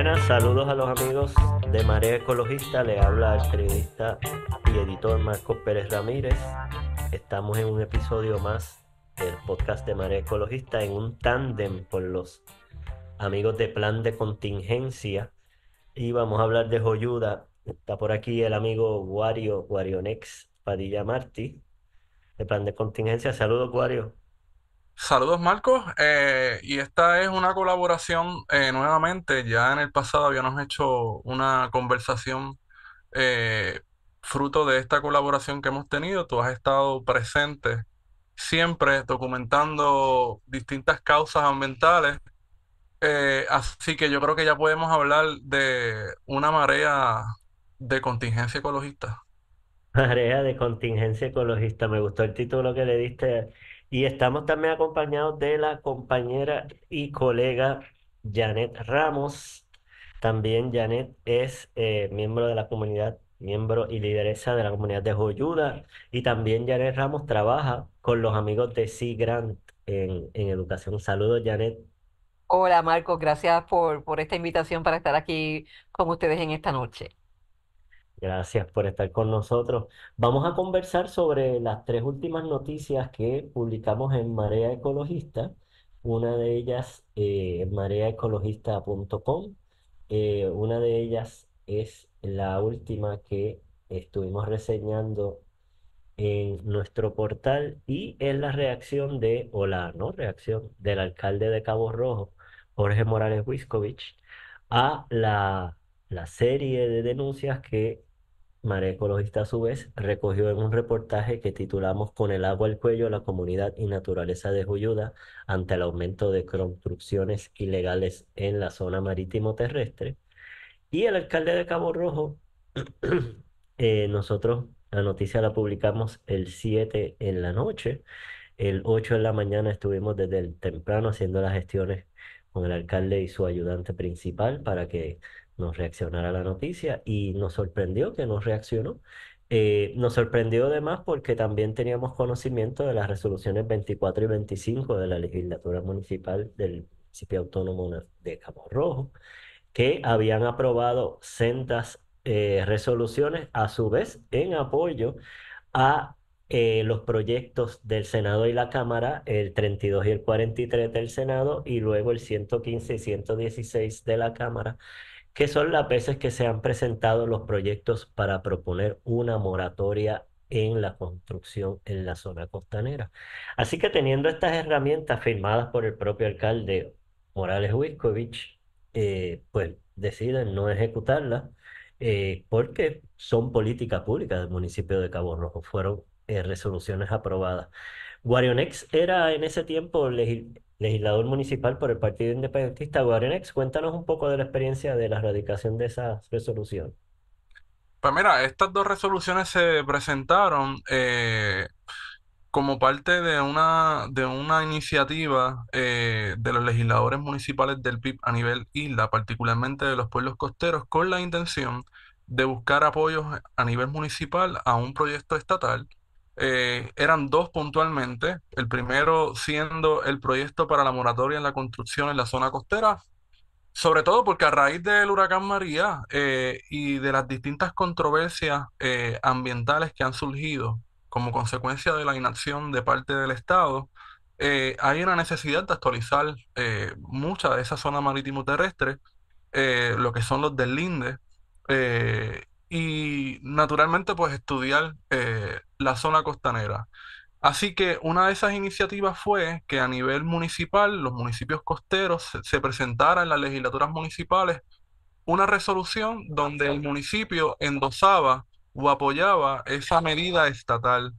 Buenas, saludos a los amigos de Marea Ecologista. Le habla el periodista y editor Marcos Pérez Ramírez. Estamos en un episodio más del podcast de Marea Ecologista en un tándem con los amigos de Plan de Contingencia y vamos a hablar de Joyuda. Está por aquí el amigo Warionex Padilla Martí de Plan de Contingencia. Saludos, Wario. Saludos Marcos, y esta es una colaboración nuevamente. Ya en el pasado habíamos hecho una conversación eh, fruto de esta colaboración que hemos tenido. Tú has estado presente siempre documentando distintas causas ambientales, así que yo creo que ya podemos hablar de una marea de contingencia ecologista. Marea de Contingencia Ecologista, me gustó el título que le diste. Y estamos también acompañados de la compañera y colega Janet Ramos. También Janet es miembro de la comunidad, miembro y lideresa de la comunidad de Joyuda. Y también Janet Ramos trabaja con los amigos de Sea Grant en educación. Saludos, Janet. Hola Marcos, gracias por esta invitación para estar aquí con ustedes en esta noche. Gracias por estar con nosotros. Vamos a conversar sobre las tres últimas noticias que publicamos en Marea Ecologista. Una de ellas en mareaecologista.com. Una de ellas es la última que estuvimos reseñando en nuestro portal y es la reacción o la no reacción del alcalde de Cabo Rojo, Jorge Morales Wiscovich, a la serie de denuncias que Marea Ecologista a su vez recogió en un reportaje que titulamos Con el agua al cuello, la comunidad y naturaleza de Juyuda ante el aumento de construcciones ilegales en la zona marítimo terrestre. Y el alcalde de Cabo Rojo, nosotros la noticia la publicamos el 7 en la noche. El 8 de la mañana estuvimos desde el temprano haciendo las gestiones con el alcalde y su ayudante principal para que nos reaccionara a la noticia y nos sorprendió que nos reaccionó. Nos sorprendió además porque también teníamos conocimiento de las resoluciones 24 y 25 de la legislatura municipal del municipio autónomo de Cabo Rojo, que habían aprobado sendas resoluciones a su vez en apoyo a los proyectos del Senado y la Cámara, el 32 y el 43 del Senado y luego el 115 y 116 de la Cámara, que son las veces que se han presentado los proyectos para proponer una moratoria en la construcción en la zona costanera. Así que teniendo estas herramientas firmadas por el propio alcalde Morales Wiscovich, pues deciden no ejecutarlas porque son política pública del municipio de Cabo Rojo, fueron resoluciones aprobadas. Guarionex era en ese tiempo legislador municipal por el Partido Independentista. Guarionex, cuéntanos un poco de la experiencia de la radicación de esa resolución. Pues mira, estas dos resoluciones se presentaron como parte de una iniciativa de los legisladores municipales del PIB a nivel isla, particularmente de los pueblos costeros, con la intención de buscar apoyos a nivel municipal a un proyecto estatal. Eran dos puntualmente, el primero siendo el proyecto para la moratoria en la construcción en la zona costera, sobre todo porque a raíz del huracán María y de las distintas controversias ambientales que han surgido como consecuencia de la inacción de parte del Estado, hay una necesidad de actualizar mucha de esa zona marítimo terrestre, lo que son los deslindes, y naturalmente pues estudiar la zona costanera. Así que una de esas iniciativas fue que a nivel municipal, los municipios costeros se presentara en las legislaturas municipales una resolución donde el municipio endosaba o apoyaba esa medida estatal.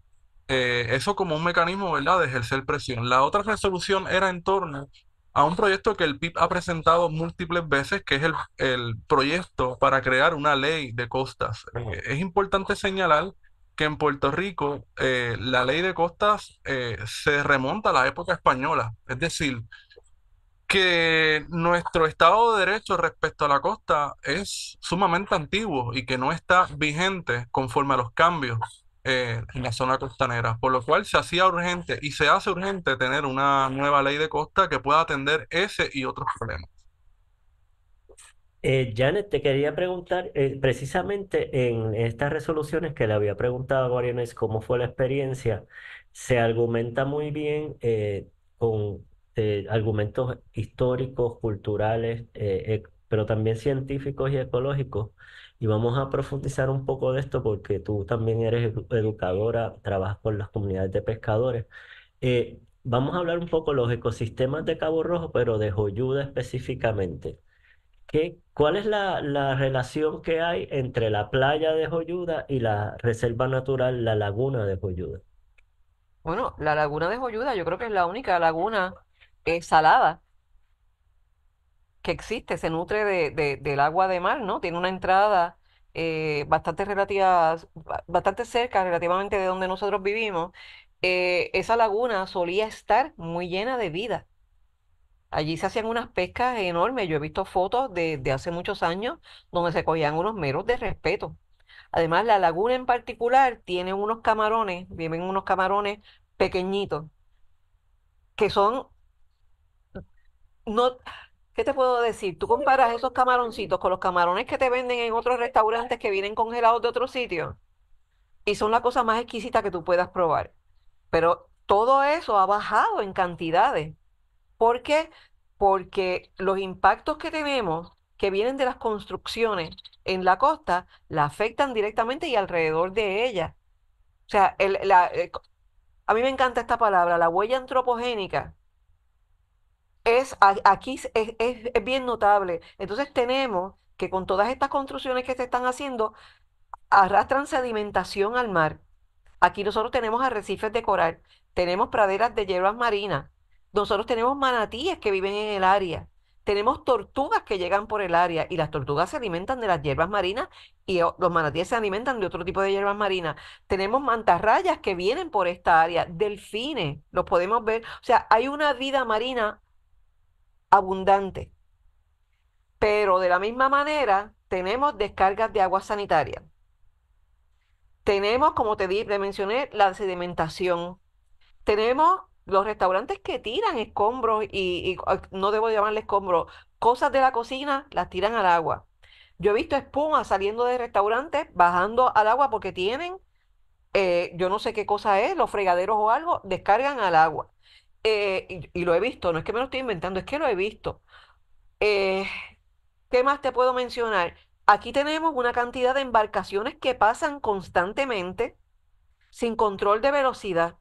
Eso como un mecanismo, ¿verdad?, de ejercer presión. La otra resolución era en torno a un proyecto que el PIB ha presentado múltiples veces, que es el proyecto para crear una ley de costas. Es importante señalar que en Puerto Rico la ley de costas se remonta a la época española, es decir, que nuestro Estado de Derecho respecto a la costa es sumamente antiguo y que no está vigente conforme a los cambios en la zona costanera, por lo cual se hacía urgente y se hace urgente tener una nueva ley de costa que pueda atender ese y otros problemas. Janet, te quería preguntar, precisamente en estas resoluciones que le había preguntado a Guariones cómo fue la experiencia, se argumenta muy bien con argumentos históricos, culturales, pero también científicos y ecológicos. Y vamos a profundizar un poco de esto porque tú también eres educadora, trabajas con las comunidades de pescadores. Vamos a hablar un poco de los ecosistemas de Cabo Rojo, pero de Joyuda específicamente. ¿Cuál es la relación que hay entre la playa de Joyuda y la reserva natural, la laguna de Joyuda? Bueno, la laguna de Joyuda yo creo que es la única laguna salada que existe, se nutre del agua de mar, ¿no? Tiene una entrada bastante cerca relativamente de donde nosotros vivimos. Esa laguna solía estar muy llena de vida. Allí se hacían unas pescas enormes. Yo he visto fotos de hace muchos años donde se cogían unos meros de respeto. Además, la laguna en particular tiene unos camarones, viven unos camarones pequeñitos, que son, no, ¿qué te puedo decir? Tú comparas esos camaroncitos con los camarones que te venden en otros restaurantes que vienen congelados de otro sitio y son la cosa más exquisita que tú puedas probar. Pero todo eso ha bajado en cantidades. ¿Por qué? Porque los impactos que tenemos, que vienen de las construcciones en la costa, la afectan directamente y alrededor de ella. O sea, a mí me encanta esta palabra, la huella antropogénica. Aquí es bien notable. Entonces tenemos que con todas estas construcciones que se están haciendo, arrastran sedimentación al mar. Aquí nosotros tenemos arrecifes de coral, tenemos praderas de hierbas marinas, nosotros tenemos manatíes que viven en el área, tenemos tortugas que llegan por el área y las tortugas se alimentan de las hierbas marinas y los manatíes se alimentan de otro tipo de hierbas marinas. Tenemos mantarrayas que vienen por esta área, delfines, los podemos ver. O sea, hay una vida marina abundante, pero de la misma manera tenemos descargas de agua sanitaria. Tenemos, como te mencioné, la sedimentación. Tenemos los restaurantes que tiran escombros no debo llamarle escombros, cosas de la cocina las tiran al agua. Yo he visto espuma saliendo de restaurantes, bajando al agua porque tienen, yo no sé qué cosa es, los fregaderos o algo, descargan al agua. Y lo he visto, no es que me lo estoy inventando, es que lo he visto. Eh, ¿Qué más te puedo mencionar? Aquí tenemos una cantidad de embarcaciones que pasan constantemente sin control de velocidad.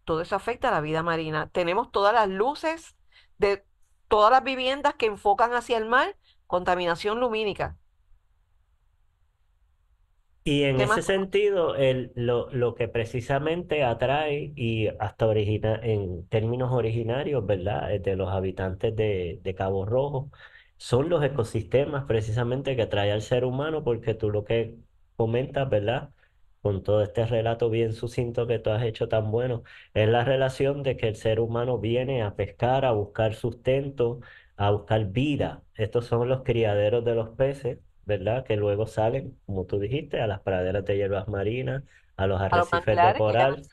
Todo eso afecta a la vida marina. Tenemos todas las luces de todas las viviendas que enfocan hacia el mar, contaminación lumínica. Y en ¿Qué ese más? sentido, lo que precisamente atrae y hasta origina, en términos originarios, ¿verdad? De los habitantes de Cabo Rojo, son los ecosistemas precisamente que atrae al ser humano, porque tú lo que comentas, ¿verdad? Con todo este relato bien sucinto que tú has hecho tan bueno, es la relación de que el ser humano viene a pescar, a buscar sustento, a buscar vida. Estos son los criaderos de los peces, ¿verdad? Que luego salen, como tú dijiste, a las praderas de hierbas marinas, a los A los arrecifes de manglares llegan coral.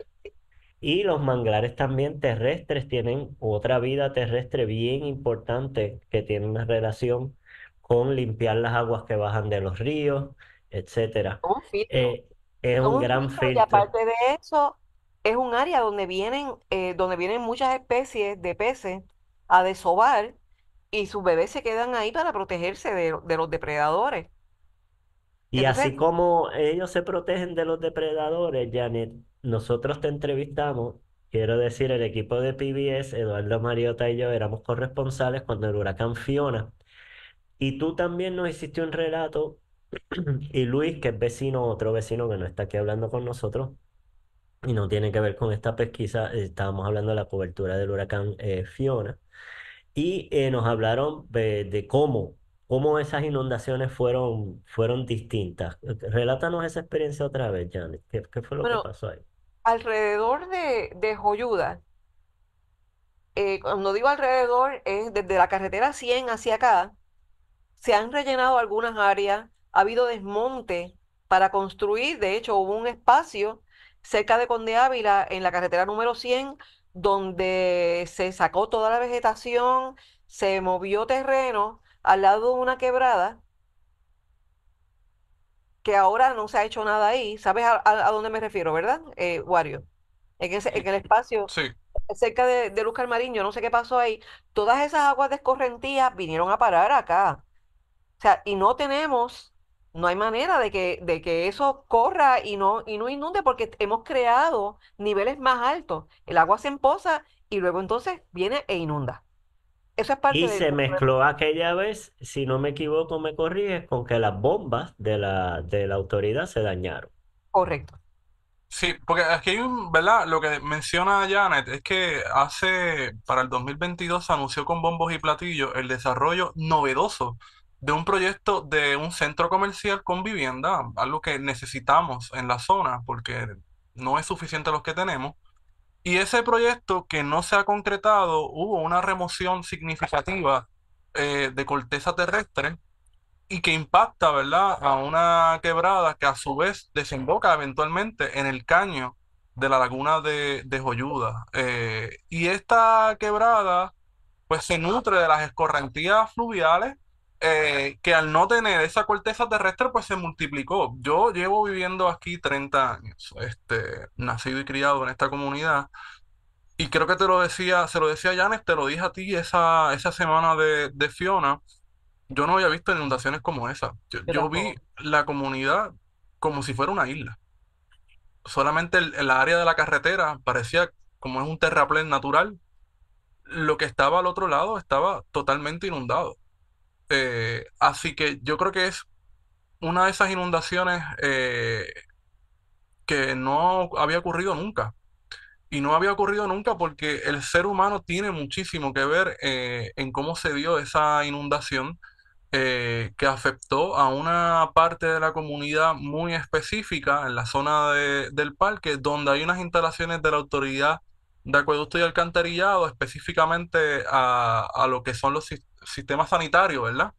Y los manglares también terrestres tienen otra vida terrestre bien importante que tiene una relación con limpiar las aguas que bajan de los ríos, etcétera. como un filtro. Eh, es Son un un gran filtro y filtro. aparte de eso, es un área donde vienen muchas especies de peces a desovar y sus bebés se quedan ahí para protegerse de los depredadores. Y Entonces, así como ellos se protegen de los depredadores, Janet, nosotros te entrevistamos, quiero decir, el equipo de PBS, Eduardo Mariota y yo éramos corresponsales cuando el huracán Fiona. Y tú también nos hiciste un relato, y Luis, que es vecino, otro vecino que no está aquí hablando con nosotros, y no tiene que ver con esta pesquisa, estábamos hablando de la cobertura del huracán Fiona. Y nos hablaron de cómo esas inundaciones fueron distintas. Relátanos esa experiencia otra vez, Janet. ¿Qué fue lo que bueno, pasó ahí? alrededor de Joyuda, cuando digo alrededor, es desde la carretera 100 hacia acá, se han rellenado algunas áreas, ha habido desmonte para construir, de hecho hubo un espacio cerca de Conde Ávila en la carretera número 100 donde se sacó toda la vegetación, se movió terreno al lado de una quebrada, que ahora no se ha hecho nada ahí. ¿Sabes a dónde me refiero, verdad, Wario? En el espacio, Sí, cerca de Luz Carmarín, yo no sé qué pasó ahí. Todas esas aguas de escorrentía vinieron a parar acá. O sea, y no tenemos, no hay manera de que eso corra y no inunde porque hemos creado niveles más altos. El agua se empoza y luego entonces viene e inunda. Eso es parte Y se del problema. mezcló aquella vez, si no me equivoco, me corriges, con que las bombas de la autoridad se dañaron. Correcto. sí, porque aquí hay un, ¿verdad? Lo que menciona Janet es que para el 2022 se anunció con bombos y platillos el desarrollo novedoso de un proyecto de un centro comercial con vivienda, algo que necesitamos en la zona porque no es suficiente los que tenemos. Y ese proyecto que no se ha concretado, hubo una remoción significativa de corteza terrestre y que impacta, ¿verdad?, a una quebrada que a su vez desemboca eventualmente en el caño de la laguna de Joyuda. Y esta quebrada, pues se nutre de las escorrentías fluviales que al no tener esa corteza terrestre, pues se multiplicó. Yo llevo viviendo aquí 30 años, nacido y criado en esta comunidad. Y creo que te lo decía, se lo decía a Janes, te lo dije a ti esa semana de Fiona. Yo no había visto inundaciones como esa. Yo Yo vi tampoco. la comunidad como si fuera una isla. Solamente el área de la carretera parecía como es un terraplén natural. Lo que estaba al otro lado estaba totalmente inundado. Así que yo creo que es una de esas inundaciones que no había ocurrido nunca. Y no había ocurrido nunca porque el ser humano tiene muchísimo que ver en cómo se dio esa inundación que afectó a una parte de la comunidad muy específica en la zona del parque, donde hay unas instalaciones de la autoridad de acueducto y alcantarillado, específicamente a lo que son los sistemas sanitarios, ¿verdad?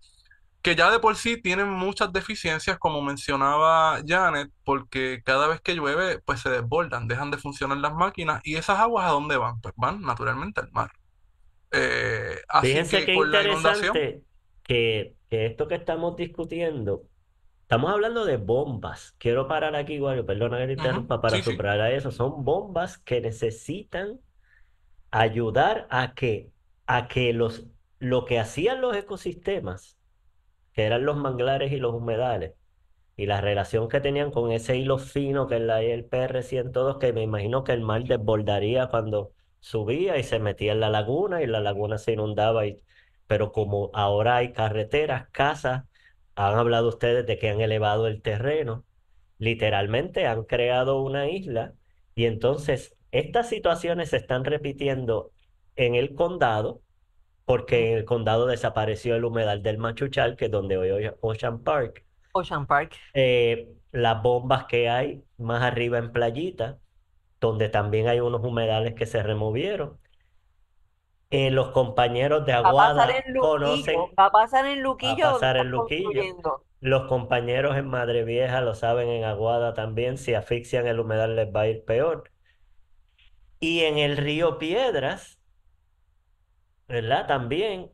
Que ya de por sí tienen muchas deficiencias, como mencionaba Janet, porque cada vez que llueve, pues se desbordan, dejan de funcionar las máquinas y esas aguas ¿a dónde van? Pues van naturalmente al mar. Así Fíjense que qué con la inundación, interesante que esto que estamos discutiendo, estamos hablando de bombas. Quiero parar aquí, igual, perdona que te ujú, interrumpa, para sí, sí, subrayar eso. Son bombas que necesitan ayudar a que lo que hacían los ecosistemas, que eran los manglares y los humedales, y la relación que tenían con ese hilo fino que es la el PR-102, que me imagino que el mar desbordaría cuando subía y se metía en la laguna y la laguna se inundaba. Pero como ahora hay carreteras, casas, han hablado ustedes de que han elevado el terreno, literalmente han creado una isla y entonces estas situaciones se están repitiendo en el condado. Porque en el condado desapareció el humedal del Machuchal, que es donde hoy Ocean Park, Ocean Park. las bombas que hay más arriba en Playita, donde también hay unos humedales que se removieron. Los compañeros de Va a pasar Aguada en Luquillo, conocen, va a pasar en va a Luquillo donde pasar están en Luquillo. construyendo. Los compañeros en Madre Vieja lo saben en Aguada también. Si asfixian el humedal les va a ir peor. Y en el río Piedras, ¿verdad? También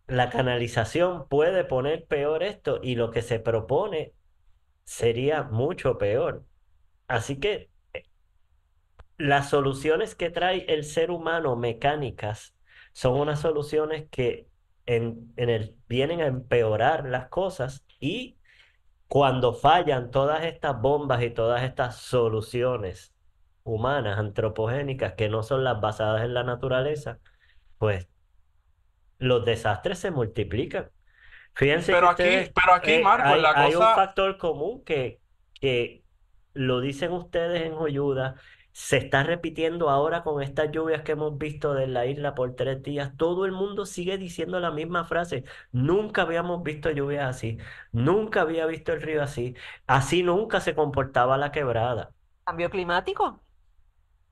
la canalización puede poner peor esto y lo que se propone sería mucho peor. Así que las soluciones que trae el ser humano mecánicas son unas soluciones que vienen a empeorar las cosas y cuando fallan todas estas bombas y todas estas soluciones humanas, antropogénicas, que no son las basadas en la naturaleza, pues los desastres se multiplican. Fíjense que ustedes, pero aquí, Marcos, la hay un cosa, factor común que lo dicen ustedes en Joyuda, se está repitiendo ahora con estas lluvias que hemos visto de la isla por 3 días. Todo el mundo sigue diciendo la misma frase. Nunca habíamos visto lluvias así. Nunca había visto el río así. Así nunca se comportaba la quebrada. Cambio climático.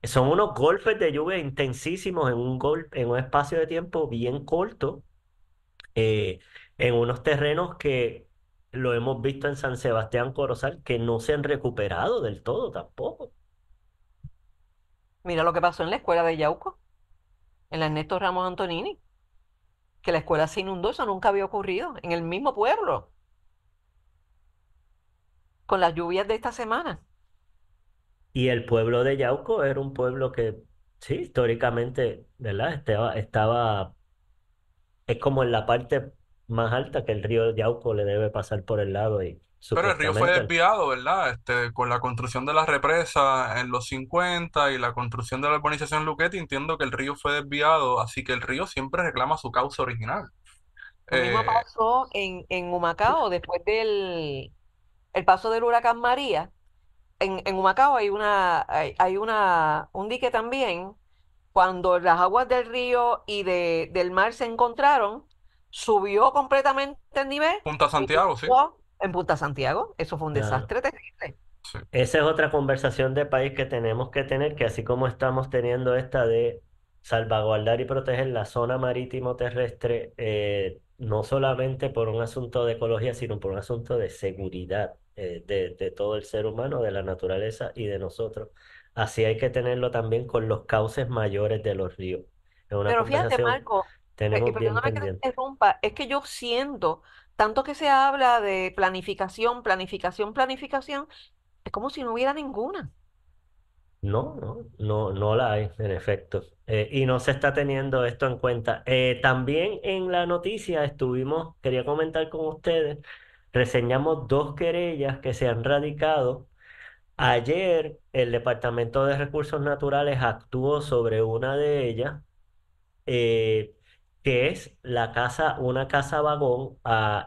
Son unos golpes de lluvia intensísimos en un espacio de tiempo bien corto eh, en unos terrenos que lo hemos visto en San Sebastián Corozal, que no se han recuperado del todo tampoco. Mira lo que pasó en la escuela de Yauco, en la Ernesto Ramos Antonini. que la escuela se inundó, eso nunca había ocurrido en el mismo pueblo, con las lluvias de esta semana. Y el pueblo de Yauco era un pueblo que, sí, históricamente, ¿verdad? Es como en la parte más alta que el río Yauco le debe pasar por el lado y Pero el río fue supuestamente, desviado, ¿verdad? Con la construcción de la represa en los 50 y la construcción de la urbanización Luquetti, entiendo que el río fue desviado, así que el río siempre reclama su causa original. Lo mismo Eh, pasó en Humacao después del el paso del huracán María. En Humacao hay un dique también. Cuando las aguas del río y del mar se encontraron, subió completamente el nivel Punta y Santiago, sí. llegó en Punta Santiago. Eso fue un claro. desastre terrible. Sí. Esa es otra conversación de país que tenemos que tener, que así como estamos teniendo esta de salvaguardar y proteger la zona marítimo terrestre, no solamente por un asunto de ecología, sino por un asunto de seguridad de todo el ser humano, de la naturaleza y de nosotros. Así hay que tenerlo también con los cauces mayores de los ríos. Es una Pero fíjate, conversación Marco, y tenemos bien perdóname que te pendiente. interrumpa, es que yo siento, tanto que se habla de planificación, planificación, planificación, es como si no hubiera ninguna. No la hay, en efecto. Y no se está teniendo esto en cuenta. También en la noticia quería comentar con ustedes, reseñamos dos querellas que se han radicado. Ayer el Departamento de Recursos Naturales actuó sobre una de ellas, eh, que es una casa vagón.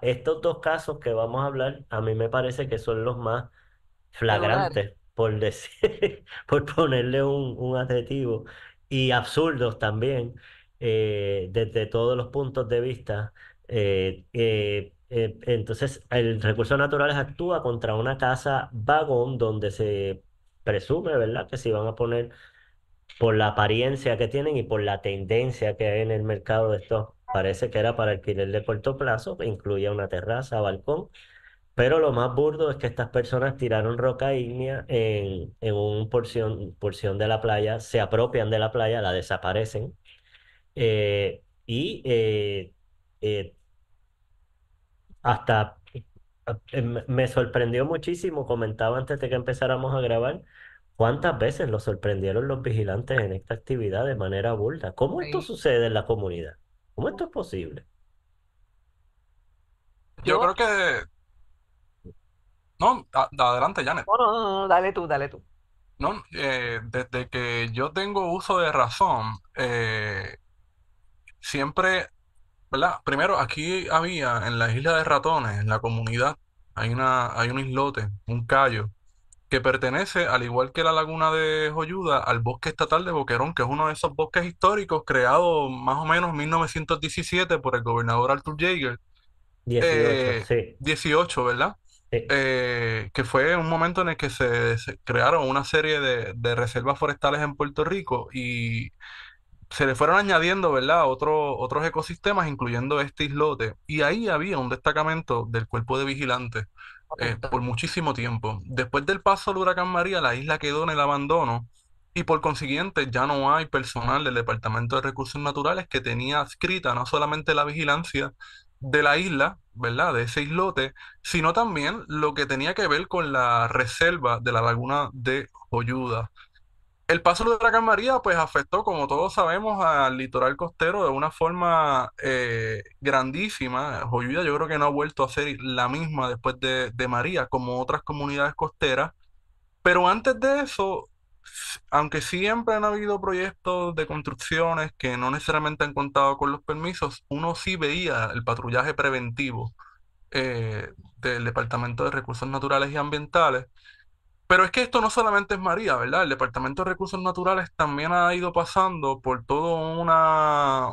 Estos dos casos que vamos a hablar, a mí me parece que son los más Medulares. flagrantes, por decir, por ponerle un adjetivo, y absurdos también, desde todos los puntos de vista. Entonces, el Recursos Naturales actúa contra una casa vagón donde se presume, ¿verdad?, que se van a poner, por la apariencia que tienen y por la tendencia que hay en el mercado de estos, parece que era para alquiler de corto plazo, que incluía una terraza, balcón, pero lo más burdo es que estas personas tiraron roca ígnea en una porción de la playa, se apropian de la playa, la desaparecen, y hasta me sorprendió muchísimo, comentaba antes de que empezáramos a grabar, cuántas veces los sorprendieron los vigilantes en esta actividad de manera burda. ¿Cómo esto Sí. sucede en la comunidad? ¿Cómo esto es posible? Yo Yo, creo que, no, adelante, Janet. no, no, no, no, dale tú, dale tú. No, desde que yo tengo uso de razón, siempre, ¿verdad? Primero, aquí había en la isla de Ratones, en la comunidad, hay un islote, un callo, que pertenece, al igual que la laguna de Joyuda, al bosque estatal de Boquerón, que es uno de esos bosques históricos creados más o menos en 1917 por el gobernador Arthur Jaeger, 18, sí, 18, ¿verdad? sí. Que fue un momento en el que se crearon una serie de reservas forestales en Puerto Rico y se le fueron añadiendo, ¿verdad? Otros ecosistemas, incluyendo este islote. Y ahí había un destacamento del cuerpo de vigilantes Correcto. por muchísimo tiempo. Después del paso del huracán María, la isla quedó en el abandono y por consiguiente ya no hay personal del Departamento de Recursos Naturales que tenía adscrita no solamente la vigilancia de la isla, ¿verdad? De ese islote, sino también lo que tenía que ver con la reserva de la laguna de Joyuda. El paso del huracán María, pues afectó, como todos sabemos, al litoral costero de una forma grandísima. Joyuya yo creo que no ha vuelto a ser la misma después de María, como otras comunidades costeras. Pero antes de eso, aunque siempre han habido proyectos de construcciones que no necesariamente han contado con los permisos, uno sí veía el patrullaje preventivo del Departamento de Recursos Naturales y Ambientales, pero es que esto no solamente es María, ¿verdad? El Departamento de Recursos Naturales también ha ido pasando por todo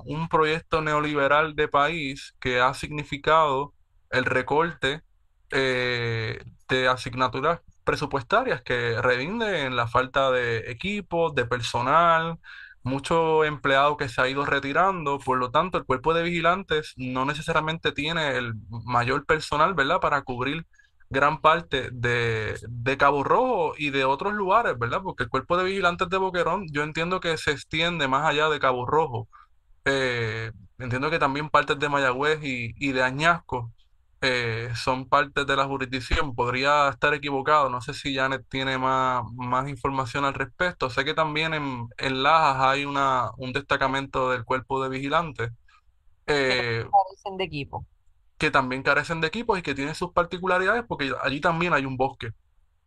un proyecto neoliberal de país que ha significado el recorte de asignaturas presupuestarias que revinde en la falta de equipos, de personal, mucho empleado que se ha ido retirando. Por lo tanto, el cuerpo de vigilantes no necesariamente tiene el mayor personal, ¿verdad? Para cubrir gran parte de Cabo Rojo y de otros lugares, ¿verdad? Porque el cuerpo de vigilantes de Boquerón, yo entiendo que se extiende más allá de Cabo Rojo. Eh, Entiendo que también partes de Mayagüez y de Añasco son partes de la jurisdicción. Podría estar equivocado. No sé si Janet tiene más información al respecto. Sé que también en Lajas hay un destacamento del cuerpo de vigilantes que eh, parecen de equipo. que también carecen de equipos y que tienen sus particularidades porque allí también hay un bosque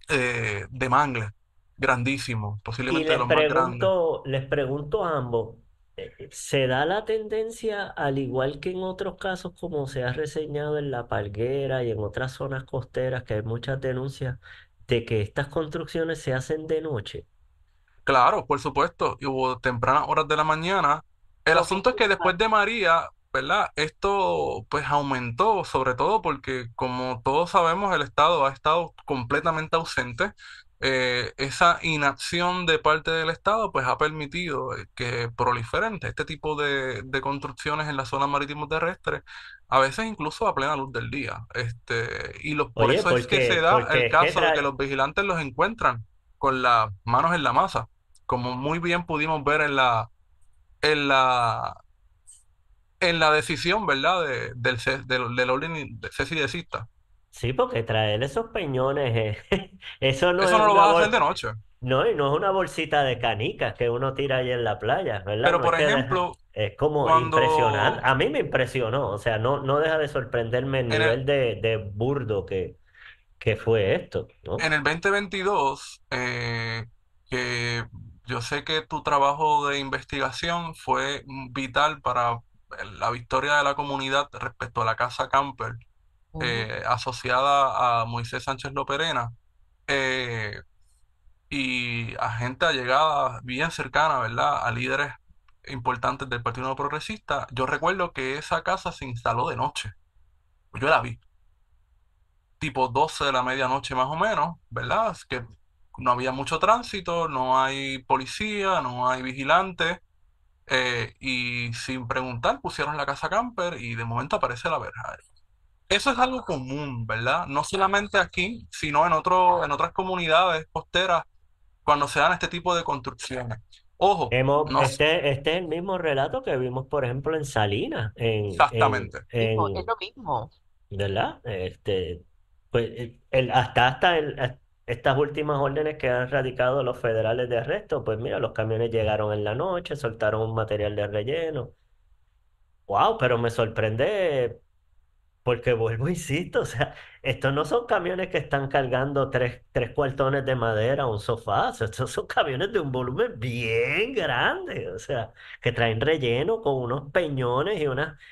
de mangles grandísimo, Y posiblemente de los más grandes. les pregunto a ambos, ¿se da la tendencia, al igual que en otros casos, como se ha reseñado en La Palguera y en otras zonas costeras, que hay muchas denuncias de que estas construcciones se hacen de noche? Claro, por supuesto, y hubo tempranas horas de la mañana. El asunto es que después Sofisticado. de María, ¿verdad? Esto pues aumentó, sobre todo porque como todos sabemos, el Estado ha estado completamente ausente. Esa inacción de parte del Estado pues ha permitido que proliferen este tipo de construcciones en la zona marítimo terrestre, a veces incluso a plena luz del día. Por Oye, eso es que se da porque el es que caso de que los vigilantes los encuentran con las manos en la masa como muy bien pudimos ver en la, en la decisión, ¿verdad? Del orden de Ceci de Sista. sí, porque traer esos peñones, eso no Eso es no lo una vas a hacer de noche. no, y no es una bolsita de canicas que uno tira ahí en la playa, ¿verdad? Pero, No es por que deja, ejemplo, es como impresionante. cuando A mí me impresionó, o sea, no deja de sorprenderme el en el, nivel de burdo que fue esto, ¿no? en el 2022, que yo sé que tu trabajo de investigación fue vital para la victoria de la comunidad respecto a la casa camper Ujú. asociada a Moisés Sánchez Loperena. eh, y a gente allegada bien cercana, ¿verdad? A líderes importantes del Partido Nuevo Progresista. Yo recuerdo que esa casa se instaló de noche. Yo la vi, tipo 12 de la medianoche más o menos, ¿verdad? Es que no había mucho tránsito, no hay policía, no hay vigilante. Y sin preguntar pusieron la casa camper y de momento aparece la verja. Eso es algo común, ¿verdad? No solamente aquí, sino en otras comunidades costeras cuando se dan este tipo de construcciones. Ojo, no Este es el mismo relato que vimos, por ejemplo, en Salinas, exactamente. Mismo, es lo mismo. ¿verdad? Pues estas últimas órdenes que han radicado los federales de arresto, pues mira, los camiones llegaron en la noche, soltaron un material de relleno. Wow, pero me sorprende porque vuelvo, insisto, o sea, estos no son camiones que están cargando tres cuartones de madera o un sofá, o sea, estos son camiones de un volumen bien grande, o sea, que traen relleno con unos peñones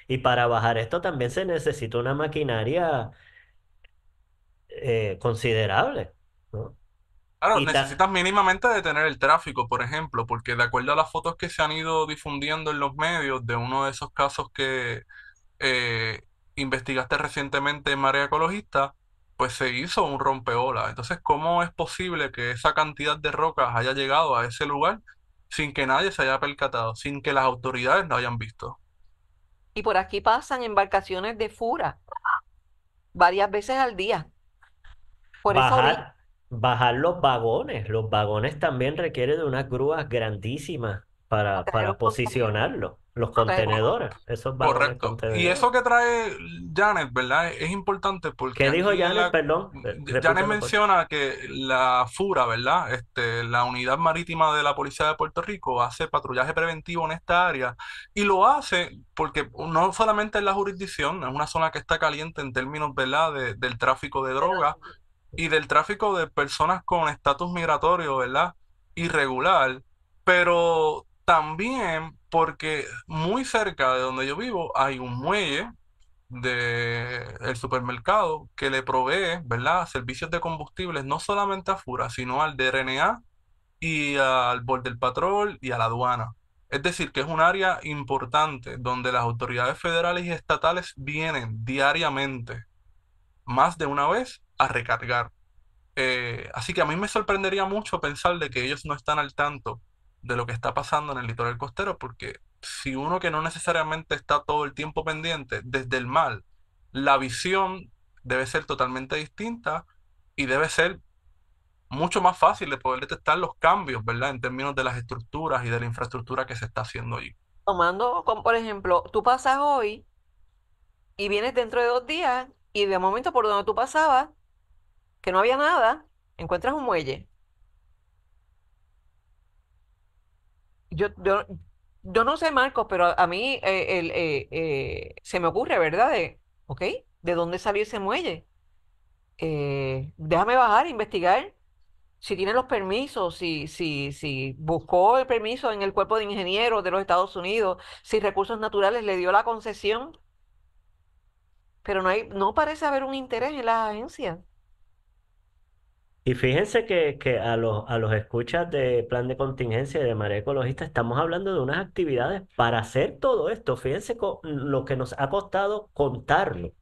y para bajar esto también se necesita una maquinaria considerable, ¿no? Claro, Y ta- necesitas mínimamente detener el tráfico, por ejemplo, porque de acuerdo a las fotos que se han ido difundiendo en los medios de uno de esos casos que eh, investigaste recientemente en Marea Ecologista, pues se hizo un rompeolas. Entonces, ¿cómo es posible que esa cantidad de rocas haya llegado a ese lugar sin que nadie se haya percatado, sin que las autoridades lo hayan visto? Y por aquí pasan embarcaciones de fura varias veces al día. Por esa orilla, bajar, bajar los vagones también requiere de unas grúas grandísimas a traer para los contenedores. posicionarlos, los A traer los contenedores, esos vagones Correcto. Y contenedores. eso que trae Janet, ¿verdad? Es importante porque ¿Qué dijo aquí Janet? Perdón, Janet repítelo por menciona que la FURA, ¿verdad? La unidad marítima de la Policía de Puerto Rico hace patrullaje preventivo en esta área y lo hace porque no solamente es la jurisdicción, es una zona que está caliente en términos, ¿verdad? Del tráfico de drogas y del tráfico de personas con estatus migratorio, ¿verdad? Irregular, pero también porque muy cerca de donde yo vivo hay un muelle del supermercado que le provee, ¿verdad? Servicios de combustibles no solamente a Fura, sino al DRNA y al Border Patrol y a la aduana. Es decir, que es un área importante donde las autoridades federales y estatales vienen diariamente, más de una vez, a recargar. Así que a mí me sorprendería mucho pensar de que ellos no están al tanto de lo que está pasando en el litoral costero, porque si uno que no necesariamente está todo el tiempo pendiente, desde el mal, la visión debe ser totalmente distinta y debe ser mucho más fácil de poder detectar los cambios, ¿verdad? En términos de las estructuras y de la infraestructura que se está haciendo allí. Tomando, como por ejemplo, tú pasas hoy y vienes dentro de 2 días y de momento por donde tú pasabas, que no había nada, encuentras un muelle. Yo, yo, yo no sé, Marcos, pero a mí se me ocurre, ¿verdad? ¿Ok? ¿De dónde salió ese muelle? Déjame bajar, investigar si tiene los permisos, si buscó el permiso en el Cuerpo de Ingenieros de los Estados Unidos, si Recursos Naturales le dio la concesión, pero no parece haber un interés en las agencias. Y fíjense que a los escuchas de plan de contingencia y de marea ecologista estamos hablando de unas actividades para hacer todo esto. Fíjense lo que nos ha costado contarlo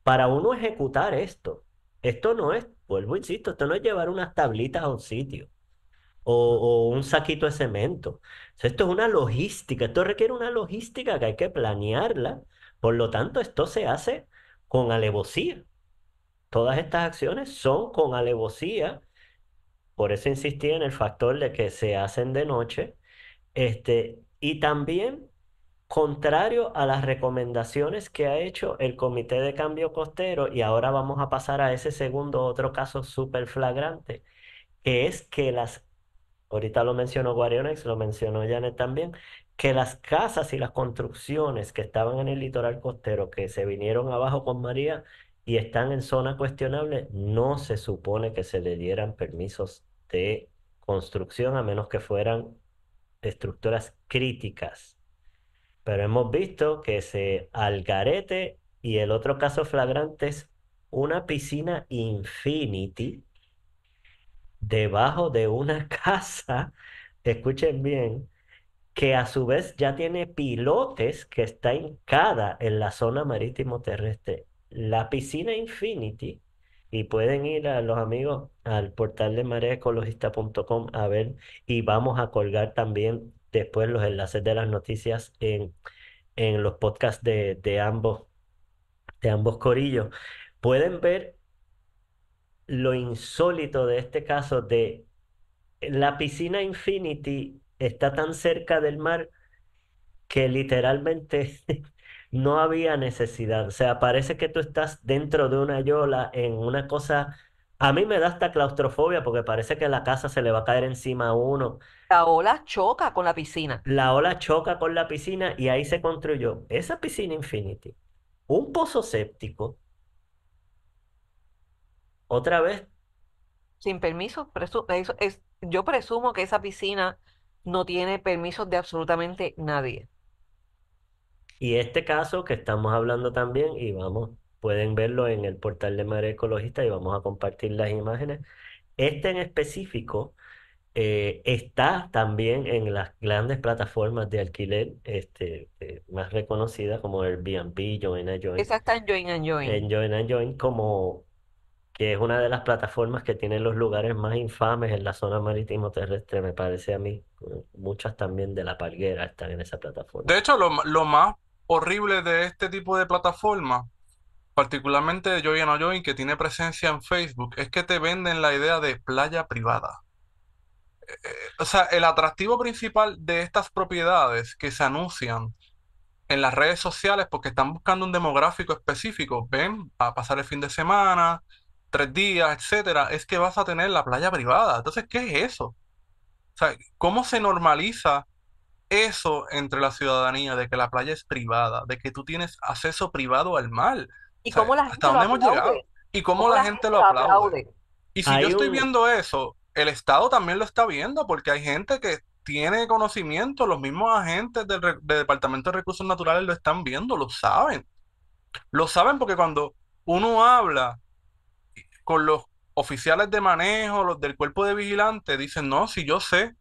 para uno ejecutar esto. Esto no es, vuelvo, insisto, esto no es llevar unas tablitas a un sitio o un saquito de cemento. O sea, esto es una logística, esto requiere una logística que hay que planearla. Por lo tanto, esto se hace con alevosía. Todas estas acciones son con alevosía. Por eso insistí en el factor de que se hacen de noche. Y también, contrario a las recomendaciones que ha hecho el Comité de Cambio Costero, y ahora vamos a pasar a ese segundo, otro caso súper flagrante, que es que ahorita lo mencionó Guarionex, lo mencionó Janet también, que las casas y las construcciones que estaban en el litoral costero, que se vinieron abajo con María y están en zona cuestionable, no se supone que se le dieran permisos de construcción a menos que fueran estructuras críticas. Pero hemos visto que se al garete y el otro caso flagrante es una piscina infinity debajo de una casa, escuchen bien, que a su vez ya tiene pilotes que está hincada en la zona marítimo terrestre. La piscina Infinity, y pueden ir a los amigos al portal de mareaecologista.com a ver, y vamos a colgar también después los enlaces de las noticias en los podcasts de ambos corillos. Pueden ver lo insólito de este caso de la piscina Infinity está tan cerca del mar que literalmente no había necesidad. O sea, parece que tú estás dentro de una yola en una cosa. A mí me da hasta claustrofobia porque parece que la casa se le va a caer encima a uno. La ola choca con la piscina. La ola choca con la piscina y ahí se construyó esa piscina Infinity. Un pozo séptico, otra vez. Sin permiso, yo presumo que esa piscina no tiene permisos de absolutamente nadie. Y este caso que estamos hablando también, y vamos, pueden verlo en el portal de Marea Ecologista y vamos a compartir las imágenes. Este en específico está también en las grandes plataformas de alquiler más reconocidas como Airbnb, Join and Join, Esa está en Join and en Join. Join and Join como que es una de las plataformas que tiene los lugares más infames en la zona marítimo terrestre, me parece a mí. Muchas también de La Palguera están en esa plataforma. De hecho, lo más horrible de este tipo de plataforma, particularmente de Joy and Joy, que tiene presencia en Facebook, es que te venden la idea de playa privada. O sea, el atractivo principal de estas propiedades que se anuncian en las redes sociales porque están buscando un demográfico específico, ven, a pasar el fin de semana, 3 días, etcétera, es que vas a tener la playa privada. Entonces, ¿qué es eso? O sea, ¿cómo se normaliza eso entre la ciudadanía de que la playa es privada, de que tú tienes acceso privado al mar? O ¿Y sea, cómo la ¿hasta gente lo dónde hemos llegado? aplaude? Y cómo ¿Cómo la la gente gente lo lo aplaude. aplaude? Y si yo Hay estoy un, viendo eso, el Estado también lo está viendo porque hay gente que tiene conocimiento, los mismos agentes del Departamento de Recursos Naturales lo están viendo, lo saben. Lo saben porque cuando uno habla con los oficiales de manejo, los del cuerpo de vigilantes, dicen, no, si yo sé,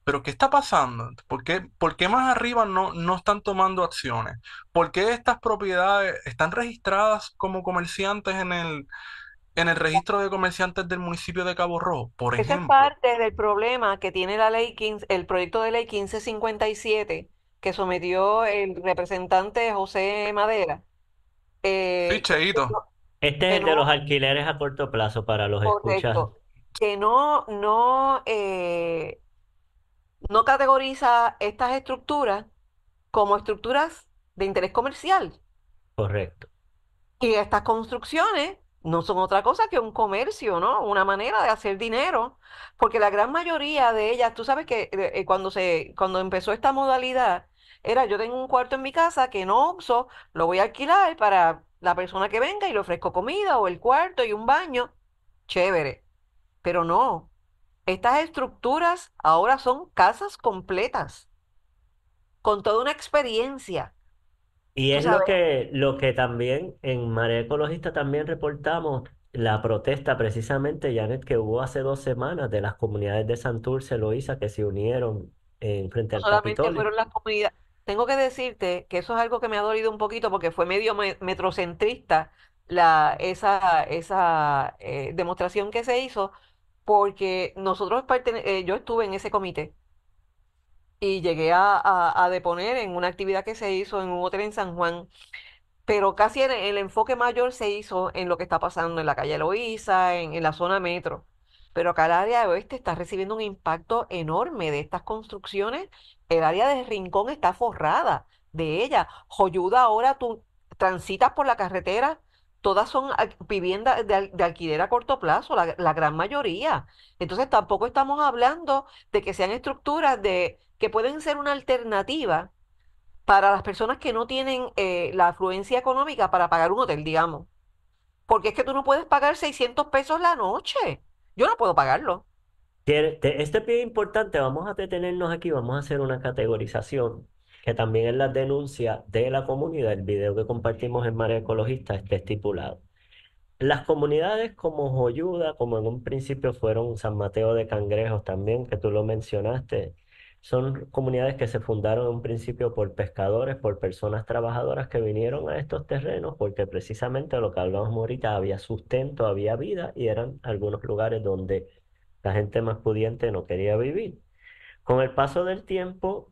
pero ¿qué está pasando? Por qué más arriba no están tomando acciones? ¿Por qué estas propiedades están registradas como comerciantes en el registro de comerciantes del municipio de Cabo Rojo, por Eso es ejemplo? parte del problema que tiene la ley 15, el proyecto de ley 1557 que sometió el representante José Madera, Sí, que Cheito. no, este es que el de los no- alquileres a corto plazo para los escuchas. correcto, que no categoriza estas estructuras como estructuras de interés comercial. correcto. Y estas construcciones no son otra cosa que un comercio, ¿no? Una manera de hacer dinero, porque la gran mayoría de ellas, tú sabes que cuando empezó esta modalidad, era yo tengo un cuarto en mi casa que no uso, lo voy a alquilar para la persona que venga y le ofrezco comida o el cuarto y un baño, chévere, pero no, estas estructuras ahora son casas completas, con toda una experiencia, Y tú es sabes. lo que también en Marea Ecologista también reportamos, la protesta precisamente, Janet, que hubo hace 2 semanas de las comunidades de Santurce, Loíza, que se unieron en frente No al solamente Capitolio. fueron las comunidades. Tengo que decirte que eso es algo que me ha dolido un poquito porque fue medio metrocentrista esa demostración que se hizo, porque yo estuve en ese comité y llegué a deponer en una actividad que se hizo en un hotel en San Juan, pero casi el enfoque mayor se hizo en lo que está pasando en la calle Loíza, en la zona metro. Pero acá el área oeste está recibiendo un impacto enorme de estas construcciones. El área de Rincón está forrada de ellas. Joyuda, ahora tú transitas por la carretera, todas son viviendas de alquiler a corto plazo, la gran mayoría. Entonces tampoco estamos hablando de que sean estructuras que pueden ser una alternativa para las personas que no tienen la afluencia económica para pagar un hotel, digamos. Porque es que tú no puedes pagar 600 pesos la noche. Yo no puedo pagarlo. Este pie es importante, vamos a detenernos aquí, vamos a hacer una categorización, que también en la denuncia de la comunidad, el video que compartimos en Marea Ecologista está estipulado. Las comunidades como Joyuda, como en un principio fueron San Mateo de Cangrejos también, que tú lo mencionaste, son comunidades que se fundaron en un principio por pescadores, por personas trabajadoras que vinieron a estos terrenos, porque precisamente lo que hablábamos ahorita, había sustento, había vida y eran algunos lugares donde la gente más pudiente no quería vivir. Con el paso del tiempo,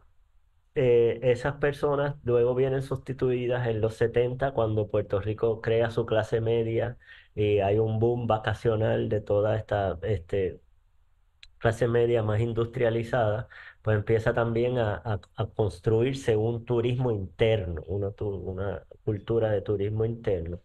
esas personas luego vienen sustituidas en los 70 cuando Puerto Rico crea su clase media y hay un boom vacacional de toda esta clase media más industrializada, pues empieza también a construirse un turismo interno, una cultura de turismo interno.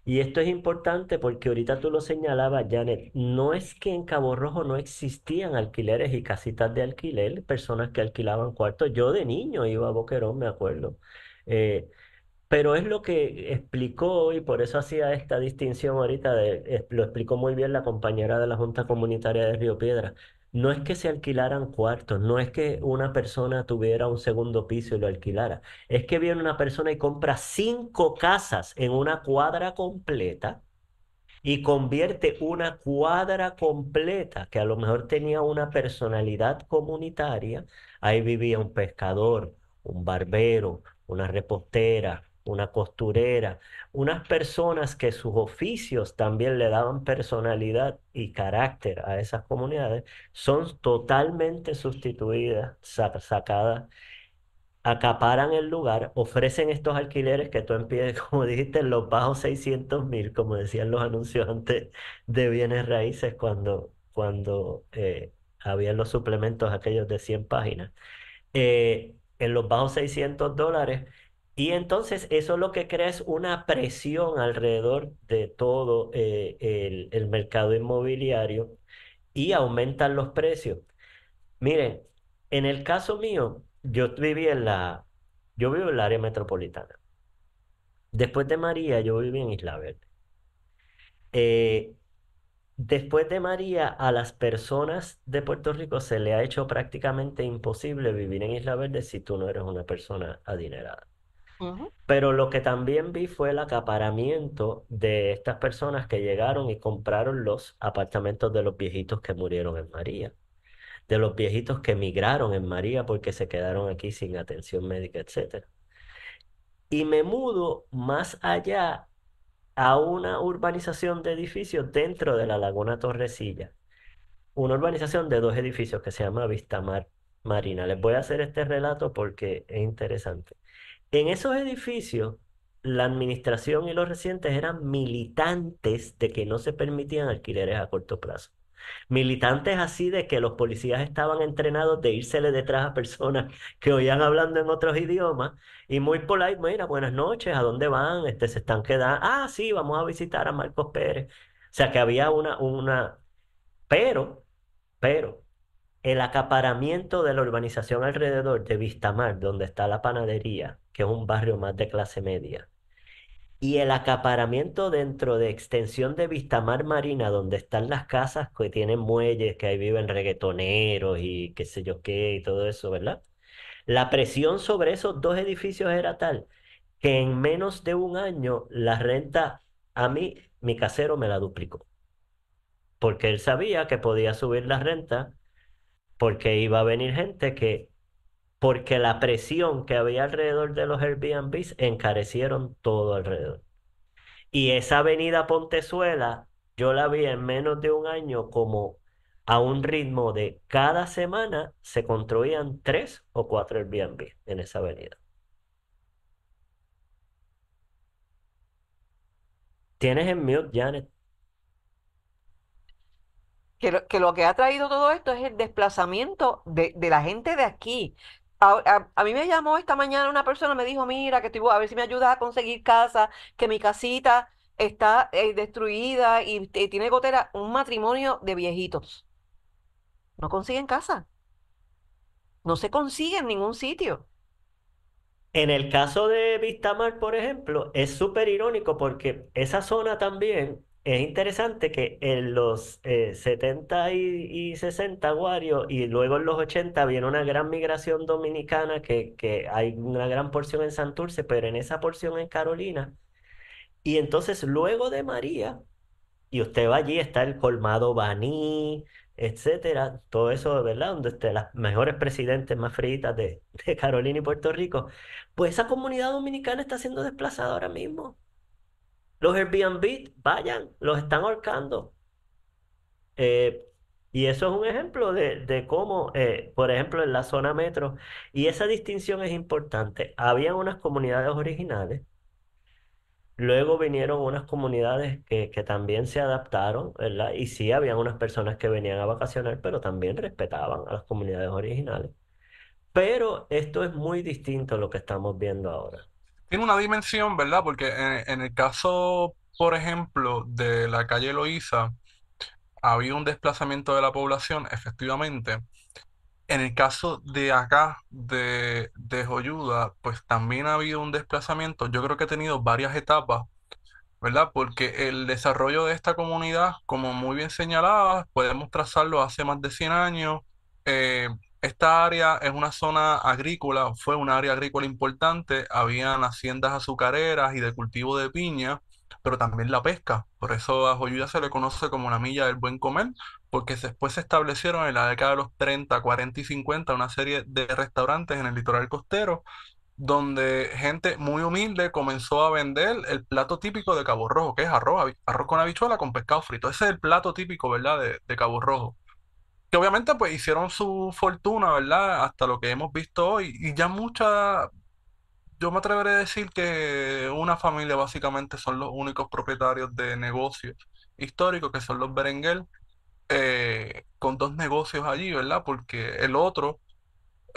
Y esto es importante porque ahorita tú lo señalabas, Janet, no es que en Cabo Rojo no existían alquileres y casitas de alquiler, personas que alquilaban cuartos. Yo de niño iba a Boquerón, me acuerdo. Eh, pero es lo que explicó y por eso hacía esta distinción ahorita, lo explicó muy bien la compañera de la Junta Comunitaria de Río Piedra. No es que se alquilaran cuartos, no es que una persona tuviera un segundo piso y lo alquilara, es que viene una persona y compra 5 casas en una cuadra completa y convierte una cuadra completa que a lo mejor tenía una personalidad comunitaria. Ahí vivía un pescador, un barbero, una repostera, una costurera, unas personas que sus oficios también le daban personalidad y carácter a esas comunidades, son totalmente sustituidas, sacadas, acaparan el lugar, ofrecen estos alquileres que tú empiezas, como dijiste, en los bajos 600.000, como decían los anuncios antes de bienes raíces cuando habían los suplementos aquellos de 100 páginas, en los bajos $600. Y entonces eso lo que crea es una presión alrededor de todo el mercado inmobiliario y aumentan los precios. Miren, en el caso mío, yo vivo en el área metropolitana. Después de María, yo viví en Isla Verde. Eh, Después de María, a las personas de Puerto Rico se le ha hecho prácticamente imposible vivir en Isla Verde si tú no eres una persona adinerada. Ujú, Pero lo que también vi fue el acaparamiento de estas personas que llegaron y compraron los apartamentos de los viejitos que murieron en María, de los viejitos que emigraron en María porque se quedaron aquí sin atención médica, etcétera. Y me mudo más allá a una urbanización de edificios dentro de la Laguna Torrecilla, una urbanización de 2 edificios que se llama Vistamar Marina. Les voy a hacer este relato porque es interesante. En esos edificios, la administración y los residentes eran militantes de que no se permitían alquileres a corto plazo. Militantes así de que los policías estaban entrenados de írsele detrás a personas que oían hablando en otros idiomas y muy polite, mira, buenas noches, ¿a dónde van? Se están quedando, ah, sí, vamos a visitar a Marcos Pérez. O sea que había pero, pero, el acaparamiento de la urbanización alrededor de Vistamar, donde está la panadería, que es un barrio más de clase media, y el acaparamiento dentro de extensión de Vistamar Marina, donde están las casas que tienen muelles, que ahí viven reggaetoneros y qué sé yo qué y todo eso, ¿verdad? La presión sobre esos dos edificios era tal que en menos de un año la renta a mí, mi casero me la duplicó, porque él sabía que podía subir la renta, porque iba a venir gente porque la presión que había alrededor de los Airbnbs encarecieron todo alrededor. Y esa avenida Pontezuela, yo la vi en menos de un año como a un ritmo de cada semana se construían 3 o 4 Airbnb en esa avenida. Tienes en mute, Janet. Que lo que ha traído todo esto es el desplazamiento de la gente de aquí. A mí me llamó esta mañana una persona, me dijo, mira, que estoy, a ver si me ayudas a conseguir casa, que mi casita está destruida y tiene gotera, un matrimonio de viejitos. No consiguen casa, no se consigue en ningún sitio. En el caso de Vistamar, por ejemplo, es súper irónico porque esa zona también es interesante que en los 70 y 60 Wario y luego en los 80 viene una gran migración dominicana que hay una gran porción en Santurce, pero en esa porción en Carolina. Y entonces luego de María, y usted va allí, está el colmado Baní, etcétera, todo eso, ¿verdad? Donde estén las mejores presidentes más fritas de Carolina y Puerto Rico. Pues esa comunidad dominicana está siendo desplazada ahora mismo. Los Airbnb, vayan, los están ahorcando. Eh, y eso es un ejemplo de cómo, por ejemplo, en la zona metro, y esa distinción es importante. Habían unas comunidades originales. Luego vinieron unas comunidades que también se adaptaron, ¿verdad? Y sí, habían unas personas que venían a vacacionar, pero también respetaban a las comunidades originales. Pero esto es muy distinto a lo que estamos viendo ahora. Tiene una dimensión, ¿verdad? Porque en el caso, por ejemplo, de la calle Loíza, ha habido un desplazamiento de la población, efectivamente. En el caso de acá, de Joyuda, pues también ha habido un desplazamiento. Yo creo que ha tenido varias etapas, ¿verdad? Porque el desarrollo de esta comunidad, como muy bien señalaba, podemos trazarlo hace más de 100 años. Eh, Esta área es una zona agrícola, fue un área agrícola importante, habían haciendas azucareras y de cultivo de piña, pero también la pesca. Por eso a Joyuda se le conoce como la milla del buen comer, porque después se establecieron en la década de los 30, 40 y 50 una serie de restaurantes en el litoral costero donde gente muy humilde comenzó a vender el plato típico de Cabo Rojo, que es arroz con habichuela con pescado frito. Ese es el plato típico, ¿verdad? De Cabo Rojo. Que obviamente pues hicieron su fortuna, ¿verdad? Hasta lo que hemos visto hoy. Y ya yo me atreveré a decir que una familia básicamente son los únicos propietarios de negocios históricos, que son los Berenguer, con dos negocios allí, ¿verdad? Porque el otro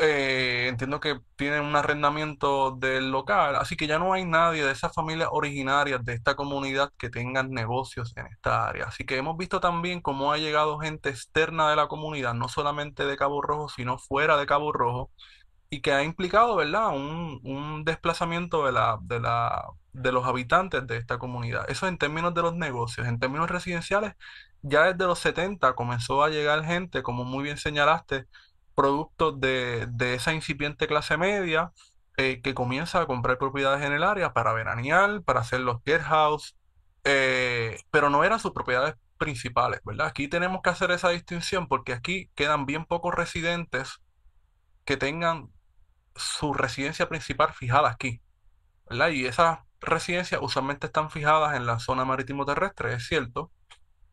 entiendo que tienen un arrendamiento del local, así que ya no hay nadie de esas familias originarias de esta comunidad que tengan negocios en esta área. Así que hemos visto también cómo ha llegado gente externa de la comunidad, no solamente de Cabo Rojo, sino fuera de Cabo Rojo, y que ha implicado, ¿verdad?, un desplazamiento de los habitantes de esta comunidad. Eso en términos de los negocios. En términos residenciales, ya desde los 70 comenzó a llegar gente, como muy bien señalaste, producto de esa incipiente clase media que comienza a comprar propiedades en el área para veranear, para hacer los guest house, pero no eran sus propiedades principales, ¿verdad? Aquí tenemos que hacer esa distinción porque aquí quedan bien pocos residentes que tengan su residencia principal fijada aquí, ¿verdad? Y esas residencias usualmente están fijadas en la zona marítimo terrestre, es cierto,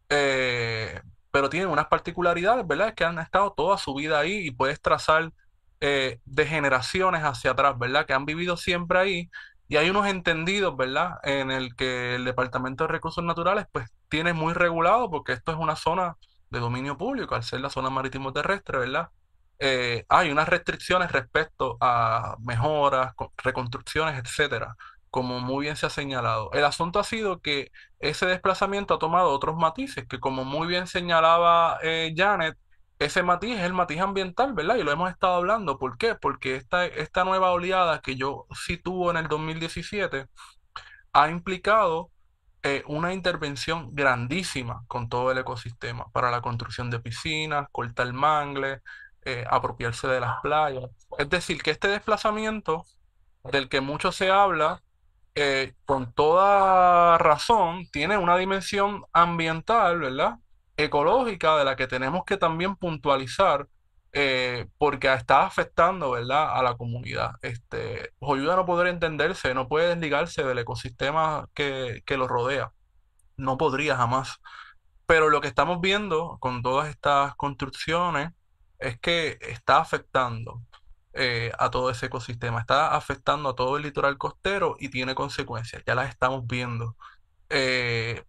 eh, pero tienen unas particularidades, ¿verdad? Que han estado toda su vida ahí y puedes trazar de generaciones hacia atrás, ¿verdad? Que han vivido siempre ahí. Y hay unos entendidos, ¿verdad? En el que el Departamento de Recursos Naturales, pues, tiene muy regulado, porque esto es una zona de dominio público, al ser la zona marítimo terrestre, ¿verdad? Hay unas restricciones respecto a mejoras, reconstrucciones, etcétera, como muy bien se ha señalado. El asunto ha sido que ese desplazamiento ha tomado otros matices, que como muy bien señalaba Janet, ese matiz es el matiz ambiental, ¿verdad? Y lo hemos estado hablando. ¿Por qué? Porque esta nueva oleada que yo sitúo en el 2017 ha implicado una intervención grandísima con todo el ecosistema para la construcción de piscinas, cortar mangle, apropiarse de las playas. Es decir, que este desplazamiento del que mucho se habla, con toda razón, tiene una dimensión ambiental, ¿verdad? Ecológica, de la que tenemos que también puntualizar, porque está afectando, ¿verdad?, a la comunidad. Joyuda no podría entenderse, no puede desligarse del ecosistema que lo rodea. No podría jamás. Pero lo que estamos viendo con todas estas construcciones es que está afectando a todo ese ecosistema, está afectando a todo el litoral costero y tiene consecuencias, ya las estamos viendo.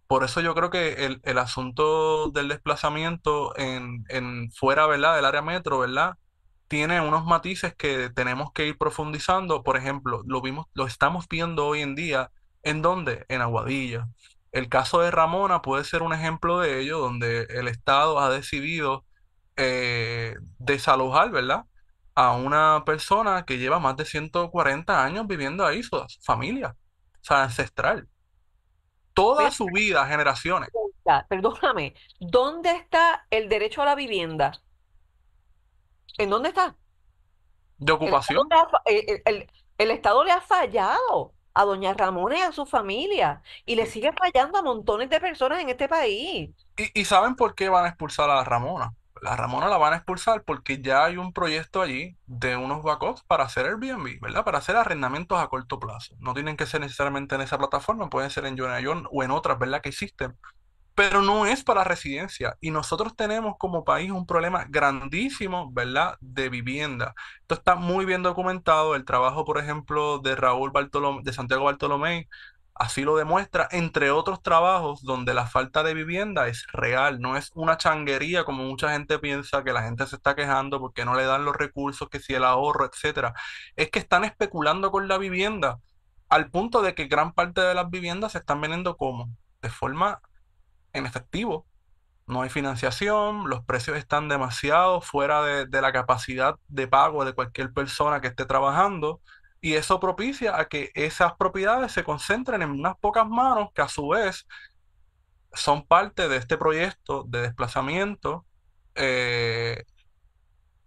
Por eso yo creo que el asunto del desplazamiento en fuera, ¿verdad?, del área metro, ¿verdad?, tiene unos matices que tenemos que ir profundizando. Por ejemplo, lo estamos viendo hoy en día. ¿En dónde? En Aguadilla. El caso de Ramona puede ser un ejemplo de ello, donde el Estado ha decidido desalojar, ¿verdad?, a una persona que lleva más de 140 años viviendo ahí, su familia, o sea, ancestral. Toda Ven su vida, generaciones acá, perdóname, ¿dónde está el derecho a la vivienda? ¿En dónde está? de El Estado ocupación. le ha, el Estado le ha fallado a doña Ramona y a su familia y le sigue fallando a montones de personas en este país. Y ¿saben por qué van a expulsar a la Ramona? La Ramona la van a expulsar porque ya hay un proyecto allí de unos backups para hacer Airbnb, ¿verdad? Para hacer arrendamientos a corto plazo. No tienen que ser necesariamente en esa plataforma, pueden ser en John o en otras, ¿verdad?, que existen, pero no es para residencia. Y nosotros tenemos como país un problema grandísimo, ¿verdad?, de vivienda. Esto está muy bien documentado. El trabajo, por ejemplo, de Raúl Bartolomé, de Santiago Bartolomé, así lo demuestra, entre otros trabajos donde la falta de vivienda es real, no es una changuería como mucha gente piensa, que la gente se está quejando porque no le dan los recursos, que si el ahorro, etcétera. Es que están especulando con la vivienda al punto de que gran parte de las viviendas se están vendiendo como de forma en efectivo. No hay financiación, los precios están demasiado fuera de la capacidad de pago de cualquier persona que esté trabajando, y eso propicia a que esas propiedades se concentren en unas pocas manos que a su vez son parte de este proyecto de desplazamiento, eh,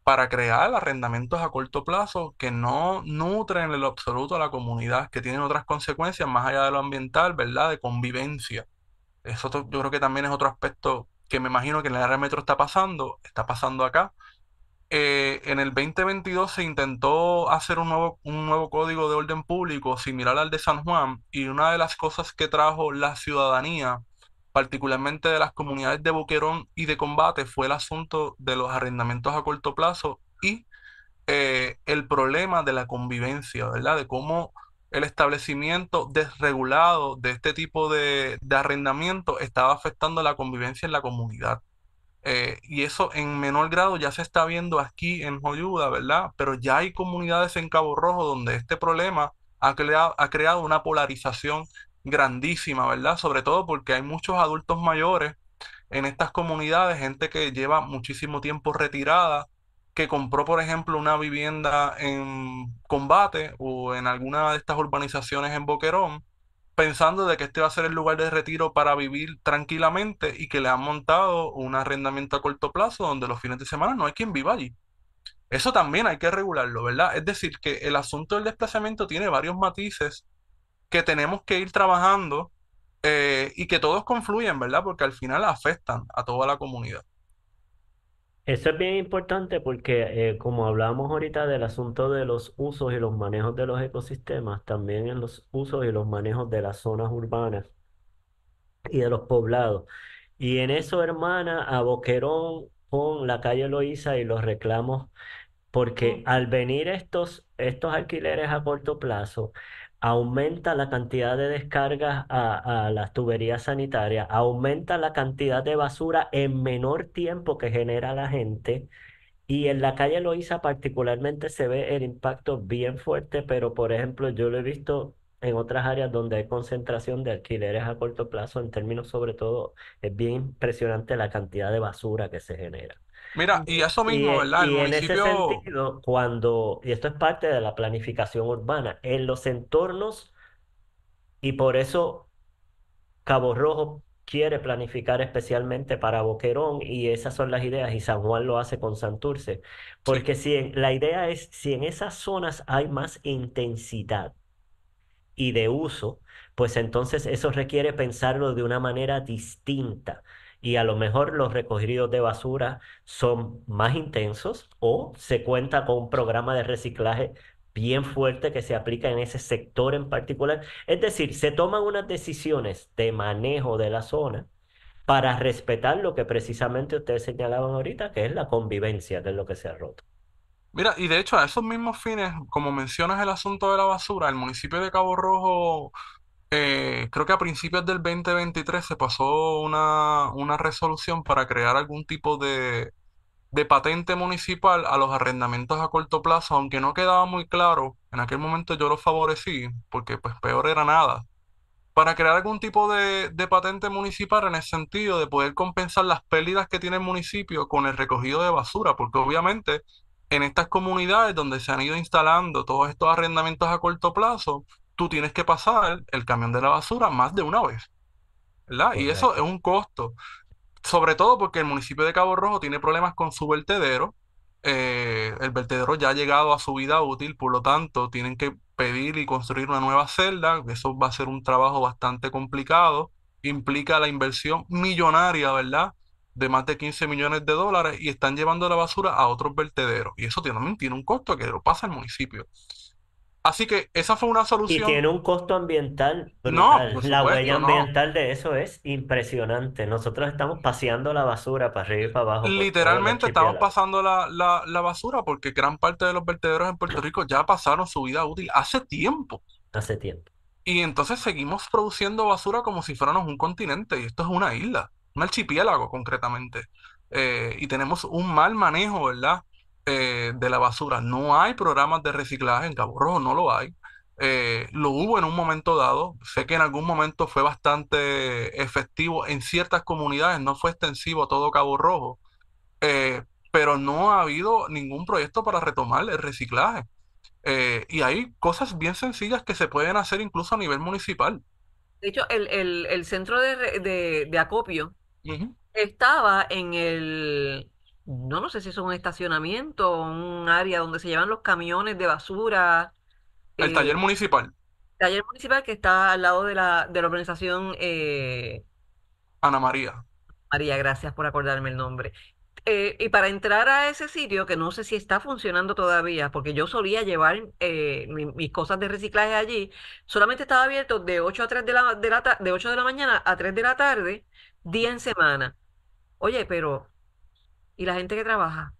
para crear arrendamientos a corto plazo que no nutren en lo absoluto a la comunidad, que tienen otras consecuencias más allá de lo ambiental, ¿verdad?, de convivencia. Yo creo que también es otro aspecto que me imagino que en el área metro está pasando acá. En el 2022 se intentó hacer un nuevo código de orden público similar al de San Juan, y una de las cosas que trajo la ciudadanía, particularmente de las comunidades de Boquerón y de Combate, fue el asunto de los arrendamientos a corto plazo y el problema de la convivencia, ¿verdad? De cómo el establecimiento desregulado de este tipo de arrendamiento estaba afectando la convivencia en la comunidad. Y eso en menor grado ya se está viendo aquí en Joyuda, ¿verdad? Pero ya hay comunidades en Cabo Rojo donde este problema ha creado una polarización grandísima, ¿verdad? Sobre todo porque hay muchos adultos mayores en estas comunidades, gente que lleva muchísimo tiempo retirada, que compró, por ejemplo, una vivienda en Combate o en alguna de estas urbanizaciones en Boquerón, pensando de que este va a ser el lugar de retiro para vivir tranquilamente, y que le han montado un arrendamiento a corto plazo donde los fines de semana no hay quien viva allí. Eso también hay que regularlo, ¿verdad? Es decir, que el asunto del desplazamiento tiene varios matices que tenemos que ir trabajando, y que todos confluyen, ¿verdad? Porque al final afectan a toda la comunidad. Eso es bien importante porque, como hablábamos ahorita del asunto de los usos y los manejos de los ecosistemas, también en los usos y los manejos de las zonas urbanas y de los poblados. Y en eso, hermana, a Boquerón con la calle Loíza y los reclamos, porque Mm. al venir estos alquileres a corto plazo, aumenta la cantidad de descargas a las tuberías sanitarias, aumenta la cantidad de basura en menor tiempo que genera la gente. Y en la calle Loíza particularmente se ve el impacto bien fuerte, pero por ejemplo yo lo he visto en otras áreas donde hay concentración de alquileres a corto plazo, en términos sobre todo, es bien impresionante la cantidad de basura que se genera. Mira, y eso mismo, ¿verdad? El Y en ese municipio, sentido, y esto es parte de la planificación urbana, en los entornos, y por eso Cabo Rojo quiere planificar especialmente para Boquerón y esas son las ideas y San Juan lo hace con Santurce. sí. Porque la idea es, si en esas zonas hay más intensidad y de uso, pues entonces eso requiere pensarlo de una manera distinta. Y a lo mejor los recogidos de basura son más intensos o se cuenta con un programa de reciclaje bien fuerte que se aplica en ese sector en particular. Es decir, se toman unas decisiones de manejo de la zona para respetar lo que precisamente ustedes señalaban ahorita, que es la convivencia, que es lo que se ha roto. Mira, y de hecho a esos mismos fines, como mencionas el asunto de la basura, el municipio de Cabo Rojo, creo que a principios del 2023 se pasó una resolución para crear algún tipo de patente municipal a los arrendamientos a corto plazo, aunque no quedaba muy claro, en aquel momento yo lo favorecí, porque pues peor era nada, para crear algún tipo de patente municipal en el sentido de poder compensar las pérdidas que tiene el municipio con el recogido de basura, porque obviamente en estas comunidades donde se han ido instalando todos estos arrendamientos a corto plazo, tú tienes que pasar el camión de la basura más de una vez, ¿verdad? Y eso es Correcto. un costo. Sobre todo porque el municipio de Cabo Rojo tiene problemas con su vertedero. El vertedero ya ha llegado a su vida útil, por lo tanto, tienen que pedir y construir una nueva celda. Eso va a ser un trabajo bastante complicado. Implica la inversión millonaria, ¿verdad? De más de 15 millones de dólares y están llevando la basura a otros vertederos. Y eso también tiene un costo que lo pasa el municipio. Así que esa fue una Y solución. tiene un costo ambiental No, brutal. por La huella supuesto, no. ambiental de eso es impresionante. Nosotros estamos paseando la basura para arriba y para abajo por todo el Literalmente estamos archipiélago pasando la basura porque gran parte de los vertederos en Puerto Rico ya pasaron su vida útil hace tiempo. hace tiempo. Y entonces seguimos produciendo basura como si fuéramos un continente. Y esto es una isla, un archipiélago concretamente. Y tenemos un mal manejo, ¿verdad? De la basura. No hay programas de reciclaje en Cabo Rojo, no lo hay. Lo hubo en un momento dado. Sé que en algún momento fue bastante efectivo en ciertas comunidades, no fue extensivo a todo Cabo Rojo, pero no ha habido ningún proyecto para retomar el reciclaje. Y hay cosas bien sencillas que se pueden hacer incluso a nivel municipal. De hecho, el centro de acopio Ujú. estaba en no sé si es un estacionamiento o un área donde se llevan los camiones de basura, El taller eh, municipal, taller municipal que está al lado de la organización Ana María. María, gracias por acordarme el nombre. Y para entrar a ese sitio, que no sé si está funcionando todavía, porque yo solía llevar mis cosas de reciclaje allí, solamente estaba abierto de 8 a 3 de 8 de la mañana a 3 de la tarde, día en semana. Oye, pero, ¿y la gente que trabaja?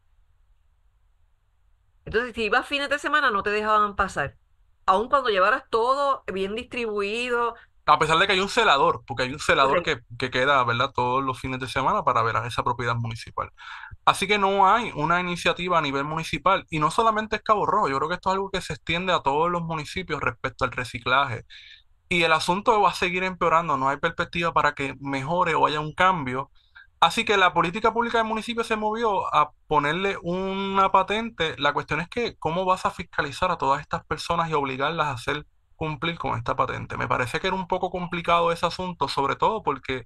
Entonces, si ibas fines de semana, no te dejaban pasar. Aun cuando llevaras todo bien distribuido. A pesar de que hay un celador, porque hay un celador Correcto. que queda, ¿verdad?, todos los fines de semana para ver a esa propiedad municipal. Así que no hay una iniciativa a nivel municipal. Y no solamente es Cabo Rojo, yo creo que esto es algo que se extiende a todos los municipios respecto al reciclaje. Y el asunto va a seguir empeorando, no hay perspectiva para que mejore o haya un cambio. Así que la política pública del municipio se movió a ponerle una patente. La cuestión es que, ¿cómo vas a fiscalizar a todas estas personas y obligarlas a hacer cumplir con esta patente? Me parece que era un poco complicado ese asunto, sobre todo porque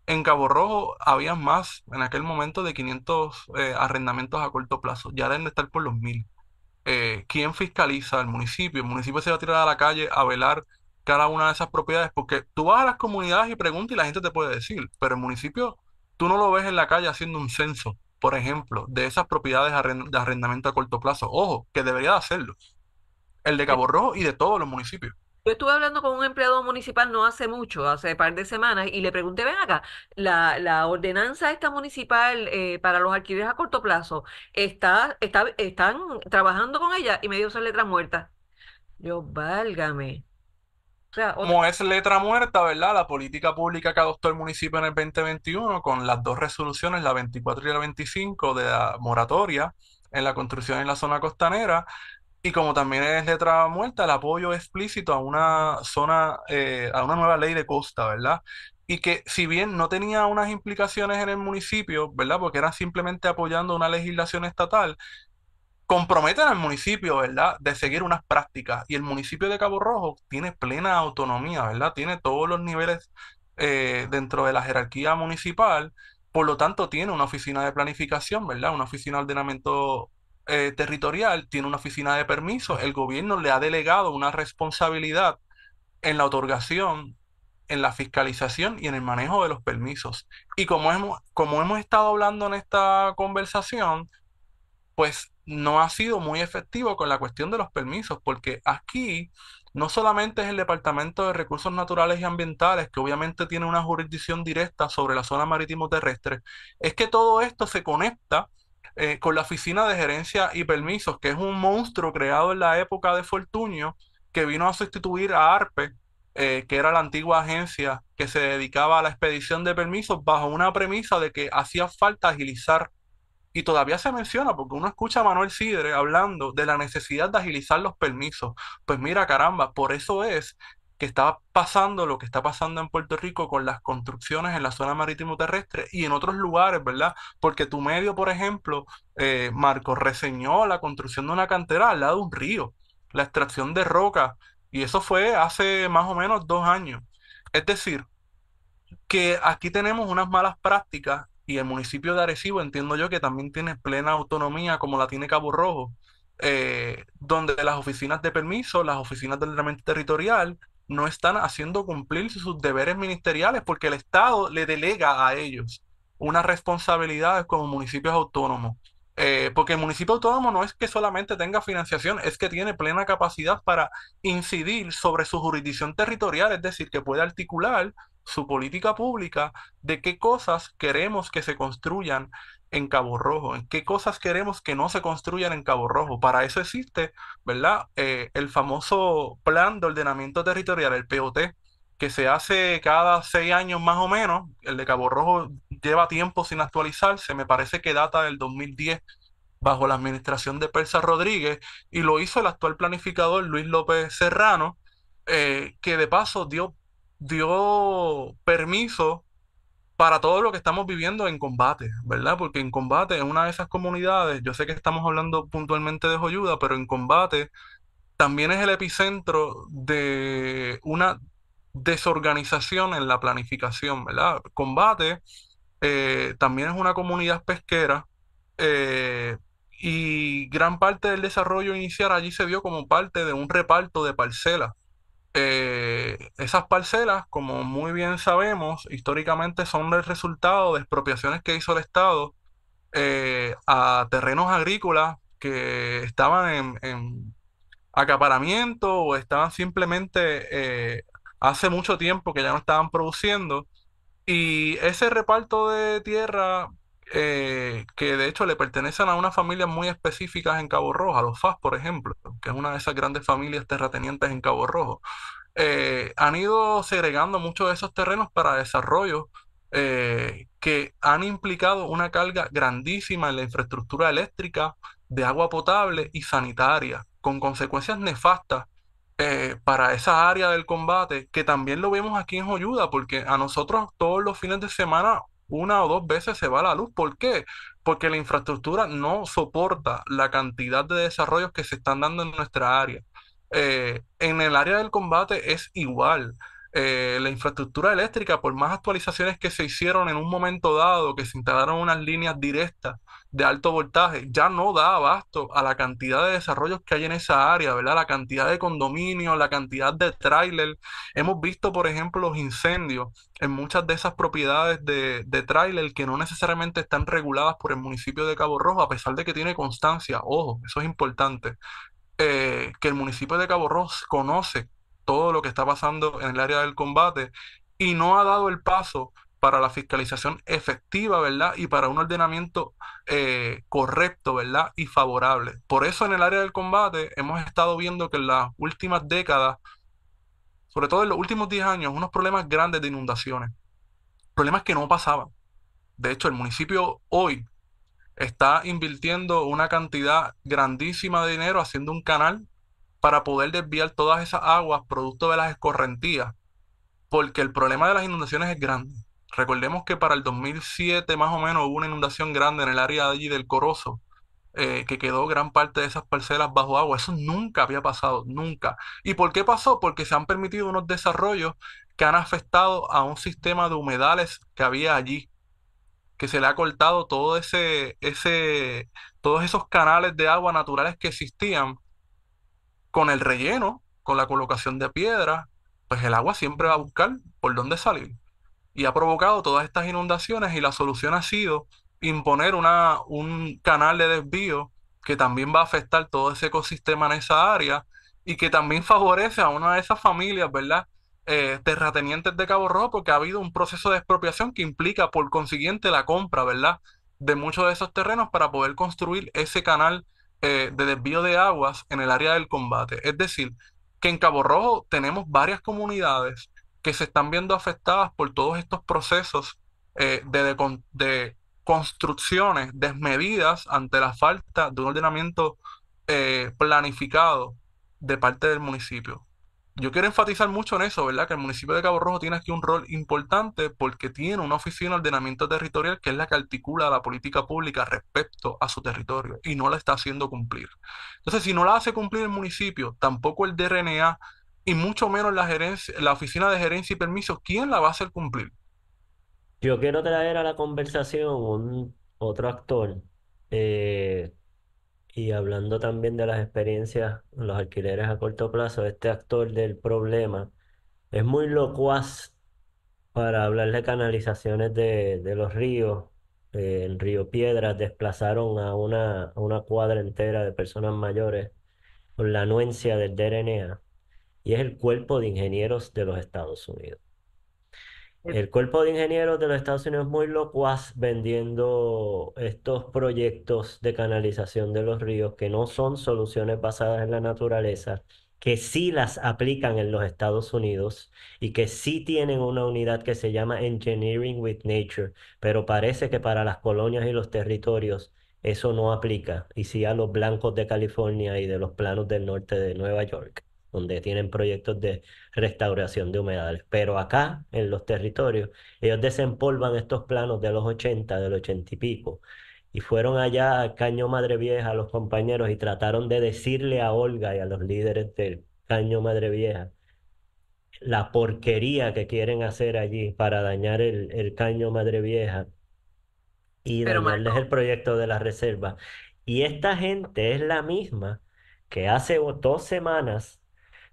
en Cabo Rojo había más en aquel momento de 500 arrendamientos a corto plazo. Ya deben de estar por los 1000. ¿Quién fiscaliza el municipio? El municipio se va a tirar a la calle a velar cada una de esas propiedades, porque tú vas a las comunidades y preguntas y la gente te puede decir, pero el municipio tú no lo ves en la calle haciendo un censo, por ejemplo, de esas propiedades de arrendamiento a corto plazo. Ojo, que debería de hacerlo, el de Cabo Rojo y de todos los municipios. Yo estuve hablando con un empleado municipal no hace mucho, hace un par de semanas, y le pregunté, ven acá, la ordenanza esta municipal para los alquileres a corto plazo, ¿están trabajando con ella? Y me dio esas letras muertas. Yo, válgame. sea, Como es letra muerta, ¿verdad? La política pública que adoptó el municipio en el 2021 con las dos resoluciones, la 24 y la 25 de la moratoria en la construcción en la zona costanera, y como también es letra muerta, el apoyo explícito a una zona, a una nueva ley de costa, ¿verdad? Y que si bien no tenía unas implicaciones en el municipio, ¿verdad? Porque era simplemente apoyando una legislación estatal, comprometen al municipio, ¿verdad?, de seguir unas prácticas. Y el municipio de Cabo Rojo tiene plena autonomía, ¿verdad? Tiene todos los niveles dentro de la jerarquía municipal, por lo tanto tiene una oficina de planificación, ¿verdad? Una oficina de ordenamiento territorial, tiene una oficina de permisos. El gobierno le ha delegado una responsabilidad en la otorgación, en la fiscalización y en el manejo de los permisos. Y como hemos estado hablando en esta conversación, pues no ha sido muy efectivo con la cuestión de los permisos, porque aquí no solamente es el Departamento de Recursos Naturales y Ambientales, que obviamente tiene una jurisdicción directa sobre la zona marítimo terrestre, es que todo esto se conecta con la Oficina de Gerencia y Permisos, que es un monstruo creado en la época de Fortunio, que vino a sustituir a ARPE, que era la antigua agencia que se dedicaba a la expedición de permisos bajo una premisa de que hacía falta agilizar, y todavía se menciona porque uno escucha a Manuel Sidre hablando de la necesidad de agilizar los permisos. Pues mira, caramba, por eso es que está pasando lo que está pasando en Puerto Rico con las construcciones en la zona marítimo terrestre y en otros lugares, ¿verdad? Porque tu medio, por ejemplo, Marco, reseñó la construcción de una cantera al lado de un río, la extracción de roca, y eso fue hace más o menos 2 años. Es decir, que aquí tenemos unas malas prácticas y el municipio de Arecibo entiendo yo que también tiene plena autonomía como la tiene Cabo Rojo, donde las oficinas de permiso, las oficinas de ordenamiento territorial no están haciendo cumplir sus deberes ministeriales porque el Estado le delega a ellos unas responsabilidades como municipios autónomos. Porque el municipio autónomo no es que solamente tenga financiación, es que tiene plena capacidad para incidir sobre su jurisdicción territorial, es decir, que puede articular su política pública de qué cosas queremos que se construyan en Cabo Rojo, en qué cosas queremos que no se construyan en Cabo Rojo. Para eso existe, ¿verdad? El famoso Plan de Ordenamiento Territorial, el POT, que se hace cada 6 años más o menos. El de Cabo Rojo lleva tiempo sin actualizarse, me parece que data del 2010 bajo la administración de Persa Rodríguez, y lo hizo el actual planificador Luis López Serrano, que de paso dio permiso para todo lo que estamos viviendo en Combate, ¿verdad? Porque en Combate es una de esas comunidades, yo sé que estamos hablando puntualmente de Joyuda, pero en Combate también es el epicentro de una desorganización en la planificación, ¿verdad? Combate también es una comunidad pesquera, eh, y gran parte del desarrollo inicial allí se dio como parte de un reparto de parcelas. Esas parcelas, como muy bien sabemos, históricamente son el resultado de expropiaciones que hizo el Estado a terrenos agrícolas que estaban en acaparamiento o estaban simplemente hace mucho tiempo que ya no estaban produciendo. Y ese reparto de tierra, que de hecho le pertenecen a unas familias muy específicas en Cabo Rojo, a los FAS, por ejemplo, que es una de esas grandes familias terratenientes en Cabo Rojo, han ido segregando muchos de esos terrenos para desarrollos que han implicado una carga grandísima en la infraestructura eléctrica, de agua potable y sanitaria, con consecuencias nefastas para esa área del combate, que también lo vemos aquí en Joyuda, porque a nosotros todos los fines de semana, 1 o 2 veces se va la luz. ¿Por qué? Porque la infraestructura no soporta la cantidad de desarrollos que se están dando en nuestra área. En el área del combate es igual. La infraestructura eléctrica, por más actualizaciones que se hicieron en un momento dado, que se instalaron unas líneas directas de alto voltaje, ya no da abasto a la cantidad de desarrollos que hay en esa área, ¿verdad? La cantidad de condominios, la cantidad de tráiler. Hemos visto, por ejemplo, los incendios en muchas de esas propiedades de tráiler que no necesariamente están reguladas por el municipio de Cabo Rojo, a pesar de que tiene constancia. Ojo, eso es importante, que el municipio de Cabo Rojo conoce todo lo que está pasando en el área del combate y no ha dado el paso para la fiscalización efectiva, ¿verdad? Y para un ordenamiento correcto, ¿verdad? Y favorable. Por eso en el área del combate hemos estado viendo que en las últimas décadas sobre todo en los últimos 10 años, unos problemas grandes de inundaciones, problemas que no pasaban. De hecho, el municipio hoy está invirtiendo una cantidad grandísima de dinero haciendo un canal para poder desviar todas esas aguas producto de las escorrentías, porque el problema de las inundaciones es grande. Recordemos que para el 2007 más o menos hubo una inundación grande en el área de allí del Corozo, que quedó gran parte de esas parcelas bajo agua. Eso nunca había pasado, nunca. ¿Y por qué pasó? Porque se han permitido unos desarrollos que han afectado a un sistema de humedales que había allí, que se le ha cortado todos esos canales de agua naturales que existían con el relleno, con la colocación de piedras, pues el agua siempre va a buscar por dónde salir. Y ha provocado todas estas inundaciones y la solución ha sido imponer un canal de desvío que también va a afectar todo ese ecosistema en esa área y que también favorece a una de esas familias, ¿verdad? Terratenientes de Cabo Rojo, porque ha habido un proceso de expropiación que implica por consiguiente la compra, ¿verdad? De muchos de esos terrenos para poder construir ese canal de desvío de aguas en el área del combate. Es decir, que en Cabo Rojo tenemos varias comunidades que se están viendo afectadas por todos estos procesos de construcciones desmedidas ante la falta de un ordenamiento planificado de parte del municipio. Yo quiero enfatizar mucho en eso, ¿verdad? Que el municipio de Cabo Rojo tiene aquí un rol importante porque tiene una oficina de ordenamiento territorial que es la que articula la política pública respecto a su territorio y no la está haciendo cumplir. Entonces, si no la hace cumplir el municipio, tampoco el DRNA y mucho menos la oficina de gerencia y permisos, ¿quién la va a hacer cumplir? Yo quiero traer a la conversación otro actor, eh, y hablando también de las experiencias en los alquileres a corto plazo, este actor del problema es muy locuaz para hablar de canalizaciones de los ríos. En Río Piedras desplazaron a una cuadra entera de personas mayores con la anuencia del DRNA, y es el Cuerpo de Ingenieros de los Estados Unidos. El Cuerpo de Ingenieros de los Estados Unidos es muy locuaz vendiendo estos proyectos de canalización de los ríos que no son soluciones basadas en la naturaleza, que sí las aplican en los Estados Unidos y que sí tienen una unidad que se llama Engineering with Nature, pero parece que para las colonias y los territorios eso no aplica, y sí a los blancos de California y de los planos del norte de Nueva York, donde tienen proyectos de restauración de humedales. Pero acá, en los territorios, ellos desempolvan estos planos de los 80, del 80 y pico, y fueron allá a Caño Madre Vieja, los compañeros, y trataron de decirle a Olga y a los líderes del Caño Madre Vieja la porquería que quieren hacer allí para dañar el Caño Madre Vieja y Pero dañarles el Marco, proyecto de la reserva. Y esta gente es la misma que hace 2 semanas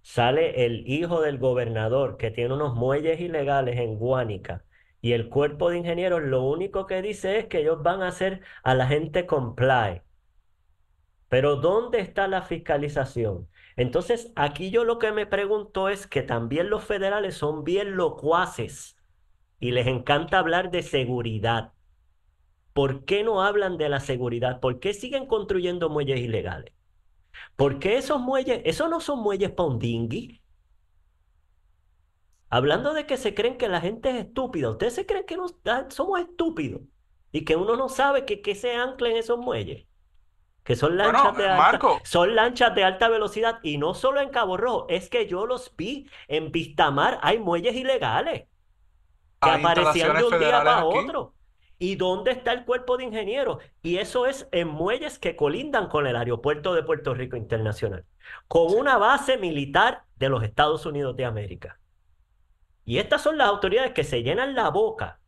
sale el hijo del gobernador que tiene unos muelles ilegales en Guánica. Y el cuerpo de ingenieros lo único que dice es que ellos van a hacer a la gente comply. Pero ¿dónde está la fiscalización? Entonces, aquí yo lo que me pregunto es que también los federales son bien locuaces y les encanta hablar de seguridad. ¿Por qué no hablan de la seguridad? ¿Por qué siguen construyendo muelles ilegales? ¿Por qué esos muelles, esos no son muelles para un dinghy? Hablando de que se creen que la gente es estúpida, ¿ustedes se creen que somos estúpidos? Y que uno no sabe que se ancla en esos muelles, que Bueno, Marco, son lanchas de alta velocidad, y no solo en Cabo Rojo, es que yo los vi en Vistamar, hay muelles ilegales que hay aparecían de instalaciones un día federales para aquí. otro. ¿Y dónde está el cuerpo de ingenieros? Y eso es en muelles que colindan con el aeropuerto de Puerto Rico Internacional, con Sí. una base militar de los Estados Unidos de América. Y estas son las autoridades que se llenan la boca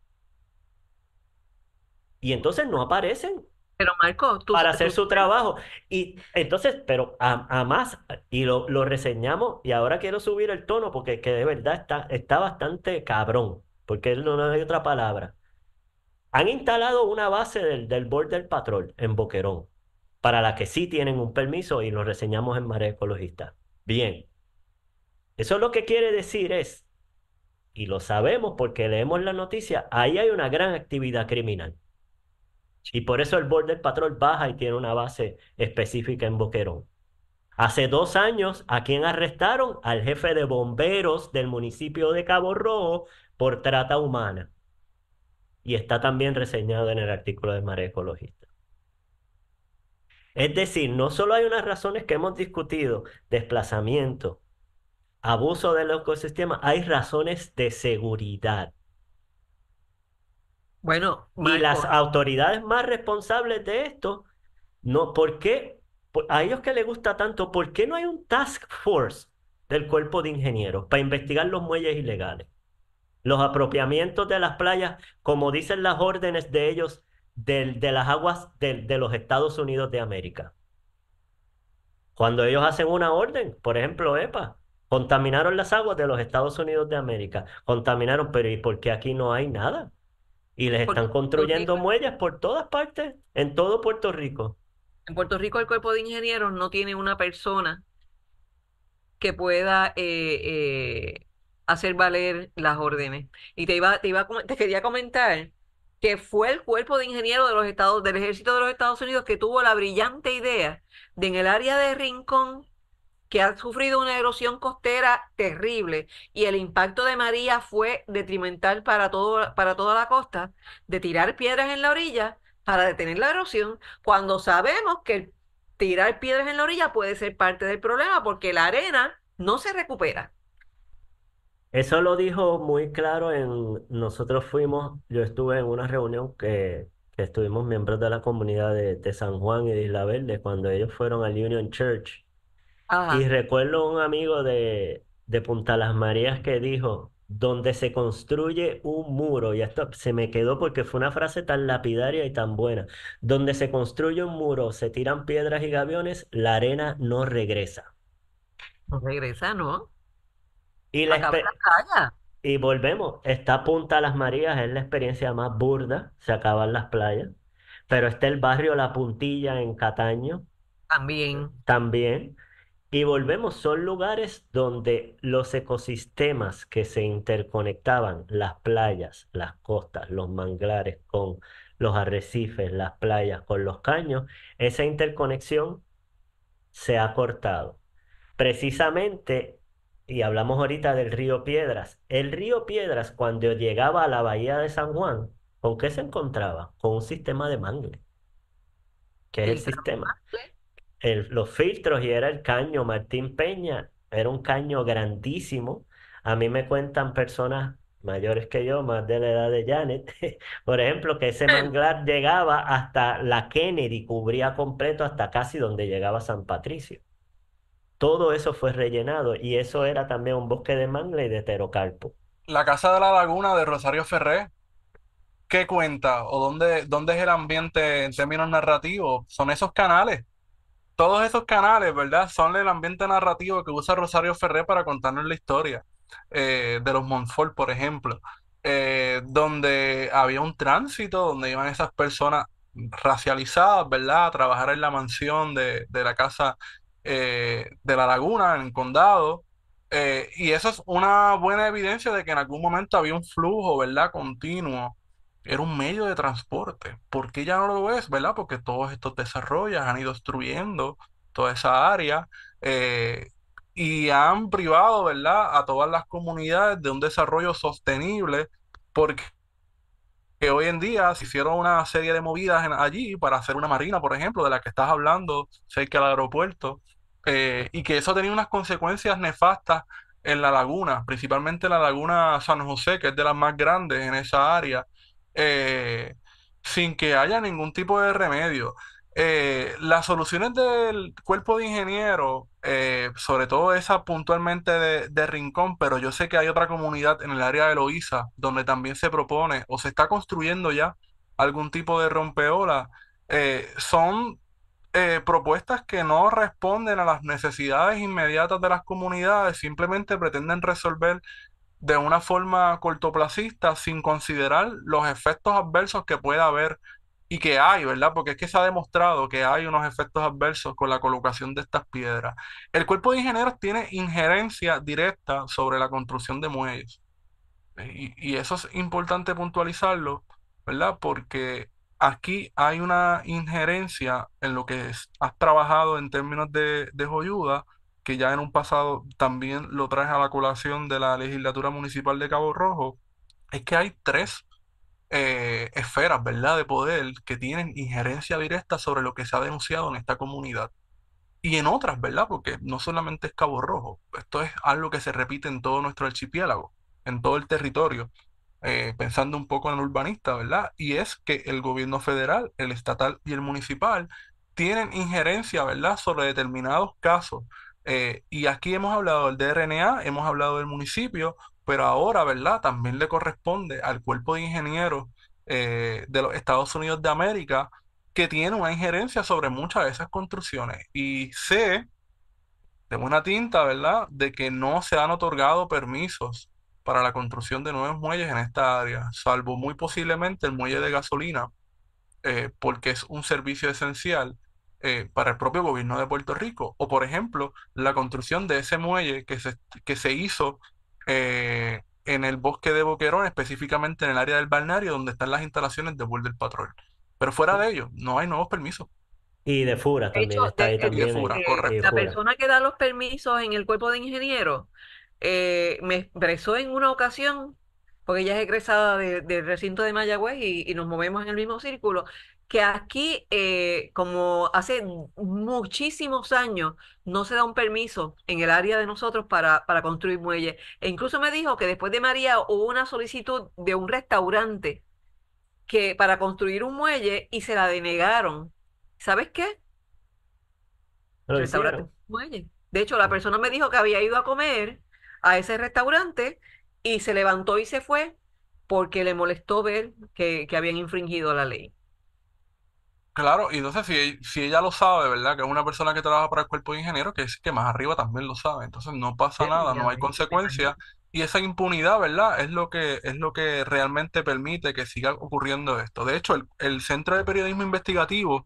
y entonces no aparecen pero Marco, para hacer su trabajo. Y entonces, pero a más, y lo reseñamos, y ahora quiero subir el tono porque que de verdad está bastante cabrón, porque no hay otra palabra. Han instalado una base del Border Patrol en Boquerón, para la que sí tienen un permiso y lo reseñamos en Marea Ecologista. Bien, eso lo que quiere decir es, y lo sabemos porque leemos la noticia, ahí hay una gran actividad criminal. Y por eso el Border Patrol baja y tiene una base específica en Boquerón. Hace 2 años, ¿a quién arrestaron? Al jefe de bomberos del municipio de Cabo Rojo por trata humana. Y está también reseñado en el artículo de Marea Ecologista. Es decir, no solo hay unas razones que hemos discutido, desplazamiento, abuso del ecosistema, hay razones de seguridad. Bueno, Y las Marco, autoridades más responsables de esto, no, ¿por qué? A ellos que les gusta tanto, ¿por qué no hay un task force del cuerpo de ingenieros para investigar los muelles ilegales? Los apropiamientos de las playas, como dicen las órdenes de ellos, de las aguas de los Estados Unidos de América. Cuando ellos hacen una orden, por ejemplo, EPA, contaminaron las aguas de los Estados Unidos de América, contaminaron, pero ¿y por qué aquí no hay nada? Y les porque están construyendo muelles por todas partes, en todo Puerto Rico. En Puerto Rico el cuerpo de ingenieros no tiene una persona que pueda hacer valer las órdenes. Y te quería comentar que fue el cuerpo de ingenieros de los estados, del ejército de los Estados Unidos que tuvo la brillante idea de en el área de Rincón, que ha sufrido una erosión costera terrible y el impacto de María fue detrimental para toda la costa, de tirar piedras en la orilla para detener la erosión, cuando sabemos que el tirar piedras en la orilla puede ser parte del problema porque la arena no se recupera. Eso lo dijo muy claro nosotros fuimos, yo estuve en una reunión que estuvimos miembros de la comunidad de San Juan y de Isla Verde cuando ellos fueron al Union Church. Y Ajá, recuerdo un amigo de Punta Las Marías que dijo, donde se construye un muro, y esto se me quedó porque fue una frase tan lapidaria y tan buena, donde se construye un muro, se tiran piedras y gaviones, la arena no regresa. no regresa, ¿no? Y, la Acaba en la espe- playa y volvemos, está Punta Las Marías, es la experiencia más burda, se acaban las playas, pero está el barrio La Puntilla en Cataño también. también. Y volvemos, son lugares donde los ecosistemas que se interconectaban, las playas, las costas, los manglares con los arrecifes, las playas con los caños, esa interconexión se ha cortado. Precisamente, y hablamos ahorita del río Piedras, el río Piedras cuando llegaba a la bahía de San Juan, ¿con qué se encontraba? Con un sistema de mangle, que es el sistema Filtrable. los filtros y era el caño Martín Peña, era un caño grandísimo. A mí me cuentan personas mayores que yo, más de la edad de Janet, por ejemplo, que ese manglar llegaba hasta la Kennedy, cubría completo hasta casi donde llegaba San Patricio. Todo eso fue rellenado y eso era también un bosque de mangle y de terocarpo. La Casa de la Laguna de Rosario Ferré, ¿qué cuenta? ¿O dónde es el ambiente en términos narrativos? Son esos canales. Todos esos canales, ¿verdad? Son el ambiente narrativo que usa Rosario Ferré para contarnos la historia de los Montfort, por ejemplo, donde había un tránsito, donde iban esas personas racializadas, ¿verdad? A trabajar en la mansión de la casa de la Laguna, en el condado. Y eso es una buena evidencia de que en algún momento había un flujo, ¿verdad? Continuo, era un medio de transporte. ¿Por qué ya no lo es, verdad? Porque todos estos desarrollos han ido destruyendo toda esa área eh, y han privado, ¿verdad?, a todas las comunidades de un desarrollo sostenible, porque hoy en día se hicieron una serie de movidas allí para hacer una marina, por ejemplo, de la que estás hablando, cerca del aeropuerto, y que eso tenía unas consecuencias nefastas en la laguna, principalmente la laguna San José, que es de las más grandes en esa área, eh, sin que haya ningún tipo de remedio. Las soluciones del cuerpo de ingenieros, sobre todo esa puntualmente de Rincón, pero yo sé que hay otra comunidad en el área de Loíza donde también se propone o se está construyendo ya algún tipo de rompeola. Son propuestas que no responden a las necesidades inmediatas de las comunidades, simplemente pretenden resolver de una forma cortoplacista sin considerar los efectos adversos que pueda haber y que hay, ¿verdad? Porque es que se ha demostrado que hay unos efectos adversos con la colocación de estas piedras. El cuerpo de ingenieros tiene injerencia directa sobre la construcción de muelles. Y eso es importante puntualizarlo, ¿verdad? Porque aquí hay una injerencia en lo que has trabajado en términos de joyuda, que ya en un pasado también lo traes a la colación de la legislatura municipal de Cabo Rojo, es que hay tres esferas, ¿verdad?, de poder que tienen injerencia directa sobre lo que se ha denunciado en esta comunidad. Y en otras, ¿verdad? Porque no solamente es Cabo Rojo, esto es algo que se repite en todo nuestro archipiélago, en todo el territorio, pensando un poco en el urbanista, ¿verdad? Y es que el gobierno federal, el estatal y el municipal tienen injerencia, ¿verdad?, sobre determinados casos. Y aquí hemos hablado del DRNA, hemos hablado del municipio, pero ahora, ¿verdad?, también le corresponde al cuerpo de ingenieros de los Estados Unidos de América, que tiene una injerencia sobre muchas de esas construcciones. Y sé de buena tinta, ¿verdad?, de que no se han otorgado permisos para la construcción de nuevos muelles en esta área, salvo muy posiblemente el muelle de gasolina, porque es un servicio esencial para el propio gobierno de Puerto Rico. O, por ejemplo, la construcción de ese muelle que se hizo en el bosque de Boquerón, específicamente en el área del balneario, donde están las instalaciones de Border Patrol. Pero fuera de ello, no hay nuevos permisos. Y de Fura De hecho, también está ahí Y de también Fura, en la correcto. Fura. persona que da los permisos en el cuerpo de ingenieros me expresó en una ocasión, porque ella es egresada del recinto de Mayagüez y nos movemos en el mismo círculo, que aquí, como hace muchísimos años, no se da un permiso en el área de nosotros para construir muelles. E incluso me dijo que después de María hubo una solicitud de un restaurante que para construir un muelle y se la denegaron. ¿Sabes qué? Lo Restaurante hicieron. muelle. De hecho, la persona me dijo que había ido a comer a ese restaurante y se levantó y se fue porque le molestó ver que habían infringido la ley. Claro, y entonces si ella lo sabe, ¿verdad? Que es una persona que trabaja para el cuerpo de ingenieros, que es que más arriba también lo sabe. Entonces no pasa nada, no hay Definitivamente, me consecuencias. imagino. Y esa impunidad, ¿verdad? Es lo que realmente permite que siga ocurriendo esto. De hecho, el Centro de Periodismo Investigativo,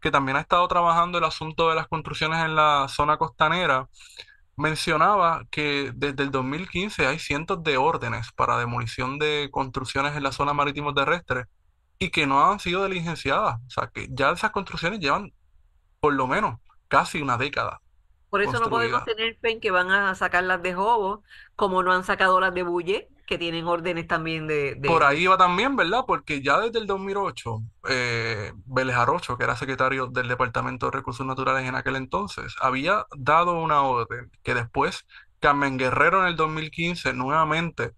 que también ha estado trabajando el asunto de las construcciones en la zona costanera, mencionaba que desde el 2015 hay cientos de órdenes para demolición de construcciones en la zona marítimo terrestre y que no han sido diligenciadas. O sea, que ya esas construcciones llevan por lo menos casi una década Por eso no podemos construidas. tener fe en que van a sacar las de Jobo, como no han sacado las de Bulle, que tienen órdenes también Por ahí va también, ¿verdad? Porque ya desde el 2008, Vélez Arocho, que era secretario del Departamento de Recursos Naturales en aquel entonces, había dado una orden que después Carmen Guerrero en el 2015 nuevamente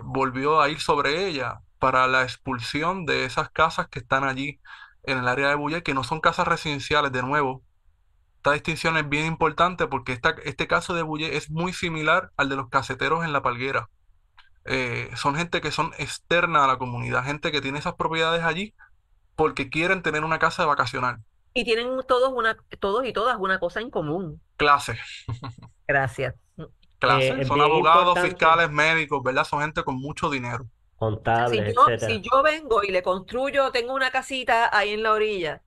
volvió a ir sobre ella para la expulsión de esas casas que están allí en el área de Bulle, que no son casas residenciales, de nuevo. Esta distinción es bien importante porque este caso de Bulle es muy similar al de los caseteros en La Palguera. Son gente que son externa a la comunidad, gente que tiene esas propiedades allí porque quieren tener una casa de vacacional. y tienen todos y todas una cosa en común. Clase, Gracias. clase. Es Son bien abogados, importante, fiscales, médicos, ¿verdad? Son gente con mucho dinero. Sea, si contables, yo, si etcétera. yo vengo y le construyo, tengo una casita ahí en la orilla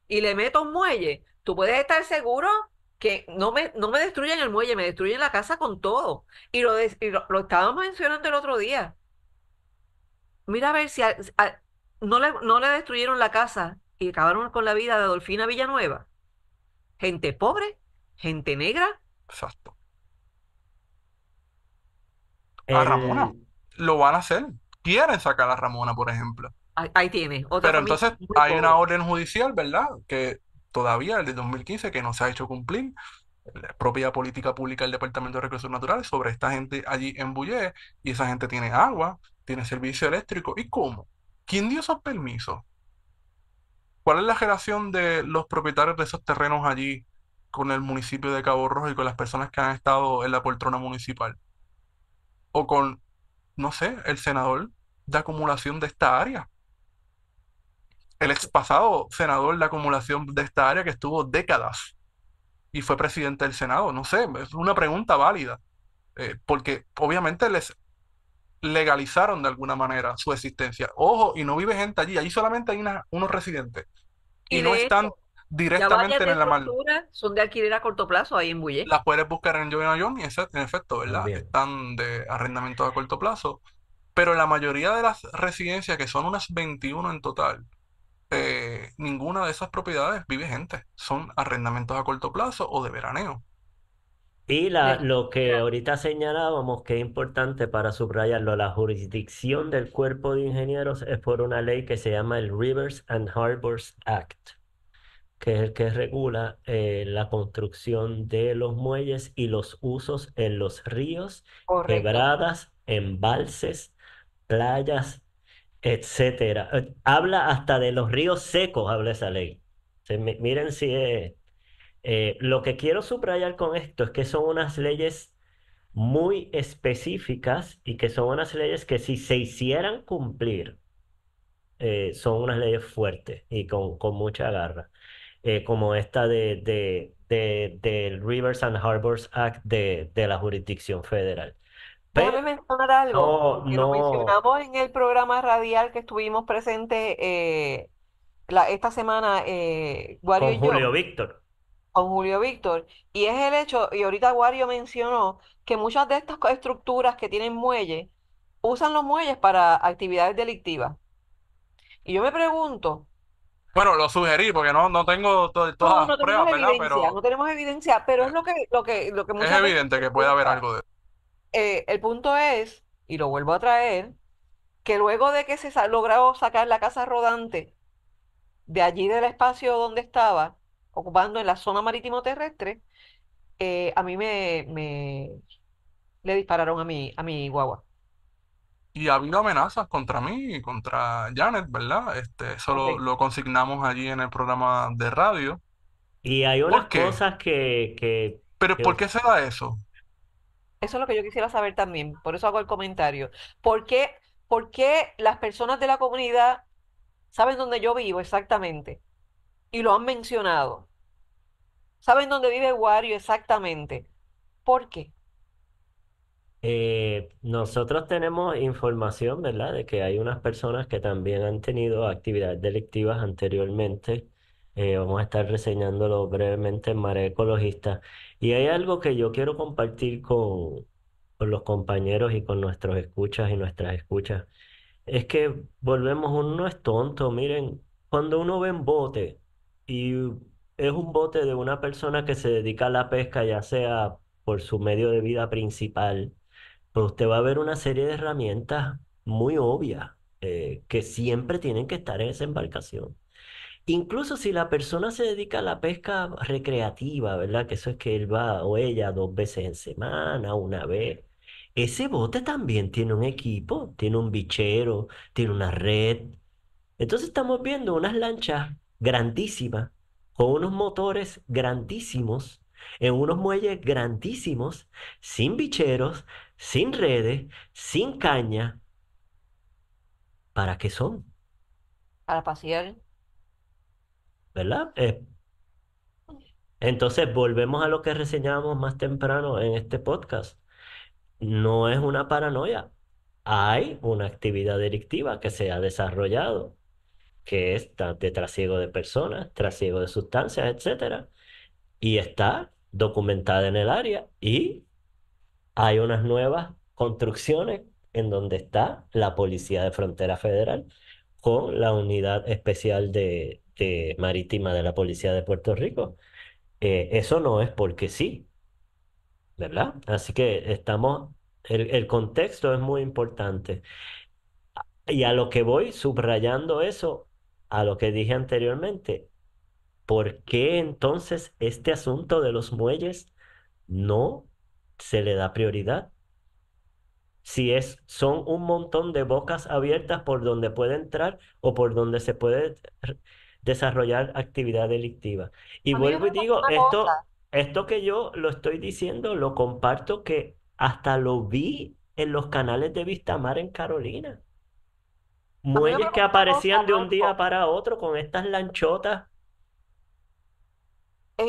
y le meto un muelle, tú puedes estar seguro que no me destruyen el muelle, me destruyen la casa con todo. Y lo estábamos mencionando el otro día. Mira a ver si no le destruyeron la casa y acabaron con la vida de Adolfina Villanueva. Gente pobre, gente negra. Exacto. A Ramona. El, Lo van a hacer.Quieren sacar a Ramona, por ejemplo. Ahí tienes, otra Pero familia entonces muy hay una pobre. orden judicial, ¿verdad? Que todavía, el de 2015, que no se ha hecho cumplir. La propia política pública del Departamento de Recursos Naturales sobre esta gente allí en Bullé. Y esa gente tiene agua, tiene servicio eléctrico. ¿Y cómo? ¿Quién dio esos permisos? ¿Cuál es la relación de los propietarios de esos terrenos allí con el municipio de Cabo Rojo y con las personas que han estado en la poltrona municipal? O con, no sé, el senador de acumulación de esta área, el ex pasado senador de acumulación de esta área que estuvo décadas y fue presidente del Senado. No sé, es una pregunta válida, porque obviamente les legalizaron de alguna manera su existencia. Ojo, y no vive gente allí, allí solamente hay unos residentes y Y no de están hecho, ya directamente varias de en la mar. estructuras son de alquiler a corto plazo ahí en Bullé. Las puedes buscar en Joven y en efecto, ¿verdad? también. Están de arrendamiento a corto plazo. Pero la mayoría de las residencias, que son unas 21 en total, ninguna de esas propiedades vive gente. Son arrendamientos a corto plazo o de veraneo. Y lo que Definitivamente. ahorita señalábamos que es importante para subrayarlo, la jurisdicción del cuerpo de ingenieros es por una ley que se llama el Rivers and Harbors Act, que es el que regula la construcción de los muelles y los usos en los ríos, Correcto. quebradas, embalses, playas, etcétera. Habla hasta de los ríos secos, habla esa ley. Miren si es... lo que quiero subrayar con esto es que son unas leyes muy específicas y que son unas leyes que si se hicieran cumplir, son unas leyes fuertes y con mucha garra, como esta del Rivers and Harbors Act de la jurisdicción federal. Pero Déjame mencionar algo, no, que lo no mencionamos en el programa radial que estuvimos presentes esta semana, Wario con y yo, Julio Víctor. con Julio Víctor, y es el hecho, y ahorita Wario mencionó que muchas de estas estructuras que tienen muelles usan los muelles para actividades delictivas. Y yo me pregunto, Bueno, lo sugerí porque no tengo no, todas las no tenemos pruebas, ¿verdad? evidencia, Pero no tenemos evidencia, pero es eh, lo que es muchas veces evidente se que puede haber pregunta. algo de... El punto es, y lo vuelvo a traer, que luego de que logró sacar la casa rodante de allí del espacio donde estaba, ocupando en la zona marítimo terrestre, a mí le dispararon a mi guagua. Y ha habido amenazas contra mí y contra Janet, ¿verdad? Eso lo Correcto. consignamos allí en el programa de radio. Y hay unas ¿Por qué? cosas ¿Pero que por qué se da eso? Eso es lo que yo quisiera saber también, por eso hago el comentario. ¿Por qué, por qué las personas de la comunidad saben dónde yo vivo exactamente? Y lo han mencionado. ¿Saben dónde vive Wario exactamente? ¿Por qué? nosotros tenemos información, ¿verdad? De que hay unas personas que también han tenido actividades delictivas anteriormente. Vamos a estar reseñándolo brevemente en Marea Ecologista. Y hay algo que yo quiero compartir con los compañeros y con nuestros escuchas y nuestras escuchas. Es que volvemos, uno no es tonto. Miren, cuando uno ve un bote y es un bote de una persona que se dedica a la pesca, ya sea por su medio de vida principal, pues usted va a ver una serie de herramientas muy obvias que siempre tienen que estar en esa embarcación. Incluso si la persona se dedica a la pesca recreativa, ¿verdad? Que eso es que él va o ella 2 veces en semana, una vez. Ese bote también tiene un equipo, tiene un bichero, tiene una red. Entonces estamos viendo unas lanchas grandísimas, con unos motores grandísimos, en unos muelles grandísimos, sin bicheros, sin redes, sin caña. ¿Para qué son? Para pasear. ¿Verdad? Entonces volvemos a lo que reseñábamos más temprano en este podcast. No es una paranoia. Hay una actividad delictiva que se ha desarrollado, que es de trasiego de personas, trasiego de sustancias, etcétera, y está documentada en el área y hay unas nuevas construcciones en donde está la Policía de Frontera Federal con la Unidad Especial de Marítima de la Policía de Puerto Rico. Eso no es porque sí, ¿verdad? Así que el contexto es muy importante. Y a lo que voy subrayando eso, a lo que dije anteriormente, ¿por qué entonces este asunto de los muelles no se le da prioridad? Si son un montón de bocas abiertas por donde puede entrar o por donde se puede desarrollar actividad delictiva. Y A mí me vuelvo y preocupa digo, una cosa. esto que yo lo estoy diciendo, lo comparto que hasta lo vi en los canales de Vistamar en Carolina. A mí me Muelles que preocupa una cosa, aparecían de un día Marco. para otro con estas lanchotas.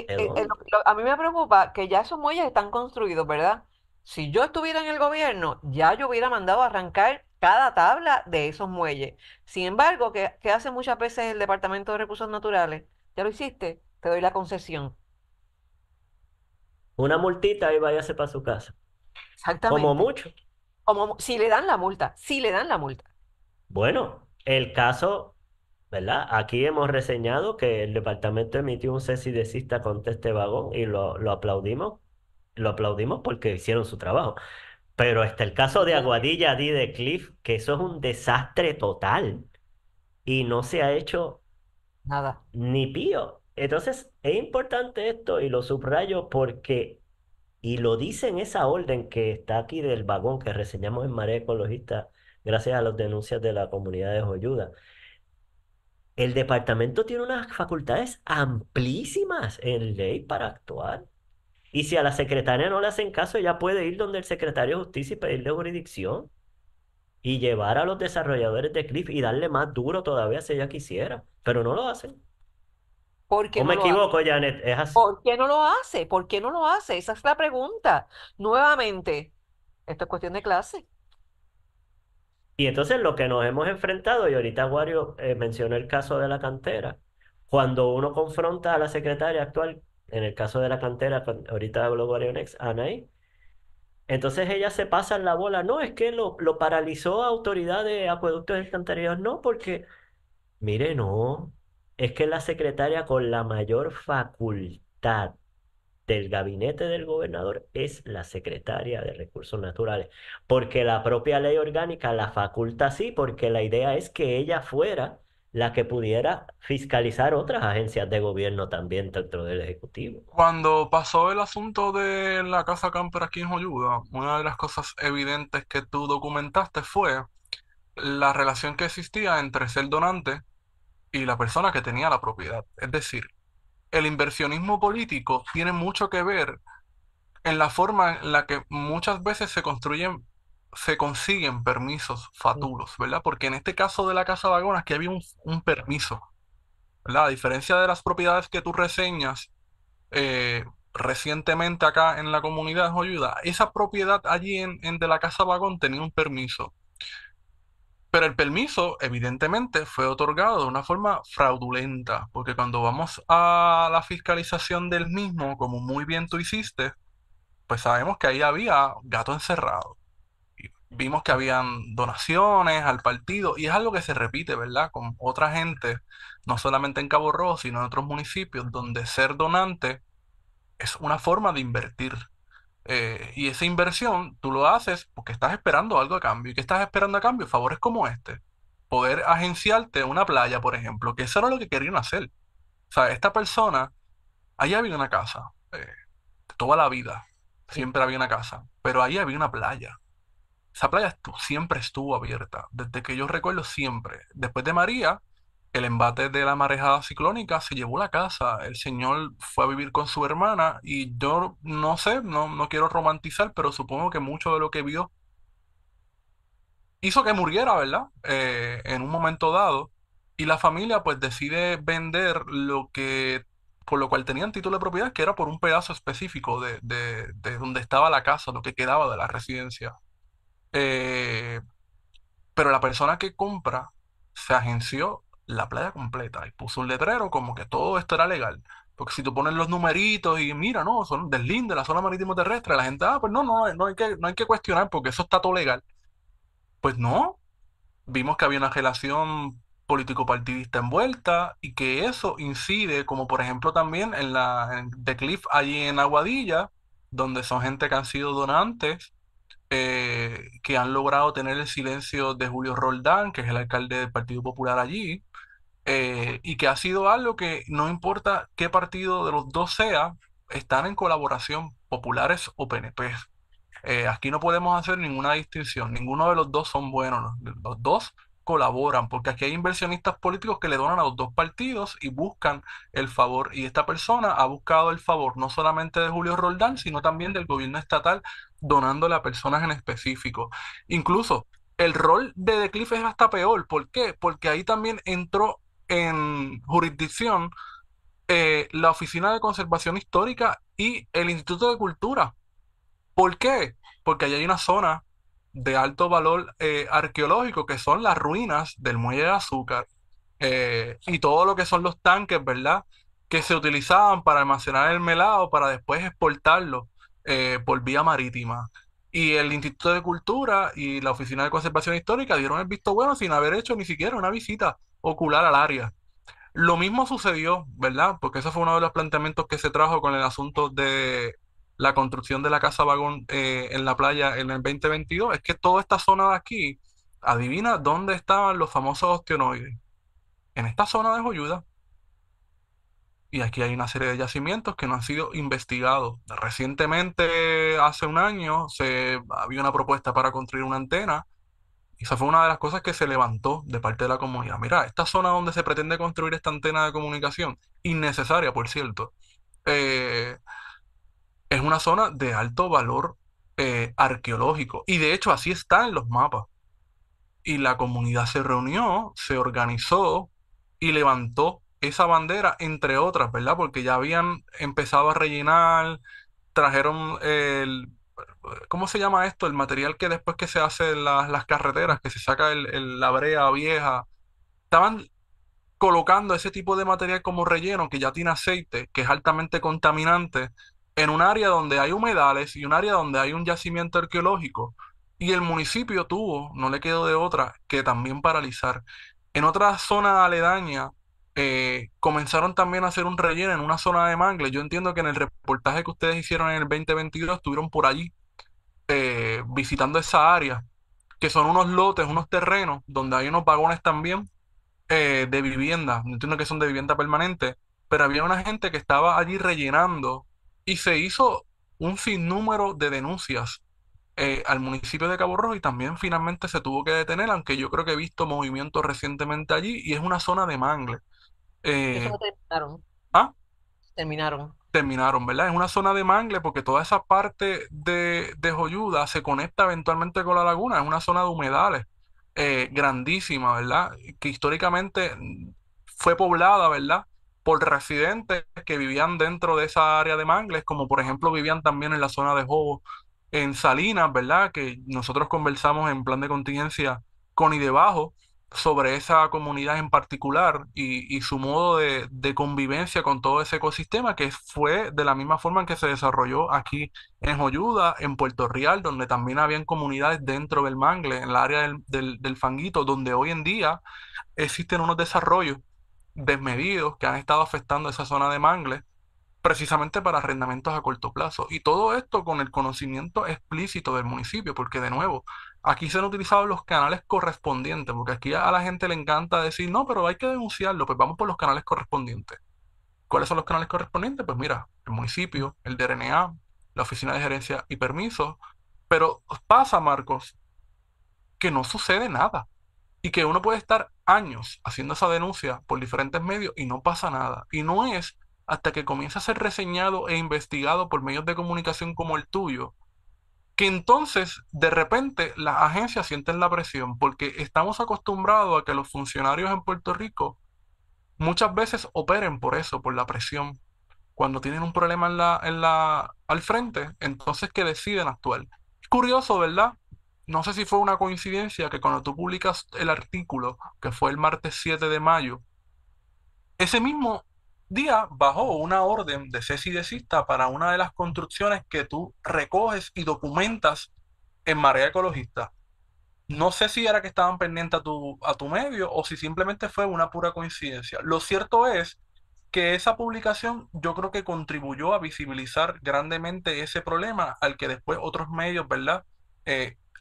¿De dónde? A mí me preocupa que ya esos muelles están construidos, ¿verdad? Si yo estuviera en el gobierno, ya yo hubiera mandado a arrancar cada tabla de esos muelles. Sin embargo, que hace muchas veces el Departamento de Recursos Naturales, ya lo hiciste, te doy la concesión. Una multita y váyase para su casa. Como Exactamente. mucho. Como si le dan la multa, si le dan la multa. Bueno, el caso, ¿verdad? Aquí hemos reseñado que el departamento emitió un cese y desista contra este vagón y lo aplaudimos porque hicieron su trabajo. Pero está el caso de Entiendo. Aguadilla Di de Cliff, que eso es un desastre total y no se ha hecho Nada. ni pío. Entonces, es importante esto y lo subrayo porque, y lo dice en esa orden que está aquí del vagón que reseñamos en Marea Ecologista, gracias a las denuncias de la comunidad de Joyuda. El departamento tiene unas facultades amplísimas en ley para actuar. Y si a la secretaria no le hacen caso, ella puede ir donde el secretario de Justicia y pedirle jurisdicción y llevar a los desarrolladores de Cliff y darle más duro todavía si ella quisiera. Pero no lo hacen. ¿Por ¿O qué me no lo hace? equivoco, Janet? Es así. ¿Por qué no lo hace? ¿Por qué no lo hace? Esa es la pregunta. Nuevamente, esto es cuestión de clase. Y entonces lo que nos hemos enfrentado, y ahorita Wario mencionó el caso de la cantera, cuando uno confronta a la secretaria actual, en el caso de la cantera, ahorita habló Wario Next, Anaí, entonces ella se pasa la bola, no, es que lo paralizó autoridad de acueductos y alcantarillados, no, porque, mire, no, es que la secretaria con la mayor facultad del gabinete del gobernador es la secretaria de Recursos Naturales, porque la propia ley orgánica la faculta así, porque la idea es que ella fuera la que pudiera fiscalizar otras agencias de gobierno también dentro del Ejecutivo. Cuando pasó el asunto de la casa camper aquí en Joyuda, una de las cosas evidentes que tú documentaste fue la relación que existía entre ser donante y la persona que tenía la propiedad. Es decir, el inversionismo político tiene mucho que ver en la forma en la que muchas veces se consiguen permisos fatulos, ¿verdad? Porque en este caso de la Casa Vagón, aquí había un permiso, ¿verdad? A diferencia de las propiedades que tú reseñas eh, recientemente acá en la comunidad de Joyuda, esa propiedad allí en de la Casa Vagón tenía un permiso. Pero el permiso, evidentemente, fue otorgado de una forma fraudulenta, porque cuando vamos a la fiscalización del mismo, como muy bien tú hiciste, pues sabemos que ahí había gato encerrado. Y vimos que habían donaciones al partido, y es algo que se repite, ¿verdad? Con otra gente, no solamente en Cabo Rojo, sino en otros municipios, donde ser donante es una forma de invertir. Y esa inversión tú lo haces porque estás esperando algo a cambio. ¿Y qué estás esperando a cambio? Favores como este. Poder agenciarte una playa, por ejemplo, que eso era lo que querían hacer. O sea, esta persona, allá había una casa, toda la vida, Sí. siempre había una casa, pero ahí había una playa. Esa playa siempre estuvo abierta, desde que yo recuerdo siempre. Después de María, el embate de la marejada ciclónica se llevó la casa. El señor fue a vivir con su hermana y yo no sé, no quiero romantizar, pero supongo que mucho de lo que vio hizo que muriera, ¿verdad? En un momento dado. Y la familia pues decide vender por lo cual tenían título de propiedad, que era por un pedazo específico de donde estaba la casa, lo que quedaba de la residencia. Eh, Pero la persona que compra se agenció la playa completa y puso un letrero como que todo esto era legal. Porque si tú pones los numeritos y mira, no, son deslinde la zona marítimo terrestre, la gente, pues no hay que cuestionar porque eso está todo legal. Pues no, vimos que había una relación político-partidista envuelta y que eso incide, como por ejemplo también en The Cliff allí en Aguadilla, donde son gente que han sido donantes que han logrado tener el silencio de Julio Roldán, que es el alcalde del Partido Popular allí, y que ha sido algo que no importa qué partido de los dos sea, están en colaboración, populares o PNP. Aquí no podemos hacer ninguna distinción, ninguno de los dos son buenos, los dos colaboran, porque aquí hay inversionistas políticos que le donan a los dos partidos y buscan el favor, y esta persona ha buscado el favor no solamente de Julio Roldán, sino también del gobierno estatal, donándole a personas en específico. Incluso el rol de The Cliff es hasta peor, ¿por qué? Porque ahí también entró en jurisdicción la Oficina de Conservación Histórica y el Instituto de Cultura. ¿Por qué? Porque allá hay una zona de alto valor arqueológico que son las ruinas del muelle de azúcar y todo lo que son los tanques, ¿verdad? Que se utilizaban para almacenar el melado para después exportarlo por vía marítima. Y el Instituto de Cultura y la Oficina de Conservación Histórica dieron el visto bueno sin haber hecho ni siquiera una visita ocular al área. Lo mismo sucedió, ¿verdad? Porque eso fue uno de los planteamientos que se trajo con el asunto de la construcción de la Casa Vagón en la playa en el 2022. Es que toda esta zona de aquí, adivina dónde estaban los famosos ostionoides. En esta zona de Joyuda. Y aquí hay una serie de yacimientos que no han sido investigados. Recientemente, hace un año, había una propuesta para construir una antena. Y esa fue una de las cosas que se levantó de parte de la comunidad. Mira, esta zona donde se pretende construir esta antena de comunicación, innecesaria, por cierto, eh, es una zona de alto valor arqueológico. Y de hecho así está en los mapas. Y la comunidad se reunió, se organizó y levantó esa bandera, entre otras, ¿verdad? Porque ya habían empezado a rellenar, trajeron ¿cómo se llama esto? El material que después que se hace en las carreteras, que se saca la brea vieja. Estaban colocando ese tipo de material como relleno que ya tiene aceite, que es altamente contaminante, en un área donde hay humedales y un área donde hay un yacimiento arqueológico. Y el municipio tuvo, no le quedó de otra, que también paralizar. En otra zona aledaña, comenzaron también a hacer un relleno en una zona de mangle. Yo entiendo que en el reportaje que ustedes hicieron en el 2022 estuvieron por allí visitando esa área, que son unos lotes, unos terrenos, donde hay unos vagones también de vivienda, no entiendo que son de vivienda permanente, pero había una gente que estaba allí rellenando y se hizo un sinnúmero de denuncias al municipio de Cabo Rojo y también finalmente se tuvo que detener, aunque yo creo que he visto movimientos recientemente allí y es una zona de mangle. Eso Eh, lo terminaron, ah, terminaron. terminaron, ¿verdad? Es una zona de mangle porque toda esa parte de Joyuda se conecta eventualmente con la laguna, es una zona de humedales grandísima, ¿verdad? Que históricamente fue poblada, ¿verdad? Por residentes que vivían dentro de esa área de mangles, como por ejemplo vivían también en la zona de Jobo, en Salinas, ¿verdad? Que nosotros conversamos en plan de contingencia con y debajo sobre esa comunidad en particular y su modo de convivencia con todo ese ecosistema que fue de la misma forma en que se desarrolló aquí en Joyuda, en Puerto Real, donde también habían comunidades dentro del mangle, en el área del Fanguito, donde hoy en día existen unos desarrollos desmedidos que han estado afectando esa zona de mangle precisamente para arrendamientos a corto plazo. Y todo esto con el conocimiento explícito del municipio, porque de nuevo, aquí se han utilizado los canales correspondientes, porque aquí a la gente le encanta decir, no, pero hay que denunciarlo, pues vamos por los canales correspondientes. ¿Cuáles son los canales correspondientes? Pues mira, el municipio, el DRNA, la Oficina de Gerencia y Permisos, pero pasa, Marcos, que no sucede nada y que uno puede estar años haciendo esa denuncia por diferentes medios y no pasa nada. Y no es hasta que comienza a ser reseñado e investigado por medios de comunicación como el tuyo, que entonces de repente las agencias sienten la presión, porque estamos acostumbrados a que los funcionarios en Puerto Rico muchas veces operen por eso, por la presión. Cuando tienen un problema al frente, entonces que deciden actuar. Es curioso, ¿verdad? No sé si fue una coincidencia que cuando tú publicas el artículo, que fue el martes 7 de mayo, ese mismo día bajó una orden de cese y desista para una de las construcciones que tú recoges y documentas en Marea Ecologista. No sé si era que estaban pendientes a tu medio o si simplemente fue una pura coincidencia. Lo cierto es que esa publicación yo creo que contribuyó a visibilizar grandemente ese problema al que después otros medios, ¿verdad?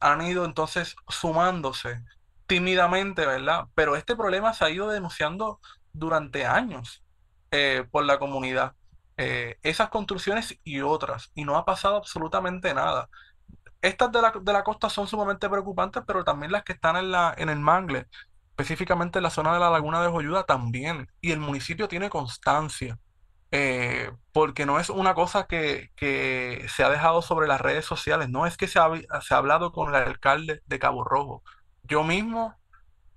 Han ido entonces sumándose tímidamente, ¿verdad? Pero este problema se ha ido denunciando durante años por la comunidad. Esas construcciones y otras, y no ha pasado absolutamente nada. Estas de la costa son sumamente preocupantes, pero también las que están en el mangle, específicamente en la zona de la laguna de Joyuda también. Y el municipio tiene constancia, porque no es una cosa que se ha dejado sobre las redes sociales, no es que se ha hablado con el alcalde de Cabo Rojo. Yo mismo,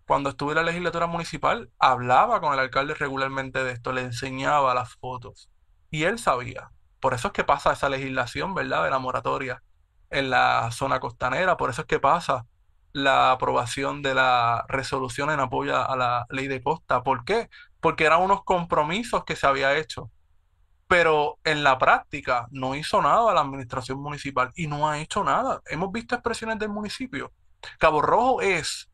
cuando estuve en la legislatura municipal, hablaba con el alcalde regularmente de esto, le enseñaba las fotos y él sabía. Por eso es que pasa esa legislación, ¿verdad? De la moratoria en la zona costanera, por eso es que pasa la aprobación de la resolución en apoyo a la ley de costa. ¿Por qué? Porque eran unos compromisos que se había hecho. pero en la práctica no hizo nada la administración municipal y no ha hecho nada. Hemos visto expresiones del municipio. Cabo Rojo es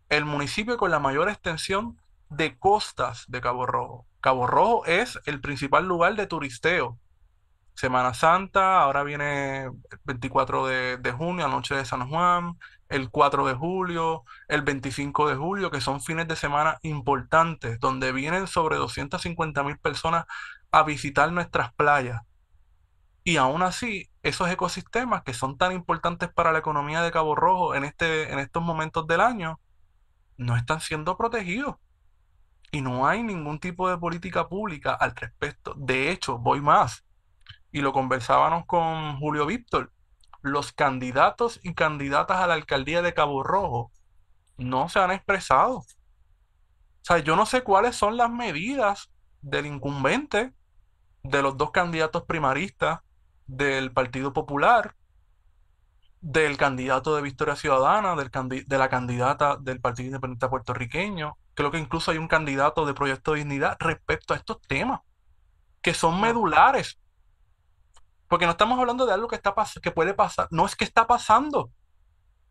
el municipio con la mayor extensión de costas de Cabo Rojo. Cabo Rojo es el principal lugar de turisteo. Semana Santa, ahora viene el 24 de junio, anoche de San Juan, el 4 de julio, el 25 de julio, que son fines de semana importantes, donde vienen sobre 250.000 personas a visitar nuestras playas. Y aún así, esos ecosistemas que son tan importantes para la economía de Cabo Rojo en estos momentos del año, no están siendo protegidos. Y no hay ningún tipo de política pública al respecto. De hecho, voy más y lo conversábamos con Julio Víctor, los candidatos y candidatas a la alcaldía de Cabo Rojo no se han expresado. O sea, yo no sé cuáles son las medidas del incumbente, de los dos candidatos primaristas del Partido Popular, del candidato de Victoria Ciudadana, de la candidata del Partido Independiente Puertorriqueño. Creo que incluso hay un candidato de Proyecto de Dignidad respecto a estos temas, que son Ah, medulares. Porque no estamos hablando de algo que puede pasar, no es que está pasando.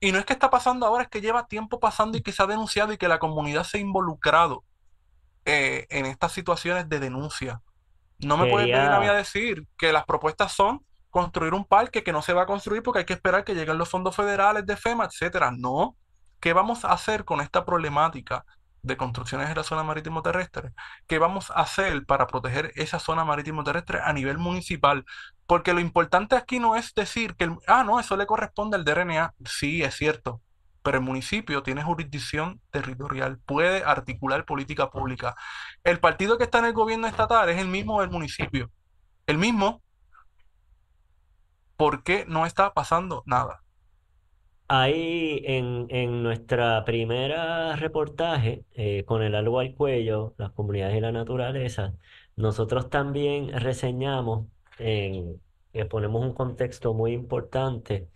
Y no es que está pasando ahora, es que lleva tiempo pasando y que se ha denunciado y que la comunidad se ha involucrado en estas situaciones de denuncia. No me puedes venir a mí a Quería, decir que las propuestas son construir un parque que no se va a construir porque hay que esperar que lleguen los fondos federales de FEMA, etcétera. No. ¿Qué vamos a hacer con esta problemática de construcciones en la zona marítimo terrestre? ¿Qué vamos a hacer para proteger esa zona marítimo terrestre a nivel municipal? Porque lo importante aquí no es decir que, no, eso le corresponde al DRNA. Sí, es cierto. Pero el municipio tiene jurisdicción territorial, puede articular política pública. El partido que está en el gobierno estatal es el mismo del municipio. El mismo, ¿por qué no está pasando nada? ahí en nuestra primera reportaje, con el algo al cuello, las comunidades y la naturaleza, nosotros también reseñamos, ponemos un contexto muy importante,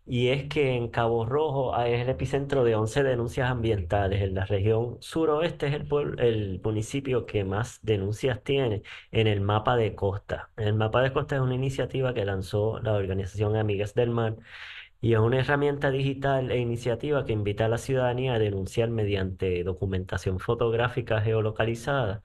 y es que en Cabo Rojo es el epicentro de 11 denuncias ambientales. En la región suroeste es el municipio que más denuncias tiene en el mapa de costa. El mapa de costa es una iniciativa que lanzó la organización Amigas del Mar, y es una herramienta digital e iniciativa que invita a la ciudadanía a denunciar mediante documentación fotográfica geolocalizada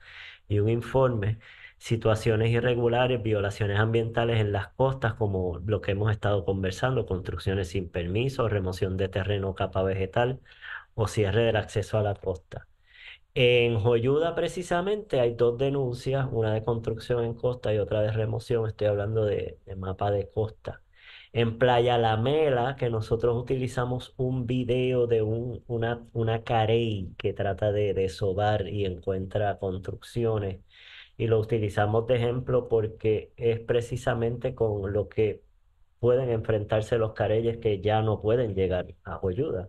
y un informe situaciones irregulares, violaciones ambientales en las costas, como lo que hemos estado conversando, construcciones sin permiso, remoción de terreno o capa vegetal o cierre del acceso a la costa. En Joyuda precisamente hay dos denuncias, una de construcción en costa y otra de remoción. Estoy hablando de mapa de costa. En Playa La Mela, que nosotros utilizamos un video de una carey que trata de desovar y encuentra construcciones. Y lo utilizamos de ejemplo porque es precisamente con lo que pueden enfrentarse los careyes que ya no pueden llegar a Joyuda.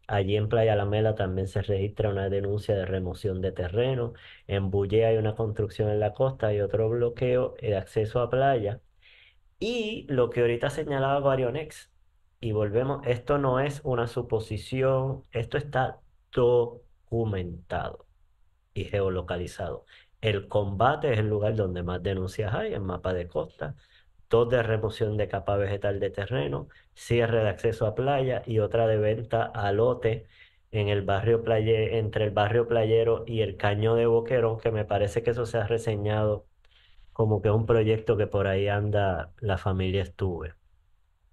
Allí en Playa La Mela también se registra una denuncia de remoción de terreno. En Bulle hay una construcción en la costa y otro bloqueo de acceso a playa. Y lo que ahorita señalaba Guarionex, y volvemos, esto no es una suposición, esto está documentado y geolocalizado. El Combate es el lugar donde más denuncias hay en mapa de costa, dos de remoción de capa vegetal de terreno, cierre de acceso a playa y otra de venta a lote en el entre el barrio Playero y el Caño de Boquerón, que me parece que eso se ha reseñado como que es un proyecto que por ahí anda la familia Estuve.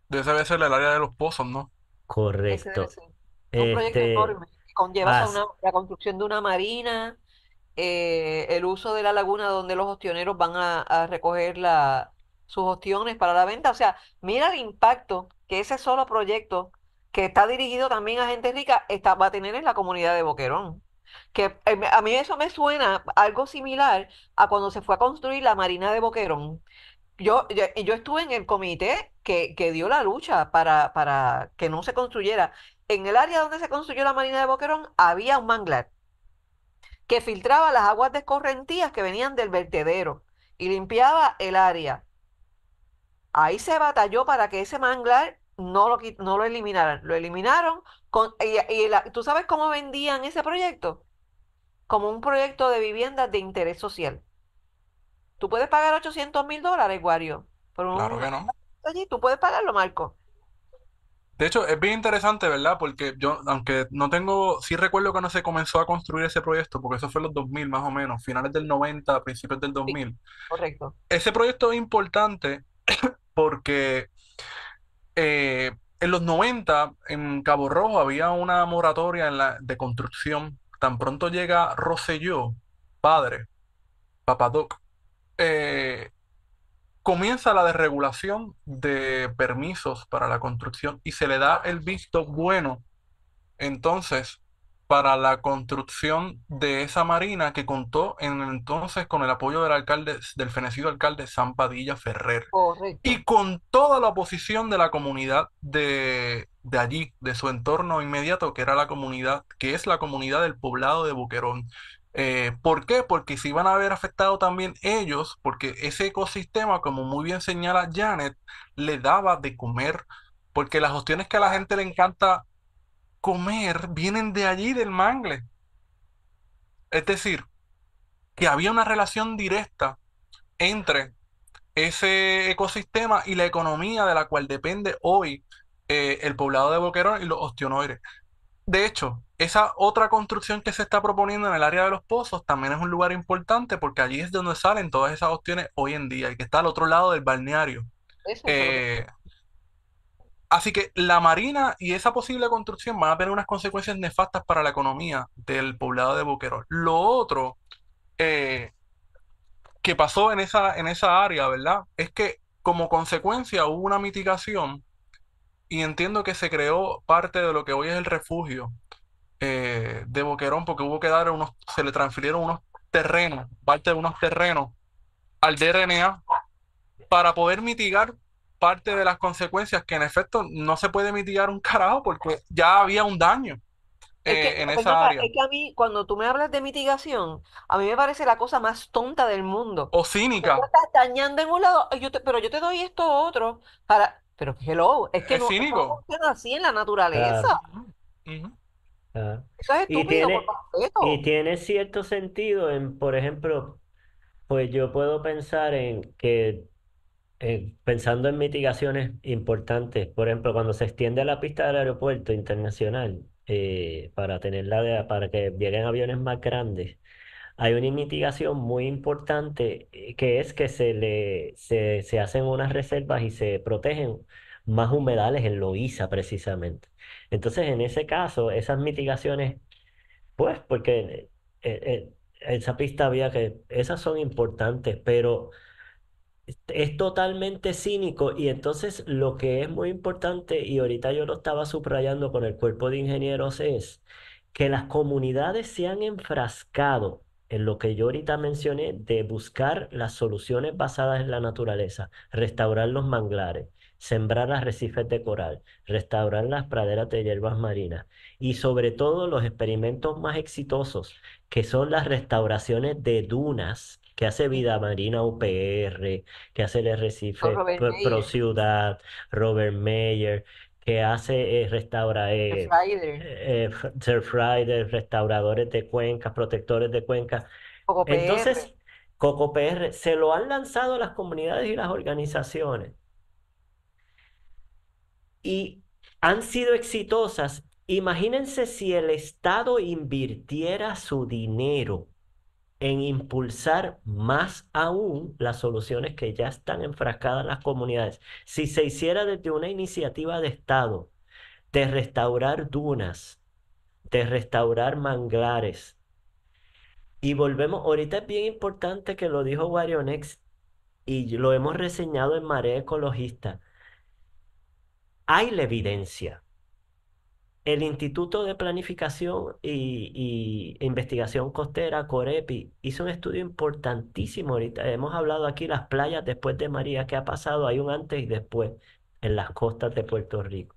Debe ser el área de los pozos, ¿no? ese debe Correcto. ser. Es un proyecto Este, enorme que conlleva, o sea, as- la construcción de una marina, el uso de la laguna donde los ostioneros van a recoger sus ostiones para la venta. O sea, mira el impacto que ese solo proyecto, que está dirigido también a gente rica, va a tener en la comunidad de Boquerón. Que a mí eso me suena algo similar a cuando se fue a construir la Marina de Boquerón. Yo estuve en el comité que dio la lucha para que no se construyera. En el área donde se construyó la Marina de Boquerón había un manglar que filtraba las aguas de escorrentías que venían del vertedero y limpiaba el área. Ahí se batalló para que ese manglar no lo eliminaran. Lo eliminaron ¿tú sabes cómo vendían ese proyecto? Como un proyecto de viviendas de interés social. ¿Tú puedes pagar $800.000, Wario? Por Claro un que no. allí, ¿tú puedes pagarlo, Marco? De hecho, es bien interesante, ¿verdad? Porque yo, aunque no tengo, sí recuerdo cuando se comenzó a construir ese proyecto, porque eso fue en los 2000 más o menos, finales del 90, principios del Sí, 2000. correcto. Ese proyecto es importante porque en los 90 en Cabo Rojo había una moratoria de construcción. Tan pronto llega Rosselló, padre, Papadoc, eh, comienza la desregulación de permisos para la construcción y se le da el visto bueno entonces para la construcción de esa marina que contó entonces con el apoyo del alcalde, del fenecido alcalde San Padilla Ferrer y Correcto. con toda la oposición de la comunidad de allí, de su entorno inmediato, que era la comunidad, que es la comunidad del poblado de Boquerón. ¿Por qué? Porque se iban a ver afectados también ellos, porque ese ecosistema, como muy bien señala Janet, le daba de comer, porque las opciones que a la gente le encanta comer vienen de allí, del mangle. Es decir, que había una relación directa entre ese ecosistema y la economía de la cual depende hoy el poblado de Boquerón y los ostionoides. De hecho, esa otra construcción que se está proponiendo en el área de los pozos también es un lugar importante porque allí es donde salen todas esas opciones hoy en día y que está al otro lado del balneario. Eso fue lo que... Eh, Así que la marina y esa posible construcción van a tener unas consecuencias nefastas para la economía del poblado de Boquerón. Lo otro eh, que pasó en esa área, ¿verdad? Es que como consecuencia hubo una mitigación y entiendo que se creó parte de lo que hoy es el refugio de Boquerón, porque hubo que dar unos, se le transfirieron unos terrenos, parte de unos terrenos al DRNA para poder mitigar parte de las consecuencias que en efecto no se puede mitigar un carajo porque ya había un daño en ven esa acá, área. es que a mí, cuando tú me hablas de mitigación, a mí me parece la cosa más tonta del mundo. O Tú cínica, estás dañando en un lado, pero yo te doy esto otro para... Pero hello, es que es no, eso no cínico. funciona así en la naturaleza. Claro, Ujú, ujú. claro. Eso es Y estúpido por y completo. tiene cierto sentido en, por ejemplo, pues yo puedo pensar en que pensando en mitigaciones importantes, por ejemplo, cuando se extiende la pista del aeropuerto internacional para que lleguen aviones más grandes, hay una mitigación muy importante que es que se hacen unas reservas y se protegen más humedales en Loíza precisamente. Entonces, en ese caso, esas mitigaciones, pues, porque esa pista había que, esas son importantes, pero es totalmente cínico y entonces lo que es muy importante, y ahorita yo lo estaba subrayando con el cuerpo de ingenieros, es que las comunidades se han enfrascado en lo que yo ahorita mencioné de buscar las soluciones basadas en la naturaleza, restaurar los manglares, sembrar arrecifes de coral, restaurar las praderas de hierbas marinas y sobre todo los experimentos más exitosos, que son las restauraciones de dunas que hace Vida Marina UPR, que hace el Con Arrecife Robert Pro Meyer, Ciudad, Robert Meyer, que hace, restaura, el Friday, Surfrider, restauradores de cuencas, protectores de cuencas. Poco PR. Entonces, Coco PR se lo han lanzado a las comunidades y las organizaciones y han sido exitosas. Imagínense si el Estado invirtiera su dinero en impulsar más aún las soluciones que ya están enfrascadas en las comunidades. Si se hiciera desde una iniciativa de Estado de restaurar dunas, de restaurar manglares, y volvemos, ahorita es bien importante que lo dijo Warionex y lo hemos reseñado en Marea Ecologista, hay la evidencia. El Instituto de Planificación y Investigación Costera, Corepi, hizo un estudio importantísimo ahorita. Hemos hablado aquí las playas después de María, ¿qué ha pasado? Hay un antes y después en las costas de Puerto Rico.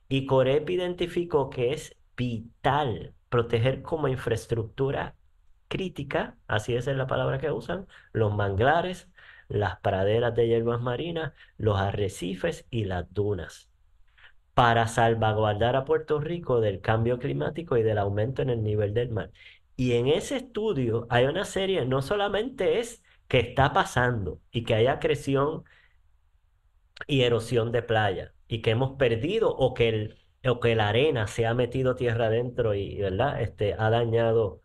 Y Corepi identificó que es vital proteger como infraestructura crítica, así esa es la palabra que usan, los manglares, las praderas de hierbas marinas, los arrecifes y las dunas para salvaguardar a Puerto Rico del cambio climático y del aumento en el nivel del mar. Y en ese estudio hay una serie, no solamente es que está pasando y que haya creación y erosión de playa y que hemos perdido o que la arena se ha metido tierra adentro y, ¿verdad? Ha dañado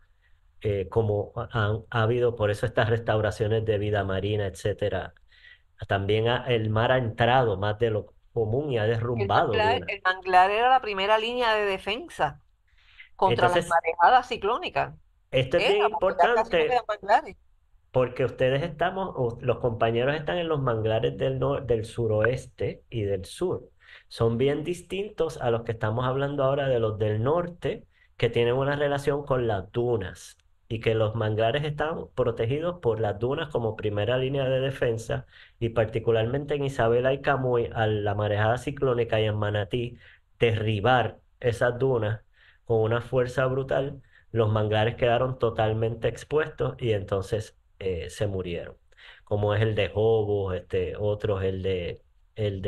como ha habido por eso estas restauraciones de vida marina, etcétera. También el mar ha entrado más de lo común y ha derrumbado dunas. El manglar era la primera línea de defensa contra las Entonces, marejadas ciclónicas. esto es Era, bien porque ya casi no quedan importante manglares. porque los compañeros están en los manglares del suroeste y del sur. Son bien distintos a los que estamos hablando ahora de los del norte, que tienen una relación con las dunas y que los manglares están protegidos por las dunas como primera línea de defensa y particularmente en Isabela y Camuy, a la marejada ciclónica y en Manatí, derribar esas dunas con una fuerza brutal. Los manglares quedaron totalmente expuestos y entonces se murieron, como es el de Jobos, otros, el de, el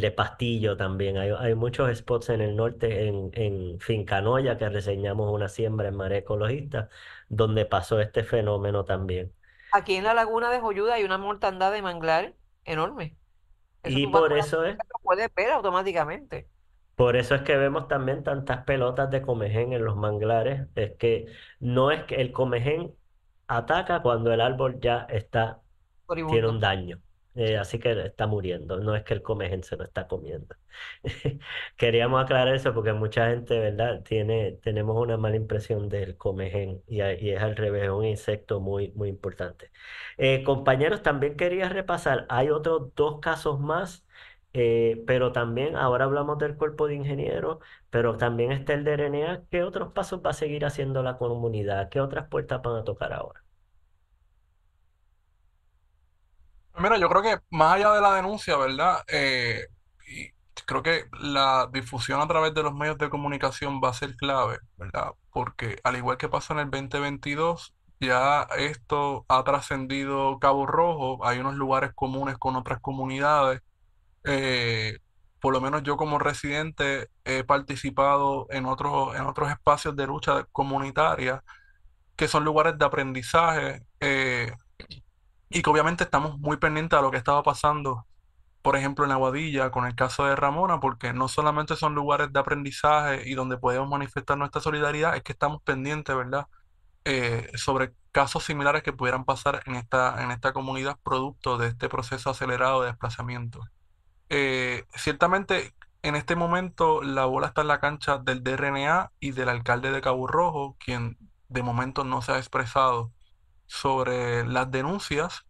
de Pastillo también. Hay muchos spots en el norte, en Fincanoya, que reseñamos una siembra en Marea Ecologista, donde pasó este fenómeno también. Aquí en la laguna de Joyuda hay una mortandad de manglares enorme. Eso Y tú vas por la lo puedes ver automáticamente. por eso es que vemos también tantas pelotas de comején en los manglares. Es que no es que el comején ataca cuando el árbol ya tiene un Moribundo. daño. Así que está muriendo, no es que el comején se lo está comiendo. Queríamos aclarar eso porque mucha gente, ¿verdad? Tenemos una mala impresión del comején y es al revés, es un insecto muy, muy importante. Compañeros, también quería repasar, hay otros dos casos más, pero también ahora hablamos del cuerpo de ingenieros, pero también está el de RNA. ¿Qué otros pasos va a seguir haciendo la comunidad? ¿Qué otras puertas van a tocar ahora? Mira, yo creo que más allá de la denuncia, ¿verdad? Y creo que la difusión a través de los medios de comunicación va a ser clave, ¿verdad? Porque al igual que pasó en el 2022, ya esto ha trascendido Cabo Rojo, hay unos lugares comunes con otras comunidades. Eh, por lo menos yo como residente he participado en otros espacios de lucha comunitaria, que son lugares de aprendizaje. Y que obviamente estamos muy pendientes a lo que estaba pasando, por ejemplo, en Aguadilla, con el caso de Ramona, porque no solamente son lugares de aprendizaje y donde podemos manifestar nuestra solidaridad, es que estamos pendientes, ¿verdad? Sobre casos similares que pudieran pasar en esta comunidad producto de este proceso acelerado de desplazamiento. Ciertamente, en este momento la bola está en la cancha del DRNA y del alcalde de Cabo Rojo, quien de momento no se ha expresado sobre las denuncias.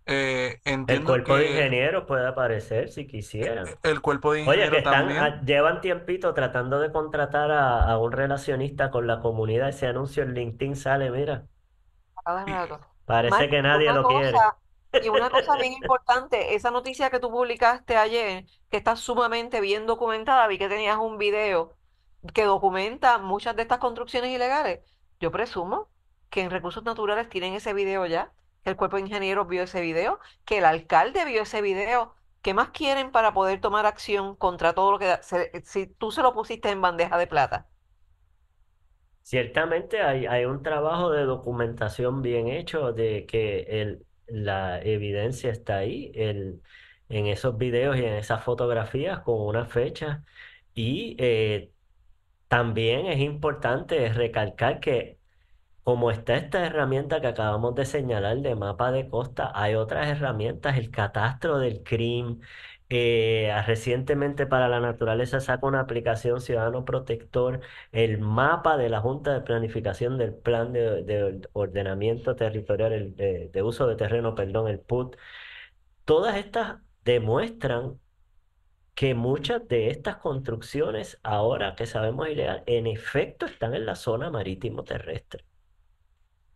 El Entiendo cuerpo de que ingenieros puede aparecer si quisieran. el cuerpo de Oye, que ingenieros también. llevan tiempito tratando de contratar a un relacionista con la comunidad. Ese anuncio en LinkedIn sale, mira, Cada Y, rato. parece Mike, que nadie lo quiere. y una cosa bien importante, esa noticia que tú publicaste ayer, que está sumamente bien documentada, vi que tenías un video que documenta muchas de estas construcciones ilegales. Yo presumo que en Recursos Naturales tienen ese video ya, que el cuerpo de ingenieros vio ese video, que el alcalde vio ese video. ¿Qué más quieren para poder tomar acción contra todo lo que si tú se lo pusiste en bandeja de plata? Ciertamente hay un trabajo de documentación bien hecho de que la evidencia está ahí en esos videos y en esas fotografías con una fecha. Y también es importante recalcar que como está esta herramienta que acabamos de señalar de mapa de costa, hay otras herramientas, el catastro del crimen. Recientemente para la naturaleza saca una aplicación Ciudadano Protector, el mapa de la Junta de Planificación del Plan de Ordenamiento Territorial, de uso de terreno, perdón, el PUT. Todas estas demuestran que muchas de estas construcciones, ahora que sabemos ilegal, en efecto están en la zona marítimo terrestre.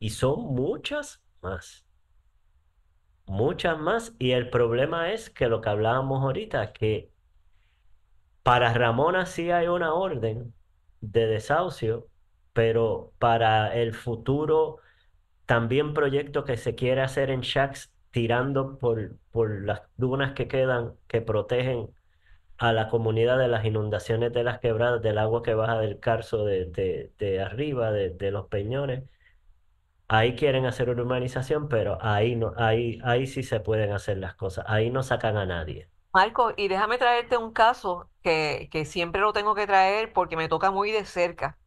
Y son muchas más. Y el problema es que lo que hablábamos ahorita, que para Ramona sí hay una orden de desahucio, pero para el futuro también proyecto que se quiere hacer en Shax, tirando por las dunas que quedan, que protegen a la comunidad de las inundaciones de las quebradas, del agua que baja del Carso de arriba, de los peñones. Ahí quieren hacer una urbanización, pero ahí no, ahí sí se pueden hacer las cosas. Ahí no sacan a nadie. Marco, y déjame traerte un caso que siempre lo tengo que traer porque me toca muy de cerca.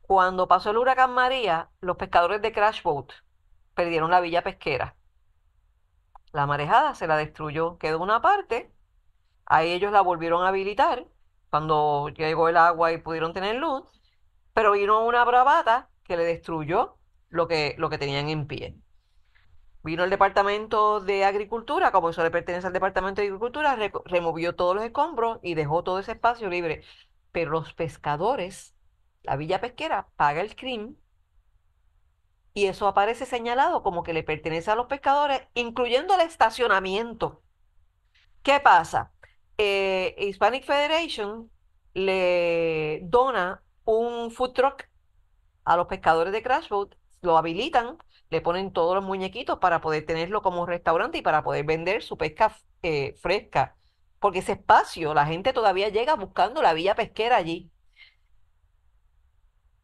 Cuando pasó el huracán María, los pescadores de Crash Boat perdieron la villa pesquera. La marejada se la destruyó, quedó una parte, ahí ellos la volvieron a habilitar cuando llegó el agua y pudieron tener luz, pero vino una bravata que le destruyó lo que tenían en pie. Vino el Departamento de Agricultura, como eso le pertenece al Departamento de Agricultura, removió todos los escombros y dejó todo ese espacio libre. Pero los pescadores, la villa pesquera, paga el crimen y eso aparece señalado como que le pertenece a los pescadores, incluyendo el estacionamiento. ¿Qué pasa? Hispanic Federation le dona un food truck a los pescadores de Crash Boat, lo habilitan, le ponen todos los muñequitos para poder tenerlo como restaurante y para poder vender su pesca fresca. Porque ese espacio, la gente todavía llega buscando la villa pesquera allí.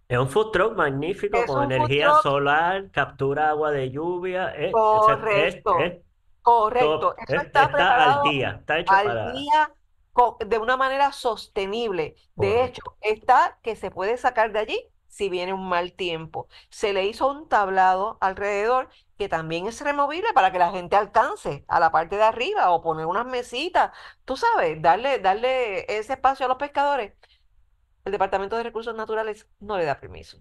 Es un food truck magnífico Es con un food energía truck solar, captura agua de lluvia. correcto. Es Correcto, top, eso está está al preparado día, está hecho al para... día de una manera sostenible. De hecho, Correcto. está que se puede sacar de allí si viene un mal tiempo. Se le hizo un tablado alrededor que también es removible para que la gente alcance a la parte de arriba o poner unas mesitas. Tú sabes, darle ese espacio a los pescadores. El Departamento de Recursos Naturales no le da permiso.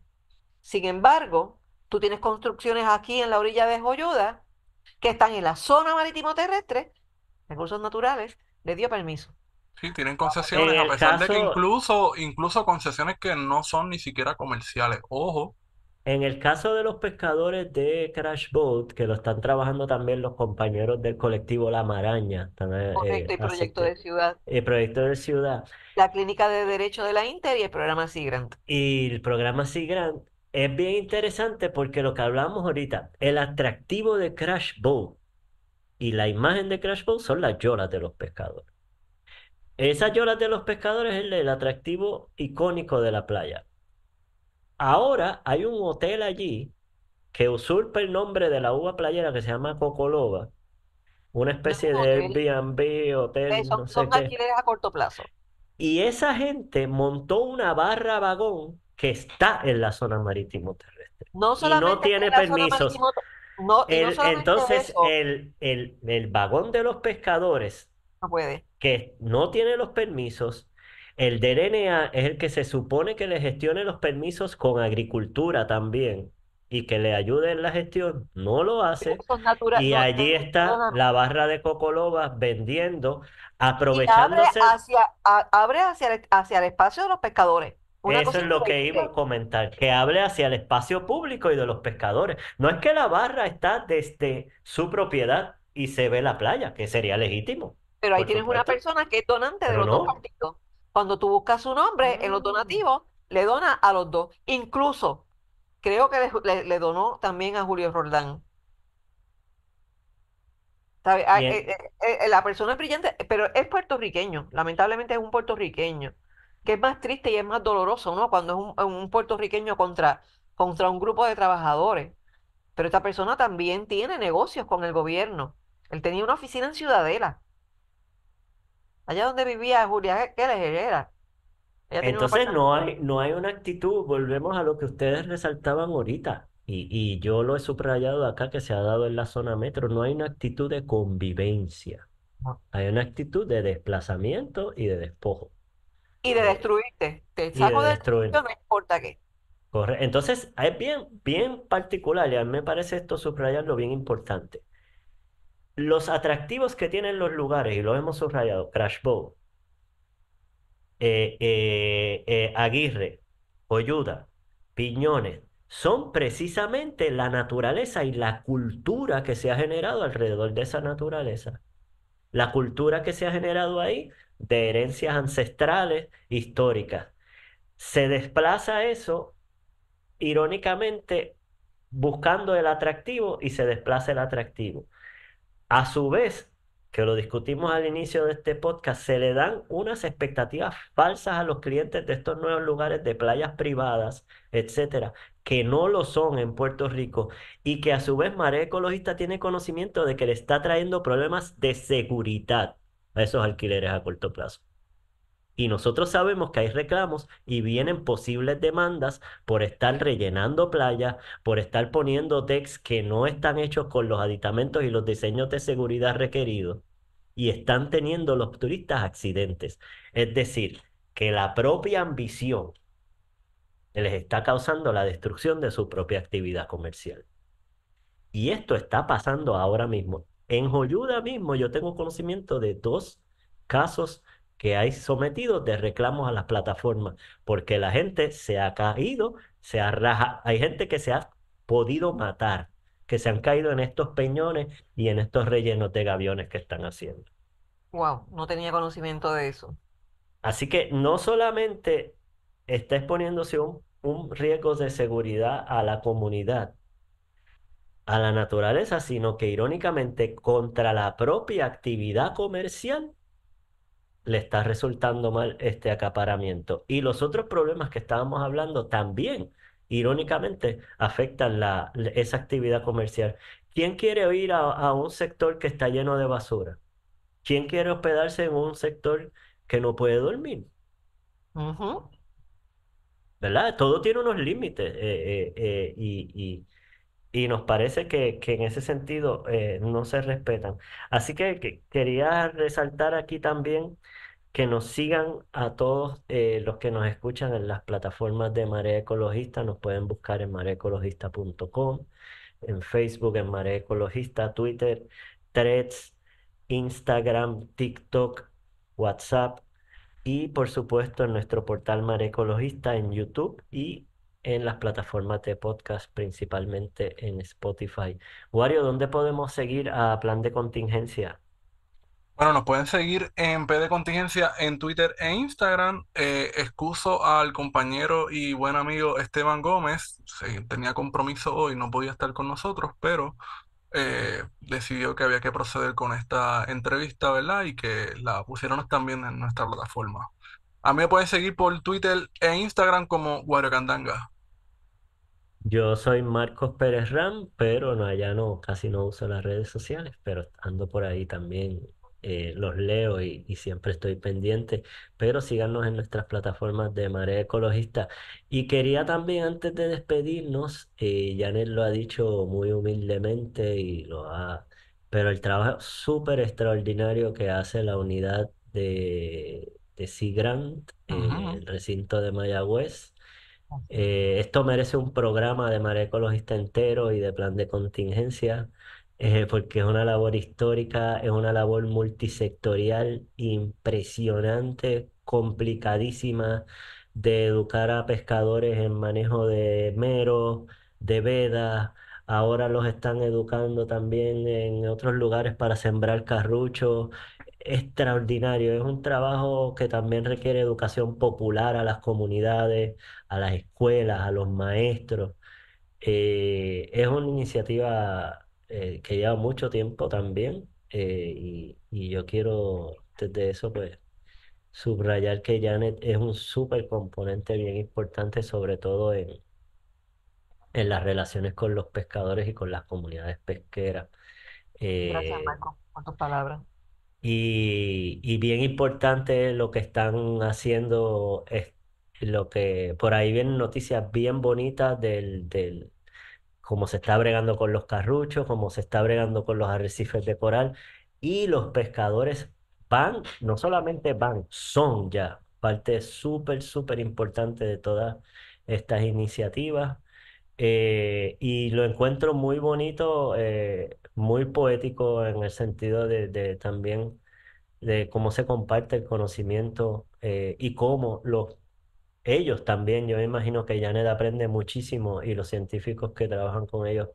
Sin embargo, tú tienes construcciones aquí en la orilla de Joyoda que están en la zona marítimo terrestre, recursos naturales, le dio permiso. Sí, tienen En concesiones, a el pesar de que caso, incluso concesiones que no son ni siquiera comerciales. Ojo, en el caso de los pescadores de Crash Boat, que lo están trabajando también los compañeros del colectivo La Maraña, están Correcto, y proyecto de ciudad, el proyecto de ciudad la Clínica de Derecho de la Inter y el programa Sea Grant. y el programa Sea Grant, es bien interesante porque lo que hablamos ahorita, el atractivo de Crash Boat y la imagen de Crash Boat son las yolas de los pescadores. Esas yolas de los pescadores es el atractivo icónico de la playa. Ahora hay un hotel allí que usurpa el nombre de la uva playera que se llama Cocoloba, una No es especie un de hotel, Airbnb, hotel, no son sé qué. alquileres a corto plazo. Y esa gente montó una barra vagón que está en la zona marítimo terrestre No y no solamente está tiene en la zona permisos. marítimo, no, y no solamente Entonces, eso, el vagón de los pescadores no puede. que no tiene los permisos, el del NA es el que se supone que le gestione los permisos con agricultura también y que le ayude en la gestión, no lo hace. Recursos naturales, Y no, allí está perdóname. la barra de Cocolobas vendiendo, Y abre aprovechándose. abre hacia el espacio de los pescadores. Una Eso cosa es lo que iba a increíble. comentar, que hable hacia el espacio público y de los pescadores. No es que la barra está desde su propiedad y se ve la playa, que sería legítimo, Pero ahí por tienes una supuesto, persona que es donante de pero los dos no. partidos. Cuando tú buscas su nombre en los Mm. donativos, le dona a los dos. Incluso, creo que le donó también a Julio Roldán. ¿Sabe? Bien, La persona es brillante, pero es puertorriqueño. Lamentablemente es un puertorriqueño. Que es más triste y es más doloroso, ¿no? Cuando es un puertorriqueño contra un grupo de trabajadores. Pero esta persona también tiene negocios con el gobierno. Él tenía una oficina en Ciudadela, allá donde vivía Julia Keles Herrera. Ella tenía un entonces apartamento. no hay una actitud, volvemos a lo que ustedes resaltaban ahorita, y yo lo he subrayado acá que se ha dado en la zona metro, no hay una actitud de convivencia, No. hay una actitud de desplazamiento y de despojo, Y de de, destruirte. Te y de saco del destruir. sitio, no importa qué. Entonces, es bien particular, y a mí me parece esto subrayarlo bien importante. Los atractivos que tienen los lugares, y lo hemos subrayado, Crash Boat, Aguirre, Oyuda, Piñones, son precisamente la naturaleza y la cultura que se ha generado alrededor de esa naturaleza. La cultura que se ha generado ahí de herencias ancestrales, históricas. Se desplaza eso, irónicamente, buscando el atractivo y se desplaza el atractivo. A su vez, que lo discutimos al inicio de este podcast, se le dan unas expectativas falsas a los clientes de estos nuevos lugares de playas privadas, etcétera, que no lo son en Puerto Rico y que a su vez Marea Ecologista tiene conocimiento de que le está trayendo problemas de seguridad a esos alquileres a corto plazo. Y nosotros sabemos que hay reclamos y vienen posibles demandas por estar rellenando playas, por estar poniendo decks que no están hechos con los aditamentos y los diseños de seguridad requeridos. Y están teniendo los turistas accidentes. Es decir, que la propia ambición les está causando la destrucción de su propia actividad comercial. Y esto está pasando ahora mismo. En Joyuda mismo yo tengo conocimiento de dos casos que hay sometidos de reclamos a las plataformas, porque la gente se ha caído, se ha rajado, hay gente que se ha podido matar, que se han caído en estos peñones y en estos rellenos de gaviones que están haciendo. Wow, no tenía conocimiento de eso. Así que no solamente está exponiéndose un riesgo de seguridad a la comunidad, a la naturaleza, sino que irónicamente contra la propia actividad comercial le está resultando mal este acaparamiento. Y los otros problemas que estábamos hablando también, irónicamente, afectan esa actividad comercial. ¿Quién quiere ir a un sector que está lleno de basura? ¿Quién quiere hospedarse en un sector que no puede dormir? Ujú. ¿Verdad? Todo tiene unos límites y nos parece que en ese sentido no se respetan. Así que quería resaltar aquí también que nos sigan a todos los que nos escuchan en las plataformas de Marea Ecologista. Nos pueden buscar en mareaecologista.com, en Facebook en Marea Ecologista, Twitter, Threads, Instagram, TikTok, WhatsApp. Y por supuesto en nuestro portal Mar Ecologista en YouTube y en las plataformas de podcast, principalmente en Spotify. Wario, ¿dónde podemos seguir a Plan de Contingencia? Bueno, nos pueden seguir en P de Contingencia en Twitter e Instagram. Excuso al compañero y buen amigo Esteban Gómez. Tenía compromiso hoy, no podía estar con nosotros, pero decidió que había que proceder con esta entrevista, ¿verdad? Y que la pusiéramos también en nuestra plataforma. A mí me pueden seguir por Twitter e Instagram como Guaracandanga. Yo soy Marcos Pérez Ram, pero no, allá no, casi no uso las redes sociales, pero ando por ahí también, los leo y siempre estoy pendiente, pero síganos en nuestras plataformas de Marea Ecologista. Y quería también, antes de despedirnos, Janet lo ha dicho muy humildemente pero el trabajo súper extraordinario que hace la unidad de Sea Grant en Ujú. el recinto de Mayagüez. Esto merece un programa de Marea Ecologista entero y de plan de contingencia, porque es una labor histórica, es una labor multisectorial impresionante, complicadísima, de educar a pescadores en manejo de mero, de veda. Ahora los están educando también en otros lugares para sembrar carruchos. Extraordinario, es un trabajo que también requiere educación popular a las comunidades, a las escuelas, a los maestros. Es una iniciativa que lleva mucho tiempo también y yo quiero desde eso pues subrayar que Janet es un súper componente bien importante, sobre todo en las relaciones con los pescadores y con las comunidades pesqueras. Gracias, Eh, Marco, por tus palabras. y bien importante lo que están haciendo es lo que por ahí vienen noticias bien bonitas del cómo se está bregando con los carruchos, cómo se está bregando con los arrecifes de coral y los pescadores van, no solamente van, son ya parte súper, súper importante de todas estas iniciativas. Y lo encuentro muy bonito, muy poético en el sentido de también de cómo se comparte el conocimiento y cómo ellos también, yo me imagino que Janet aprende muchísimo y los científicos que trabajan con ellos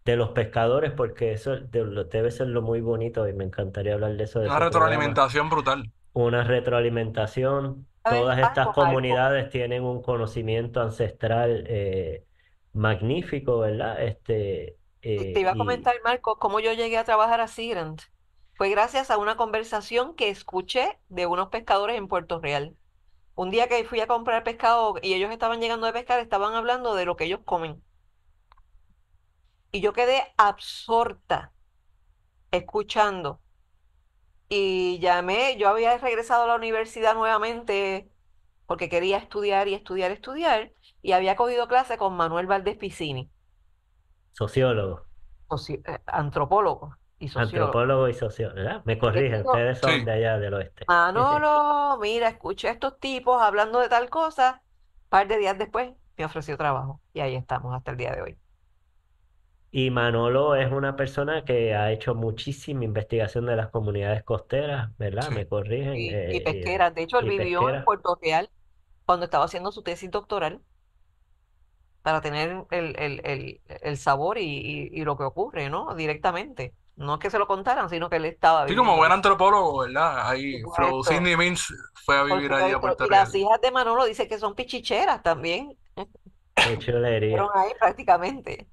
de los pescadores, porque eso debe ser lo muy bonito y me encantaría hablar de eso, de Una ese programa. retroalimentación brutal. Una retroalimentación, ¿Sabes todas estas algo, Marco? comunidades tienen un conocimiento ancestral magnífico, ¿verdad? Te iba a comentar, Marco, cómo yo llegué a trabajar a Sigrant. fue gracias a una conversación que escuché de unos pescadores en Puerto Real. Un día que fui a comprar pescado y ellos estaban llegando de pescar, estaban hablando de lo que ellos comen. Y yo quedé absorta escuchando. Y llamé, yo había regresado a la universidad nuevamente porque quería estudiar y estudiar, estudiar, y había cogido clase con Manuel Valdés Piscini, Sociólogo, antropólogo y sociólogo. antropólogo y sociólogo, ¿verdad? Me Y él corrigen, dijo, ustedes son Sí. de allá del oeste. Manolo, mira, escuché a estos tipos hablando de tal cosa. Un par de días después me ofreció trabajo y ahí estamos hasta el día de hoy. Y Manolo es una persona que ha hecho muchísima investigación de las comunidades costeras, ¿verdad? Sí. Me corrigen, Y pesquera. De hecho, él y vivió en pesqueras. Puerto Real cuando estaba haciendo su tesis doctoral para tener el sabor y lo que ocurre, ¿no? Directamente. No es que se lo contaran, sino que él estaba Sí, como viviendo buen allí. antropólogo, ¿verdad? Por Ahí, Flo supuesto, Sidney Mintz fue a por vivir allí a supuesto. Puerto Y las Real. hijas de Manolo dicen que son pichicheras también. Qué chulería. Fueron ahí prácticamente.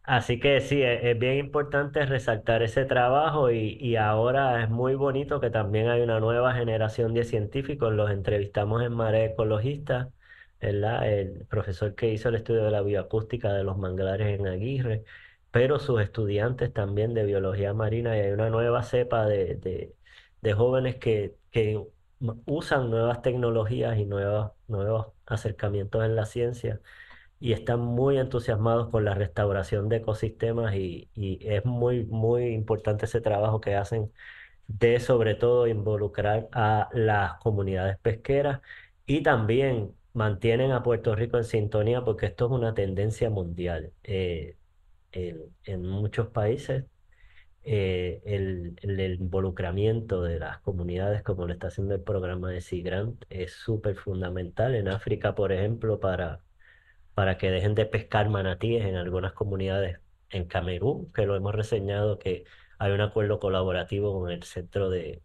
Así que sí, es bien importante resaltar ese trabajo y ahora es muy bonito que también hay una nueva generación de científicos. Los entrevistamos en Marea Ecologista, ¿verdad? El profesor que hizo el estudio de la bioacústica de los manglares en Aguirre, pero sus estudiantes también de biología marina y hay una nueva cepa de jóvenes que usan nuevas tecnologías y nuevos acercamientos en la ciencia y están muy entusiasmados con la restauración de ecosistemas y es muy, muy importante ese trabajo que hacen de sobre todo involucrar a las comunidades pesqueras y también mantienen a Puerto Rico en sintonía porque esto es una tendencia mundial. En muchos países el involucramiento de las comunidades, como lo está haciendo el programa de Sea Grant, es súper fundamental. En África, por ejemplo, para que dejen de pescar manatíes en algunas comunidades en Camerún, que lo hemos reseñado, que hay un acuerdo colaborativo con el Centro de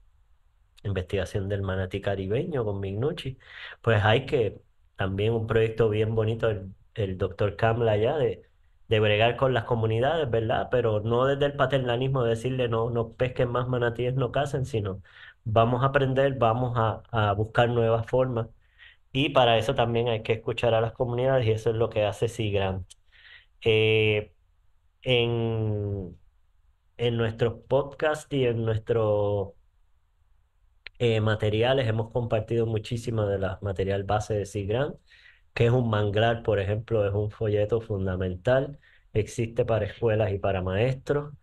Investigación del Manatí Caribeño, con Mignucci, pues hay que también un proyecto bien bonito, el doctor Kamla allá, de bregar con las comunidades, ¿verdad? Pero no desde el paternalismo de decirle no, no pesquen más manatíes, no cacen, sino vamos a aprender, vamos a buscar nuevas formas y para eso también hay que escuchar a las comunidades y eso es lo que hace SeaGrant. Eh, en, en nuestros podcasts y en nuestros materiales hemos compartido muchísimo de la material base de SeaGrant, que es un manglar, por ejemplo, es un folleto fundamental, existe para escuelas y para maestros.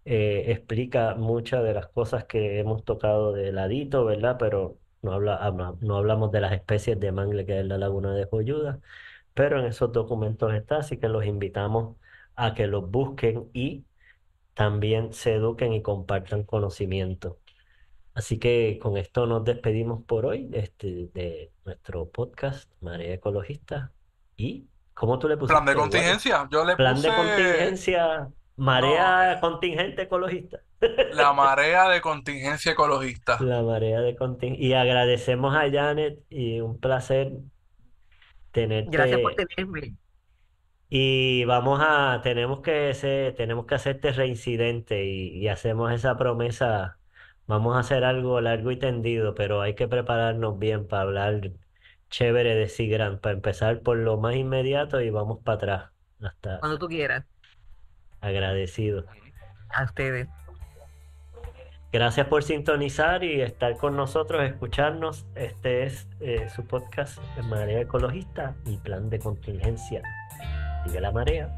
Explica muchas de las cosas que hemos tocado de ladito, ¿verdad? Pero no hablamos de las especies de mangle que hay en la laguna de Joyuda. Pero en esos documentos está, así que los invitamos a que los busquen y también se eduquen y compartan conocimiento. Así que con esto nos despedimos por hoy, de nuestro podcast Marea Ecologista. ¿Y cómo tú le Plan de pusiste, Eduardo? contingencia. Yo le Plan de puse, contingencia, no, marea contingente ecologista. la marea de contingencia ecologista. La marea de contingencia. Y agradecemos a Janet y un placer Gracias por tenerte. tenerme. Y tenemos que hacerte reincidente y hacemos esa promesa. Vamos a hacer algo largo y tendido, pero hay que prepararnos bien para hablar chévere de Sigran, para empezar por lo más inmediato y vamos para atrás. Hasta Cuando tú quieras. agradecido. A ustedes. Gracias por sintonizar y estar con nosotros, escucharnos. Este es su podcast de Marea Ecologista y Plan de Contingencia. Sigue la marea.